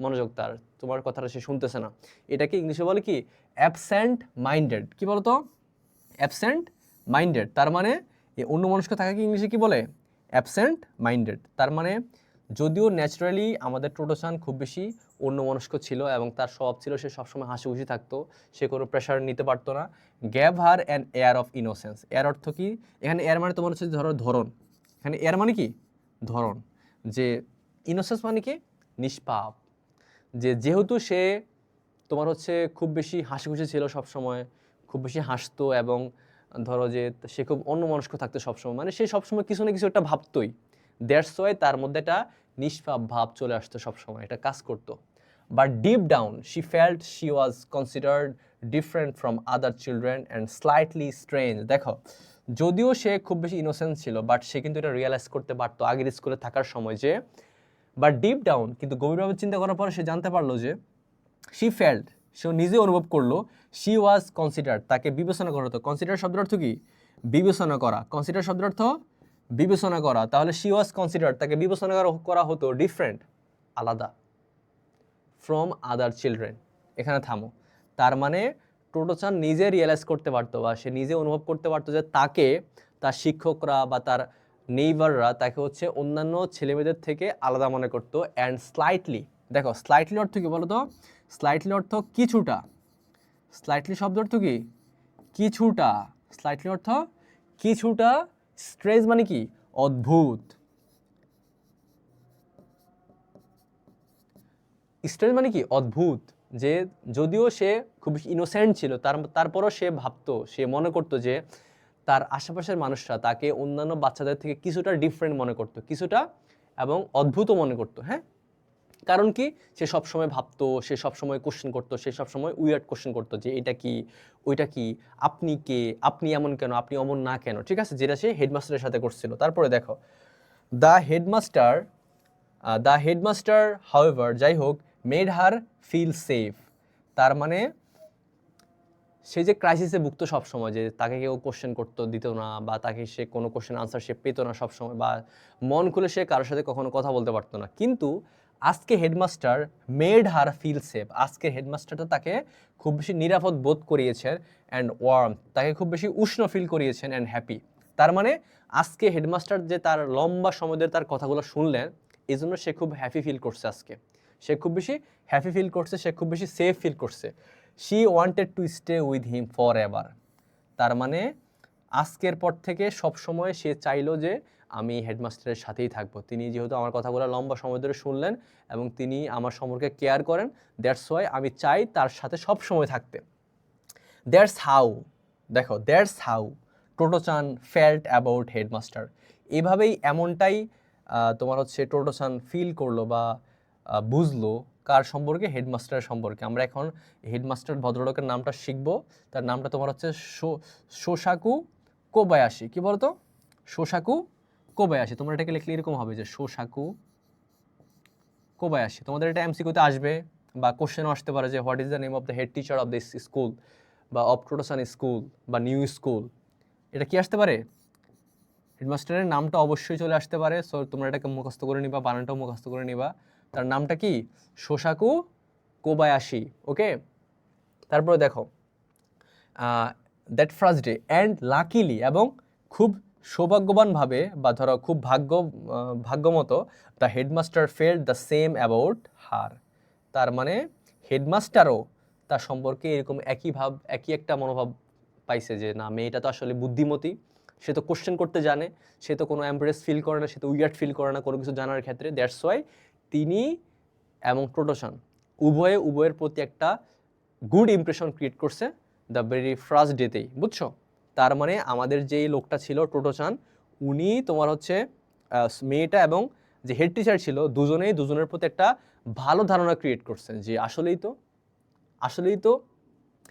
মনোযোগ, তার তোমার কথাটা সে শুনতেছে না। এটাকে ইংলিশে বলে কি? Absent minded. কি বলতো? Absent minded. তার মানে এই অন্যমনস্ক থাকাকে ইংলিশে কি বলে? Absent minded. তার মানে যদিও ন্যাচারালি আমাদের টোটোচান খুব বেশি অন্যমনস্ক ছিল এবং তার স্বভাব ছিল সে সবসময় হাসি খুশি থাকতো, সে কোনো প্রেশার নিতে পারতো না। Gave her an air of innocence. Air অর্থ কি? এখানে এয়ার মানে তোমার হচ্ছে ধরো ধরন। এখানে এয়ার মানে কি? ধরন। যে ইনোসেন্স মানে কি? নিষ্পাপ। যেহেতু সে তোমার হচ্ছে খুব বেশি হাসি খুশি ছিল সবসময়, খুব বেশি হাসতো, এবং ধরো যে সে খুব অন্যমনস্ক থাকতো সবসময়, মানে সে সবসময় কিছু না কিছু একটা ভাবতোই। দ্যাটস ওয়াই তার মধ্যে একটা নিষ্পাপ ভাব চলে আসতো সবসময়, এটা কাজ করতো। But deep down she felt she was considered different from other children and slightly strange. দেখো যদিও সে খুব বেশি ইনোসেন্স ছিল, বাট সে কিন্তু এটা রিয়েলাইজ করতে পারতো আগের স্কুলে থাকার সময় যে, বাট ডিপ ডাউন, কিন্তু গভীরভাবে চিন্তা করার পরে সে জানতে পারলো যে শি ফেল্ট, সে নিজে অনুভব করলো, শি ওয়াজ কনসিডার, তাকে বিবেচনা করা হতো। কনসিডার শব্দের অর্থ কি? বিবেচনা করা। কনসিডার শব্দের অর্থ বিবেচনা করা। তাহলে শি ওয়াজ কনসিডার, তাকে বিবেচনা করা হতো ডিফারেন্ট, আলাদা, ফ্রম আদার চিলড্রেন। এখানে থামো। তার মানে টোটোচান নিজে রিয়েলাইজ করতে পারতো বা সে নিজে অনুভব করতে পারতো যে তাকে তার শিক্ষকরা বা তার নেইবাররা তাকে হচ্ছে অন্যান্য ছেলেমেয়েদের থেকে আলাদা মনে করতো। অ্যান্ড স্লাইটলি, দেখো স্লাইটলি অর্থ কি বলো তো? স্লাইটলি অর্থ কিছুটা। স্লাইটলি শব্দ অর্থ কি? কিছুটা। স্লাইটলি অর্থ কিছুটা। স্ট্রেঞ্জ মানে কি? অদ্ভুত। স্ট্রেঞ্জ মানে কি? অদ্ভুত। যে যদিও সে খুব ইনোসেন্ট ছিল, তারপরও সে ভাবতো, সে মনে করতো যে তার আশেপাশের মানুষরা তাকে অন্যান্য বাচ্চাদের থেকে কিছুটা ডিফারেন্ট মনে করতো, কিছুটা এবং অদ্ভুতও মনে করতো। হ্যাঁ, কারণ কি? সে সবসময় ভাবতো, সে সবসময় কোশ্চেন করতো, সে সবসময় উইয়ার্ড কোশ্চেন করতো যে এটা কি, ওইটা কি, আপনি কে, আপনি এমন কেন, আপনি অমন না কেন। ঠিক আছে, যেটা সে হেডমাস্টারের সাথে করছিল। তারপরে দেখো দ্য হেডমাস্টার হাউএভার, যাই হোক, মেড হার ফিল সেফ। তার মানে সে যে ক্রাইসিসে ভুগতো সবসময়, যে তাকে কেউ কোশ্চেন করতে দিত না, বা তাকে সে কোনো কোশ্চেন আনসার সে পেতো না সবসময়, বা মন খুলে সে কারোর সাথে কখনো কথা বলতে পারতো না। কিন্তু আজকে headmaster made her feel safe, আজকে হেডমাস্টারটা তাকে খুব বেশি নিরাপদ বোধ করিয়েছেন, অ্যান্ড ওয়ার্ম, তাকে খুব বেশি উষ্ণ ফিল করিয়েছেন, অ্যান্ড হ্যাপি। তার মানে আজকে হেডমাস্টার যে তার লম্বা সময় ধরে তার কথাগুলো শুনলেন, এই জন্য সে খুব হ্যাপি ফিল করছে। আজকে সে খুব বেশি হ্যাপি ফিল করছে, সে খুব বেশি সেফ ফিল করছে। She wanted to stay with him for ever. তার মানে আজকের পর থেকে সব সময় সে চাইলো যে আমি হেডমাস্টারের সাথেই থাকবো। তিনি যেহেতু আমার কথাগুলো লম্বা সময় ধরে শুনলেন এবং তিনি আমার সম্পর্কে কেয়ার করেন, দ্যাটস ওয়াই আমি চাই তার সাথে সব সময় থাকতে। দ্যাটস হাউ, দেখো that's how টোটোচান felt about headmaster. এভাবেই এমনটাই তোমার হচ্ছে টোটোচান ফিল করলো বা বুঝলো কার সম্পর্কে, হেডমাস্টারের সম্পর্কে। আমরা এখন হেডমাস্টার ভদ্রলোকের নামটা শিখবো। তার নামটা তোমার হচ্ছে শোসাকু কোবায়াশি। কি বলতো? শোসাকু কোবায়াশি। তোমরা এটাকে লিখলে এরকম হবে যে শোসাকু কোবায়াশি। তোমাদের এটা এমসিকিউতে আসবে বা কোশ্চেনও আসতে পারে যে what is the name of the head teacher of this school বা অফ টোটোসান স্কুল বা নিউ স্কুল। এটা কি আসতে পারে? হেডমাস্টারের নামটা অবশ্যই চলে আসতে পারে। সো তোমরা এটাকে মুখস্থ করে নিবা, বানানটাও মুখস্থ করে নিবা। তার নামটা কি? শোসাকু কোবায়াশি। ওকে, তারপরে দেখো that first day and luckily, এবং খুব সৌভাগ্যবানভাবে বা ধরো খুব ভাগ্যমতো the headmaster felt the same about her. তার মানে হেডমাস্টারও তার সম্পর্কে এরকম একই একটা মনোভাব পাইছে যে না, মেয়েটা তো আসলে বুদ্ধিমতী, সে তো কোশ্চেন করতে জানে, সে তো কোনো এমপ্রেস ফিল করে না, সে তো উইয়ার্ড ফিল করে না কোনো কিছু জানার ক্ষেত্রে। দ্যাটস ওয়াই তিনি এবং টোটোসান উভয়ের প্রতি একটা গুড ইমপ্রেশন ক্রিয়েট করছে দ্য ভেরি ফার্স্ট ডেতেই। বুঝছো? তার মানে আমাদের যেই লোকটা ছিল টোটোচান, উনি তোমার হচ্ছে মেয়েটা এবং যে হেড টিচার ছিল দুজনের প্রতি একটা ভালো ধারণা ক্রিয়েট করছেন যে আসলেই তো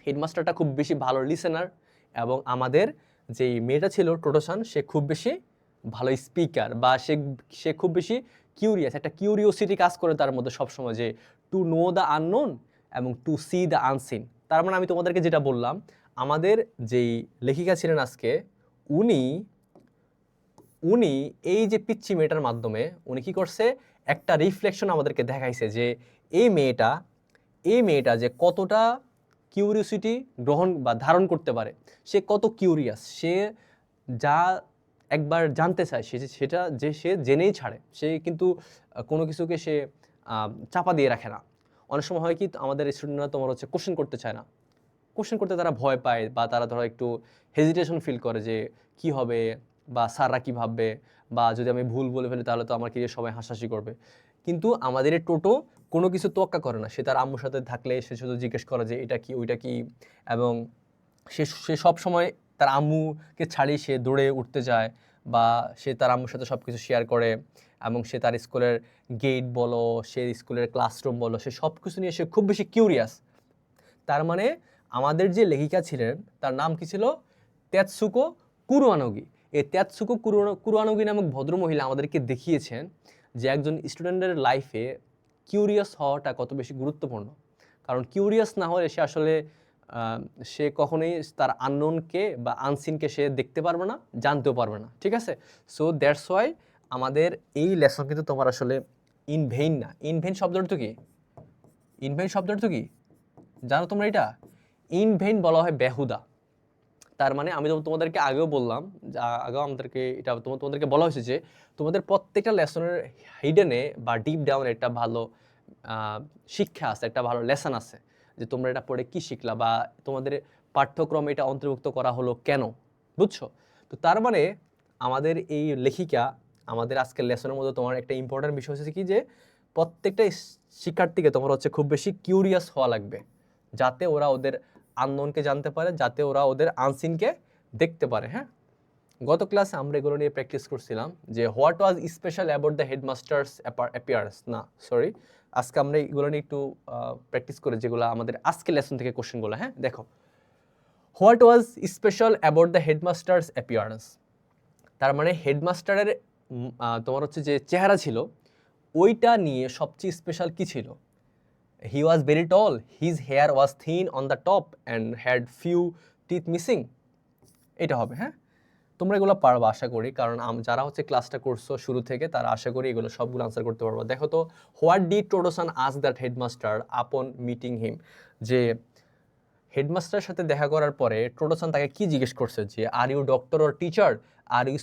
হেডমাস্টারটা খুব বেশি ভালো লিসেনার, এবং আমাদের যেই মেয়েটা ছিল টোটোসান, সে খুব বেশি ভালো স্পিকার, বা সে খুব বেশি কিউরিয়াস, একটা কিউরিওসিটি কাজ করে তার মধ্যে সবসময়, যে টু নো দ্য আননোন এবং টু সি দ্য আনসিন। তার মানে আমি তোমাদেরকে যেটা বললাম, আমাদের যেই লেখিকা ছিলেন আজকে, উনি উনি এই যে পিচ্চি মেয়েটার মাধ্যমে উনি কি করছে, একটা রিফ্লেকশন আমাদেরকে দেখাইছে যে এই মেয়েটা যে কতটা কিউরিওসিটি গ্রহণ বা ধারণ করতে পারে, সে কত কিউরিয়াস, সে যা একবার জানতে চায় সেটা যে সে জেনেই ছাড়ে, সে কিন্তু কোনো কিছুকে সে চাপা দিয়ে রাখে না। অনেক সময় হয় কি, আমাদের স্টুডেন্টরা তোমার হচ্ছে কোশ্চেন করতে চায় না, কোশ্চেন করতে তারা ভয় পায়, বা তারা ধরো একটু হেজিটেশন ফিল করে যে কি হবে, বা স্যাররা কী ভাববে, বা যদি আমি ভুল বলে ফেলি তাহলে তো আমার কি সবাই হাসাহাসি করবে। কিন্তু আমাদের এই টোটো কোনো কিছু তোয়াক্কা করে না, সে তার আম্মুর সাথে থাকলে সে শুধু জিজ্ঞেস করে যে এটা কি ওইটা কি, এবং সে সব সময় তার আম্মুকে ছাড়িয়ে সে দৌড়ে উঠতে যায়, বা সে তার আম্মুর সাথে সব কিছু শেয়ার করে, এবং সে তার স্কুলের গেট বলো, সে স্কুলের ক্লাসরুম বলো, সে সব কিছু নিয়ে সে খুব বেশি কিউরিয়াস। তার মানে আমাদের যে লেখিকা ছিলেন তার নাম কি ছিল? তেতসুকো কুরুয়ানোগি। এই তেতসুকো কুরুয়ানোগি নামক ভদ্রমহিলা আমাদেরকে দেখিয়েছেন যে একজন স্টুডেন্টের লাইফে কিউরিয়াস হওয়াটা কত বেশি গুরুত্বপূর্ণ। কারণ কিউরিয়াস না হলে সে আসলে সে কখনোই তার আননোনকে বা আনসিনকে সে দেখতে পারবে না, জানতেও পারবে না। ঠিক আছে? সো দ্যাটস ওয়াই আমাদের এই লেসন কিন্তু তোমার আসলে ইনভেইন না। ইনভেইন শব্দটা তো কি? ইনভেইন শব্দটা তো কি জানো তোমরা? এটা ইনভেইন বলা হয় বেহুদা। তার মানে আমি তোমাদেরকে আগেও বললাম, আগেও আমাদেরকে এটা তোমাদেরকে বলা হয়েছে যে তোমাদের প্রত্যেকটা লেসনের হিডেনে বা ডিপ ডাউনে একটা ভালো শিক্ষা আছে, একটা ভালো লেসন আছে, যে তোমরা এটা পড়ে কি শিখলা, বা তোমাদের পাঠ্যক্রমে এটা অন্তর্ভুক্ত করা হলো কেন। বুঝছো? তো তার মানে আমাদের এই লেখিকা আমাদের আজকের লেসনের মধ্যে তোমার একটা ইম্পর্টেন্ট বিষয় হচ্ছে কি, যে প্রত্যেকটা শিক্ষার্থীকে তোমার হচ্ছে খুব বেশি কিউরিয়াস হওয়া লাগবে, যাতে ওরা ওদের আননোনকে জানতে পারে, যাতে ওরা ওদের আনসিনকে দেখতে পারে। হ্যাঁ, গত ক্লাসে আমরা এগুলো নিয়ে প্র্যাকটিস করছিলাম যে what was special about the headmasters appearance. না সরি, আজকে আমরা এগুলো নিয়ে একটু প্র্যাকটিস করে, যেগুলো আমাদের আজকে লেসন থেকে কোশ্চেনগুলো। হ্যাঁ দেখো, what was special about the headmasters appearance. তার মানে হেডমাস্টারের তোমার হচ্ছে যে চেহারা ছিল, ওইটা নিয়ে সবচেয়ে স্পেশাল কী ছিল? He was very tall, his hair was thin on the top and had few teeth missing. এটা হবে। হ্যাঁ, তোমরা এগুলো পারবা আশা করি, কারণ যারা হচ্ছে ক্লাসটা করছো শুরু থেকে তারা আশা করি এগুলো সবগুলো আনসার করতে পারবো। দেখো তো, what did Totto-chan ask that headmaster upon meeting him. যে হেডমাস্টারের সাথে দেখা করার পরে টোটোসান তাকে কি জিজ্ঞেস করছে, যে are you doctor or teacher, are you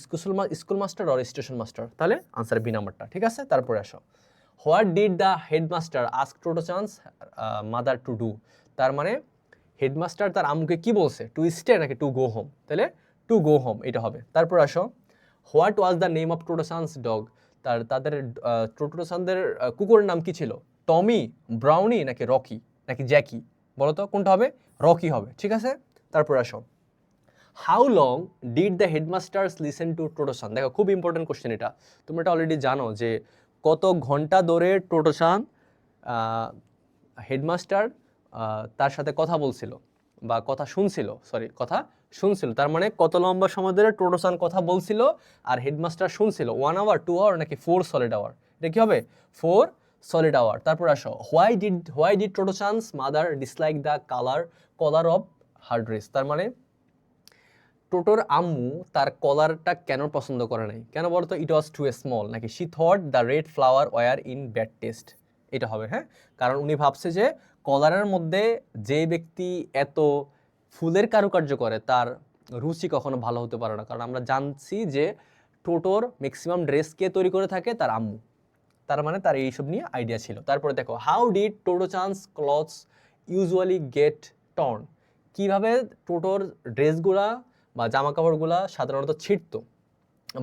school master or station master. তাহলে আনসার বি নাম্বারটা। ঠিক আছে, তারপরে আসো, what did the headmaster ask Totto-chan's mother to do. তার মানে হেডমাস্টার তার আম্মুকে কি বলছে, টু স্টে নাকি টু গো হোম? তাহলে টু গো হোম, এটা হবে। তারপর আসো, what was the name of Totto-chan's dog, তাদের টোটোসানদের কুকুরের নাম কি ছিল? টমি, ব্রাউনি, নাকি রকি, নাকি জ্যাকি? বলো তো কোনটা হবে? রকি হবে, ঠিক আছে। তারপর আসো, how long did the headmaster's listen to Totto-chan? দেখো খুব ইম্পর্টেন্ট কোশ্চেন এটা, তোমরা এটা অলরেডি জানো যে কত ঘন্টা ধরে টোটোসান হেডমাস্টার তার সাথে কথা বলছিল বা কথা শুনছিল, তার মানে কত লম্বা সময় ধরে টোটোসান কথা বলছিল আর হেডমাস্টার শুনছিল, 1 আওয়ার, 2 আওয়ার, নাকি 4 সলিড আওয়ার? এটা কি হবে? 4 সলিড আওয়ার। তারপর আসো, why did Totto-chan's mother dislike the collar of her dress? তার মানে টোটোর আম্মু তার কলারটা কেন পছন্দ করে নাই? কেন বলতো? ইট ওয়াজ টু স্মল, নাকি she thought the red flower were in bad taste? এটা হবে, হ্যাঁ। কারণ উনি ভাবছে যে কলারের মধ্যে যে ব্যক্তি এত ফুলের কারুকার্য করে তার রুচি কখনো ভালো হতে পারে না, কারণ আমরা জানছি যে টোটোর ম্যাক্সিমাম ড্রেস কে তৈরি করে থাকে? তার আম্মু। তার মানে তার এইসব নিয়ে আইডিয়া ছিল। তারপরে দেখো, how did Totto-chan's clothes usually get torn? কীভাবে টোটোর ড্রেসগুলা বা জামা কাপড়গুলা সাধারণত ছিঁড়তো?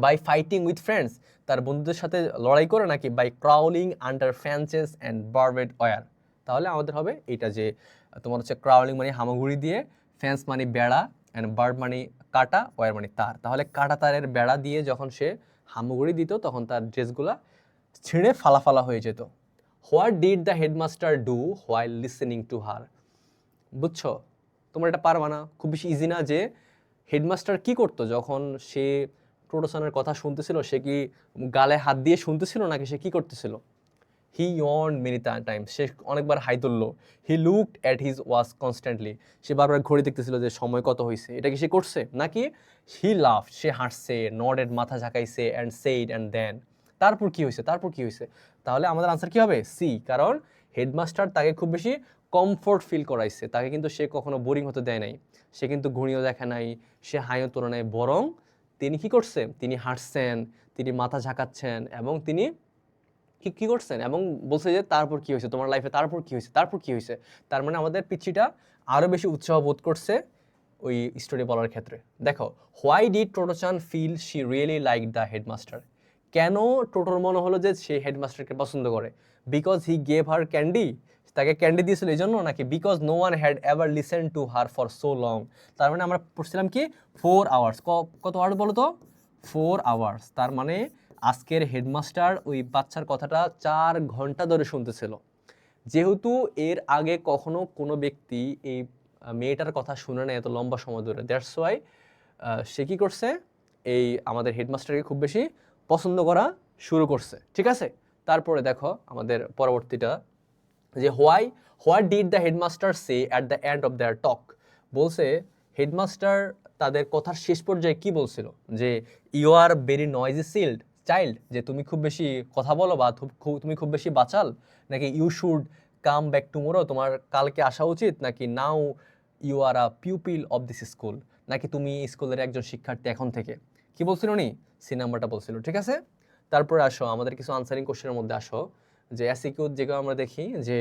বাই ফাইটিং উইথ ফ্রেন্ডস, তার বন্ধুদের সাথে লড়াই করে, নাকি by crawling under fences and barbed wire? তাহলে আমাদের হবে এটা যে তোমার হচ্ছে ক্রাউলিং মানে হামাগুড়ি দিয়ে, ফ্যান্স মানে বেড়া, অ্যান্ড বার্ড মানে কাটা, ওয়ার মানে তার। তাহলে কাটা তারের বেড়া দিয়ে যখন সে হামাগুড়ি দিত তখন তার ড্রেসগুলা ছিঁড়ে ফালা হয়ে যেত। What did the headmaster do while listening to her? বুঝছো? তোমরা এটা পারবা না, খুব বেশি ইজি না। যে হেডমাস্টার কি করতো যখন সে টোটোসানের কথা শুনতেছিল? সে কি গালে হাত দিয়ে শুনতেছিল, নাকি সে কি করতেছিল? হি ইয়র্ন মেনি টাইমস, সে অনেকবার হাই তুললো। He looked at his watch constantly, সে বারবার ঘড়ি দেখতেছিল যে সময় কত হয়েছে। এটা কি সে করছে? নাকি হি লাভ, সে হাসছে, নডেড, মাথা ঝাঁকাইছে, অ্যান্ড সেইড, অ্যান্ড দেন। তারপর কি হয়েছে? তাহলে আমাদের আনসার কি হবে? সি। কারণ হেডমাস্টার তাকে খুব বেশি কমফোর্ট ফিল করাইছে, তাকে কিন্তু সে কখনো বোরিং হতে দেয় নাই। সে কিন্তু ঘুড়িও দেখে নাই, সে হাইও তোলে নাই, বরং তিনি কি করছে? তিনি হাসছেন, তিনি মাথা ঝাঁকাচ্ছেন, এবং তিনি কি করছেন এবং বলছে যে তারপর কি হয়েছে তোমার লাইফে, তারপর কি হয়েছে। তার মানে আমাদের পিচ্চিটা আরও বেশি উৎসাহ বোধ করছে ওই স্টোরি বলার ক্ষেত্রে। দেখো, why did Totto-chan feel she really like the headmaster? কেন টোটোর মনে হলো যে সে হেডমাস্টারকে পছন্দ করে? Because he gave her candy, তাকে ক্যান্ডি দিয়েছিল এই জন্য, নাকি because no one had ever listen to her for so long? তার মানে আমরা পড়ছিলাম কি 4 আওয়ার্স। কত আওয়ার্স বলো তো? 4 আওয়ার্স। তার মানে আজকের হেডমাস্টার ওই বাচ্চার কথাটা 4 ঘন্টা ধরে শুনতেছিল। যেহেতু এর আগে কখনো কোনো ব্যক্তি এই মেয়েটার কথা শুনে না এত লম্বা সময় ধরে, দ্যাটস ওয়াই সে কী করছে? এই আমাদের হেডমাস্টারকে খুব বেশি পছন্দ করা শুরু করছে, ঠিক আছে। তারপরে দেখো আমাদের পরবর্তীটা, যে what did the headmaster say at the end of their talk? বলছে হেডমাস্টার তাদের কথার শেষ পর্যায়ে কি বলছিল? যে you are very noisy child, যে তুমি খুব বেশি কথা বলো বা তুমি খুব বেশি বাচাল, নাকি you should come back tomorrow, তোমার কালকে আসা উচিত, নাকি now you are a pupil of this school, নাকি তুমি স্কুলের একজন শিক্ষার্থী এখন থেকে? কি বলছিল উনি? সি নাম্বারটা বলছিল, ঠিক আছে। তারপরে আসো আমাদের কিছু আনসারিং কোশ্চেনের মধ্যে আসো, যে এসিকিউ যেগুলো আমরা দেখি, যে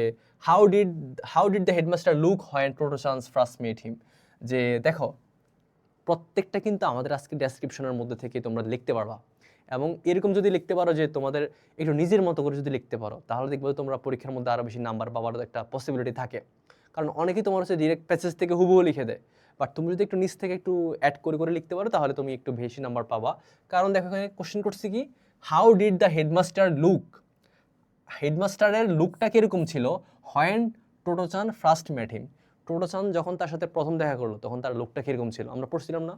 how did the headmaster look when Totto-chan's first met him? যে দেখো প্রত্যেকটা কিন্তু আমাদের আজকে ডেসক্রিপশনের মধ্যে থেকে তোমরা লিখতে পারবা, এবং এরকম যদি লিখতে পারো যে তোমাদের একটু নিজের মতো করে যদি লিখতে পারো, তাহলে দেখবে তোমরা পরীক্ষার মধ্যে আরও বেশি নাম্বার পাওয়ার একটা পসিবিলিটি থাকে। কারণ অনেকেই তোমার হচ্ছে ডিরেক্ট প্যাসেজ থেকে হুবহু লিখে দেয়, বাট তুমি যদি একটু নিচ থেকে একটু অ্যাড করে লিখতে পারো তাহলে তুমি একটু বেশি নাম্বার পাবা। কারণ দেখো এখানে কোশ্চেন করছি কি, how did the headmaster look? হেডমাস্টারের লুকটা কীরকম ছিল হোয়েন টোটোচান ফার্স্ট মেট হিম? টোটোচান যখন তার সাথে প্রথম দেখা করলো তখন তার লুকটা কীরকম ছিল? আমরা পড়ছিলাম না?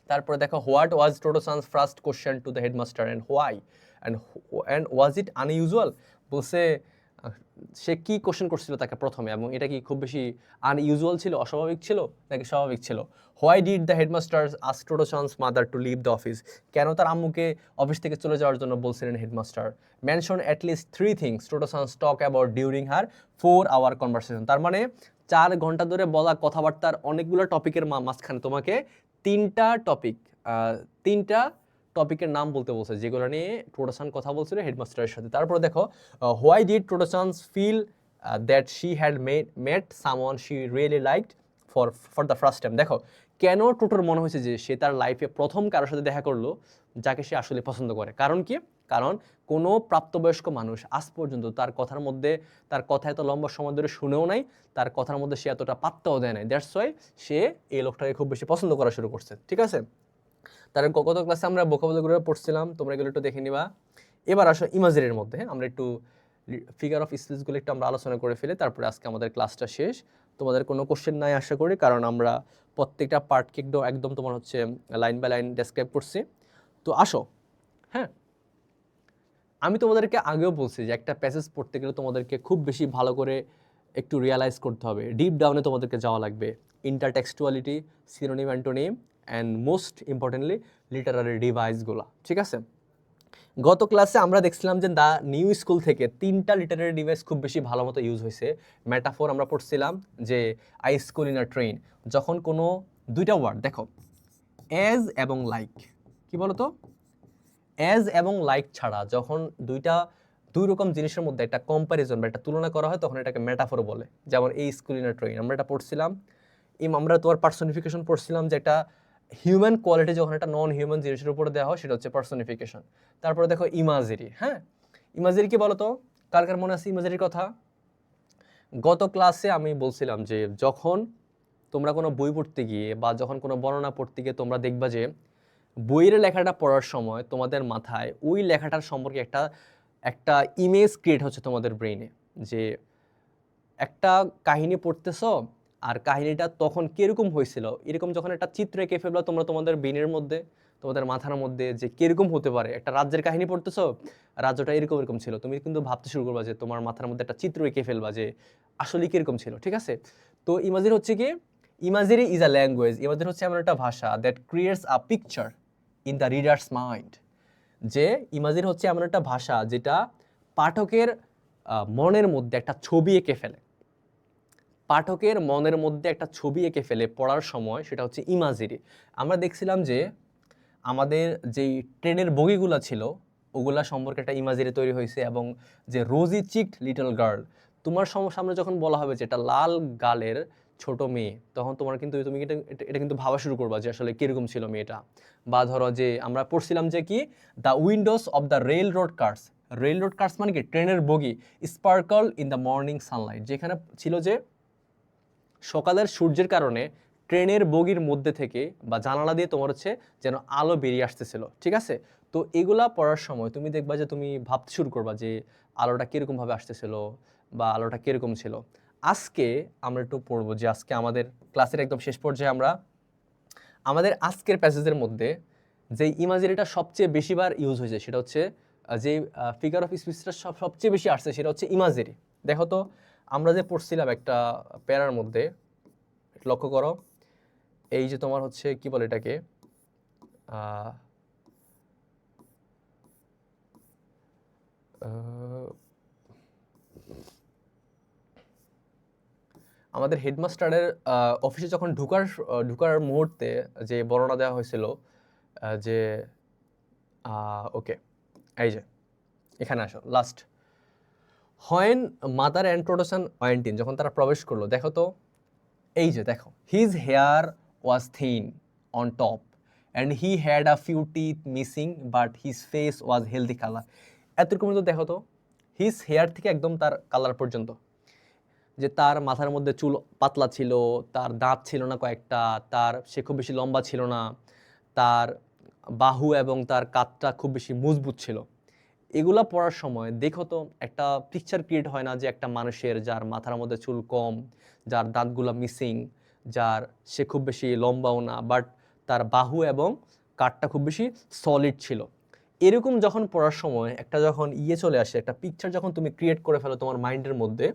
তারপরে দেখো, what was Totto-chan's first question to the headmaster and why and was it unusual? বলছে সে কি কোশ্চেন করছিল তাকে প্রথমে, এবং এটা কি খুব বেশি আনইউজুয়াল ছিল, অস্বাভাবিক ছিল, নাকি স্বাভাবিক ছিল? Why did the headmaster ask Totto-chan's mother to leave the office? কেন তার আম্মুকে অফিস থেকে চলে যাওয়ার জন্য বলছিলেন headmaster? Mention at least 3 things Totto-chan's talk about during her 4 hour conversation. তার মানে 4 ঘন্টা ধরে বলা কথাবার্তার অনেকগুলো টপিকের মাঝখানে তোমাকে তিনটা টপিকের নাম বলতে বলছে, যেগুলো নিয়ে টোটোসান কথা বলছিল হেডমাস্টারের সাথে। তারপরে দেখো, why did Totto-chan's feel that she had met someone she really liked for the first time? দেখো কেন টোটোর মনে হয়েছে যে সে তার লাইফে প্রথম কারোর সাথে দেখা করলো যাকে সে আসলে পছন্দ করে? কারণ কি? কারণ কোনো প্রাপ্তবয়স্ক মানুষ আজ পর্যন্ত তার কথার মধ্যে, তার কথা এত লম্বা সময় ধরে শুনেও নাই, তার কথার মধ্যে সে এতটা পাত্তাও দেয় নাই। দ্যাটস ওয়াই সে এই লোকটাকে খুব বেশি পছন্দ করা শুরু করছে। ঠিক আছে? তার গত ক্লাসে আমরা ভোকাবুলারিগুলো পড়ছিলাম, তোমরা এগুলো একটু দেখে নিবা। এবার আসো ইমাজিনের মধ্যে, হ্যাঁ, আমরা একটু ফিগার অফ স্পিচগুলো একটু আমরা আলোচনা করে ফেলি, তারপরে আজকে আমাদের ক্লাসটা শেষ। তোমাদের কোনো কোশ্চেন নাই আশা করি, কারণ আমরা প্রত্যেকটা পার্টকে একদম তোমার হচ্ছে লাইন বাই লাইন ডেসক্রাইব করছি। তো আসো, হ্যাঁ, আমি তোমাদেরকে আগেও বলছি যে একটা প্যাসেজ পড়তে গেলে তোমাদেরকে খুব বেশি ভালো করে একটু রিয়ালাইজ করতে হবে, ডিপ ডাউনে তোমাদেরকে যাওয়া লাগবে। Intertextuality, synonym, antonym and most importantly literary ডিভাইসগুলো। ঠিক আছে? গত ক্লাসে আমরা দেখছিলাম যে দ্য নিউ স্কুল থেকে 3টা লিটারারি ডিভাইস খুব বেশি ভালো মতো ইউজ হয়েছে। মেটাফোর আমরা পড়ছিলাম যে I school in a train, যখন কোনো দুইটা ওয়ার্ড দেখো, অ্যাজ এবং লাইক, কি বলতো, অ্যাজ এবং লাইক ছাড়া যখন দুই রকম জিনিসের মধ্যে একটা কম্প্যারিজন বা একটা তুলনা করা হয়, তখন এটাকে মেটাফোর বলে। যেমন এই স্কুল ইন আ ট্রেন আমরা এটা পড়ছিলাম, আমরা তোমার পার্সনিফিকেশন পড়ছিলাম, যে একটা হিউম্যান কোয়ালিটি যখন একটা নন হিউম্যান জিনিসের উপরে দেওয়া হয় সেটা হচ্ছে পার্সনিফিকেশন। তারপরে দেখো ইমাজিরি, হ্যাঁ, ইমাজিরি কি বলতো, কার কার মনে আছে ইমাজিরির কথা? গত ক্লাসে আমি বলছিলাম যে যখন তোমরা কোনো বই পড়তে গিয়ে বা যখন কোনো বর্ণনা পড়তে গিয়ে তোমরা দেখবা যে বইয়ের লেখাটা পড়ার সময় তোমাদের মাথায় ওই লেখাটার সম্পর্কে একটা একটা ইমেজ ক্রিয়েট হচ্ছে তোমাদের ব্রেইনে, যে একটা কাহিনী পড়তেছো আর কাহিনীটা তখন কিরকম হয়েছিল, এরকম যখন একটা চিত্র এঁকে ফেলবা তোমরা তোমাদের ব্রেইনের মধ্যে, তোমাদের মাথার মধ্যে, যে কিরকম হতে পারে, একটা রাজ্যের কাহিনী পড়তেছো, রাজ্যটা এরকম এরকম ছিল, তুমি কিন্তু ভাবতে শুরু করবা, যে তোমার মাথার মধ্যে একটা চিত্র এঁকে ফেলবা যে আসলে কিরকম ছিল। ঠিক আছে? তো ইমাজিন হচ্ছে কি, ইমাজিরি ইজ আ ল্যাঙ্গুয়েজ, ইমাজিন হচ্ছে এমন একটা ভাষা that creates a picture in the reader's mind. যে ইমাজিন হচ্ছে এমন একটা ভাষা যেটা পাঠকের মনের মধ্যে একটা ছবি এঁকে ফেলে, পাঠকের মনের মধ্যে একটা ছবি এঁকে ফেলে পড়ার সময়, সেটা হচ্ছে ইমাজিরি। আমরা দেখছিলাম যে আমাদের যেই ট্রেনের বগিগুলো ছিল ওগুলা সম্পর্কে একটা ইমাজিরি তৈরি হয়েছে, এবং যে রোজি চিকড লিটল গার্ল, তোমার সামনে যখন বলা হবে যে এটা লাল গালের ছোট মেয়ে, তখন তোমার কিন্তু তুমি এটা কিন্তু ভাবা শুরু করবা যে আসলে কিরকম ছিল মেয়েটা। বা ধরো যে আমরা পড়ছিলাম যে কি, the windows of the railroad cars, railroad cars মানে কি, ট্রেনের বগি, sparkle in the morning sunlight, যেখানে ছিল যে সকালের সূর্যের কারণে ট্রেনের বগির মধ্যে থেকে বা জানালা দিয়ে তোমার হচ্ছে যেন আলো বেরিয়ে আসতেছিল। ঠিক আছে? তো এগুলা পড়ার সময় তুমি দেখবা যে তুমি ভাবতে শুরু করবা যে আলোটা কীরকমভাবে আসতেছিল বা আলোটা কীরকম ছিল। আজকে আমরা একটু পড়বো যে আজকে আমাদের ক্লাসের একদম শেষ পর্যায়ে আমরা আমাদের আজকের প্যাসেজের মধ্যে যে ইমাজিরিটা সবচেয়ে বেশিবার ইউজ হয়েছে সেটা হচ্ছে যে ফিগার অফ স্পিচটা সবচেয়ে বেশি আসছে সেটা হচ্ছে ইমাজিরি। দেখো তো, আমরা যে পড়ছিলাম একটা প্যারার মধ্যে, লক্ষ্য করো, এই যে তোমার হচ্ছে কি বলে এটাকে, আমাদের হেডমাস্টারের অফিসে যখন ঢুকার মুহূর্তে যে বর্ণনা দেওয়া হয়েছিল, যে ওকে, এই যে এখানে আসো last, when mother introduction went in, যখন তারা প্রবেশ করলো, দেখো তো, এই যে দেখো, his hair was thin on top and he had a few teeth missing but his face was healthy colour. এতটুকু পর্যন্ত দেখো তো, হিজ হেয়ার থেকে একদম তার কালার পর্যন্ত, যে তার মাথার মধ্যে চুল পাতলা ছিল, তার দাঁত ছিল না কয়েকটা, সে খুব বেশি লম্বা ছিল না, তার বাহু এবং তার কাঁধটা খুব বেশি মজবুত ছিল। এগুলা পড়ার সময় দেখো তো একটা পিকচার ক্রিয়েট হয় না, যে একটা মানুষের যার মাথার মধ্যে চুল কম, যার দাঁতগুলো মিসিং, সে খুব বেশি লম্বাও না, বাট তার বাহু এবং কাঁধটা খুব বেশি সলিড ছিল। এরকম যখন পড়ার সময় একটা যখন চলে আসে, একটা পিকচার যখন তুমি ক্রিয়েট করে ফেলো তোমার মাইন্ডের মধ্যে,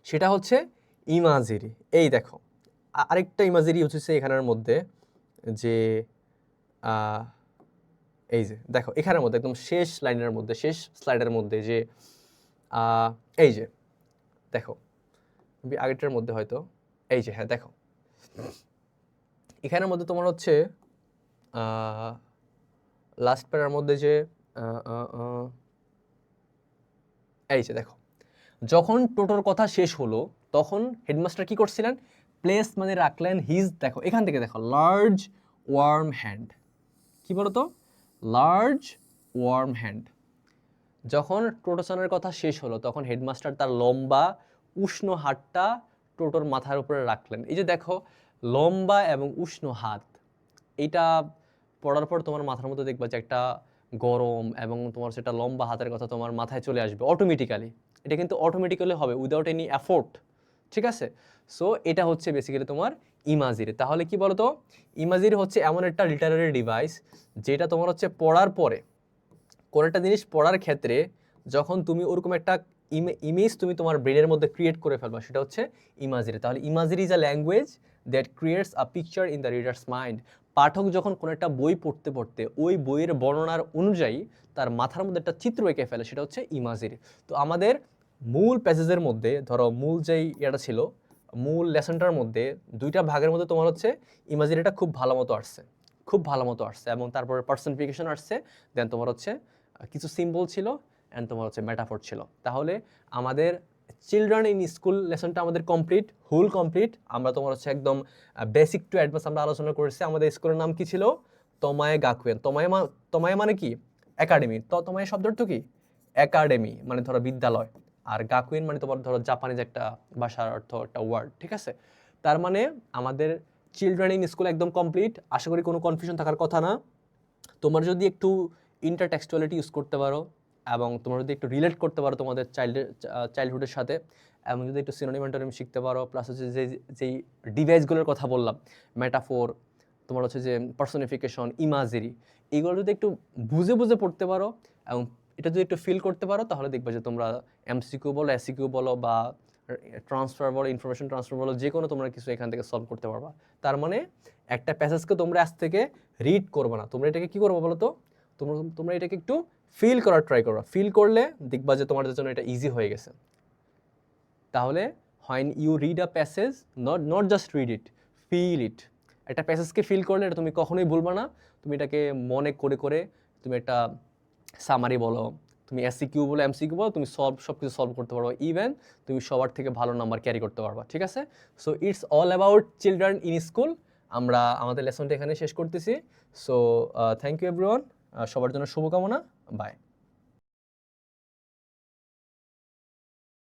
সেটা হচ্ছে ইমাজিরি। এই দেখো, আরেকটা ইমাজিরি হচ্ছে এখানের মধ্যে, যে এই যে দেখো এখানের মধ্যে একদম শেষ লাইনের মধ্যে, শেষ স্লাইডের মধ্যে, যে এই যে দেখো আগেরটার মধ্যে হয়তো, এই যে হ্যাঁ দেখো, এখানের মধ্যে তোমার হচ্ছে লাস্ট প্যারার মধ্যে যে এই যে দেখো, যখন টোটোর কথা শেষ হলো তখন হেডমাস্টার কি করছিলেন, প্লেস মানে রাখলেন হিজ, দেখো এখান থেকে দেখো লার্জ ওয়ার্ম হ্যান্ড, কি বলো তো, লার্জ ওয়ার্ম হ্যান্ড। যখন টোটোসানের কথা শেষ হলো তখন হেডমাস্টার তার লম্বা উষ্ণ হাতটা টোটোর মাথার উপরে রাখলেন। এই যে দেখো লম্বা এবং উষ্ণ হাত, এইটা পড়ার পর তোমার মাথার মধ্যে দেখবা যে একটা গরম এবং তোমার সেটা লম্বা হাতের কথা তোমার মাথায় চলে আসবে অটোমেটিক্যালি। এটা কিন্তু অটোমেটিক্যালি হবে উইদাউট এনি এফোর্ট, ঠিক আছে? সো এটা হচ্ছে বেসিক্যালি তোমার ইমাজিরি। তাহলে কি বলতো, ইমাজিরি হচ্ছে এমন একটা লিটারারি ডিভাইস যেটা তোমার হচ্ছে পড়ার পরে, কোনো একটা জিনিস পড়ার ক্ষেত্রে যখন তুমি ওরকম একটা ইমেজ তুমি তোমার ব্রেনের মধ্যে ক্রিয়েট করে ফেলবা, সেটা হচ্ছে ইমাজিরি। তাহলে imagery is a language that creates a picture in the reader's mind. পাঠক যখন কোনো একটা বই পড়তে পড়তে ওই বইয়ের বর্ণনার অনুযায়ী তার মাথার মধ্যে একটা চিত্র এঁকে ফেলে, সেটা হচ্ছে ইমাজিরি। তো আমাদের মূল প্যাসেজের মধ্যে ধরো মূল যেই এটা ছিল, মূল লেসনটার মধ্যে দুইটা ভাগের মধ্যে তোমার হচ্ছে ইমাজিরিটা খুব ভালো মতো আসছে, খুব ভালো মতো আসছে, এবং তারপরে পার্সনিফিকেশন আসছে, দেন তোমার হচ্ছে কিছু সিম্বল ছিল অ্যান্ড তোমার হচ্ছে মেটাফোর ছিল। তাহলে আমাদের চিলড্রেন ইন স্কুল লেসনটা আমাদের কমপ্লিট, হোল কমপ্লিট। আমরা তোমার হচ্ছে একদম বেসিক টু অ্যাডভান্স আমরা আলোচনা করেছি। আমাদের স্কুলের নাম কি ছিল? তমায়ে গাকুয়েন। তমায়ে মানে কি? একাডেমি। তমায়ে শব্দটা তো কি? একাডেমি মানে ধরো বিদ্যালয়, আর গাকুয়েন মানে তোমার ধরো জাপানিজ একটা ভাষার অর্থ, একটা ওয়ার্ড, ঠিক আছে? তার মানে আমাদের চিলড্রেন ইন স্কুল একদম কমপ্লিট। আশা করি কোনো কনফিউশন থাকার কথা না। তোমার যদি একটু ইন্টারটেক্সচুয়ালিটি ইউজ করতে পারো এবং তোমরা যদি একটু রিলেট করতে পারো তোমাদের চাইল্ডহুডের সাথে, এবং যদি একটু সিনোনিম অ্যান্টোনিম শিখতে পারো, প্লাস হচ্ছে যেই ডিভাইসগুলোর কথা বললাম, মেটাফোর, তোমার হচ্ছে যে পার্সনিফিকেশন, ইমাজিরি, এইগুলো যদি একটু বুঝে বুঝে পড়তে পারো এবং এটা যদি একটু ফিল করতে পারো, তাহলে দেখবে যে তোমরা এমসিকিউ বলো, এসিকিউ বলো, বা ট্রান্সফার বলো, ইনফরমেশন ট্রান্সফার বলো, যে কোনো তোমরা কিছু এখান থেকে সলভ করতে পারবা। তার মানে একটা প্যাসেজকে তোমরা আজ থেকে রিড করবে না, তোমরা এটাকে কি করবো বলো তো, তোমরা এটাকে একটু ফিল করার ট্রাই করবা। ফিল করলে দেখবা যে তোমাদের জন্য এটা ইজি হয়ে গেছে। তাহলে when you read a passage, not just read it, feel it. একটা প্যাসেজকে ফিল করলে এটা তুমি কখনোই ভুলবা না। তুমি এটাকে মনে করে করে তুমি একটা সামারি বলো, তুমি এসসিকিউ বলো, এমসিকিউ বলো, তুমি সব কিছু সলভ করতে পারবা। ইভেন তুমি সবার থেকে ভালো নাম্বার ক্যারি করতে পারবা, ঠিক আছে? So it's all about children in school. আমরা আমাদের লেসনটা এখানে শেষ করতেছি। সো থ্যাংক ইউ এভরিওয়ান, সবার জন্য শুভকামনা, বাই।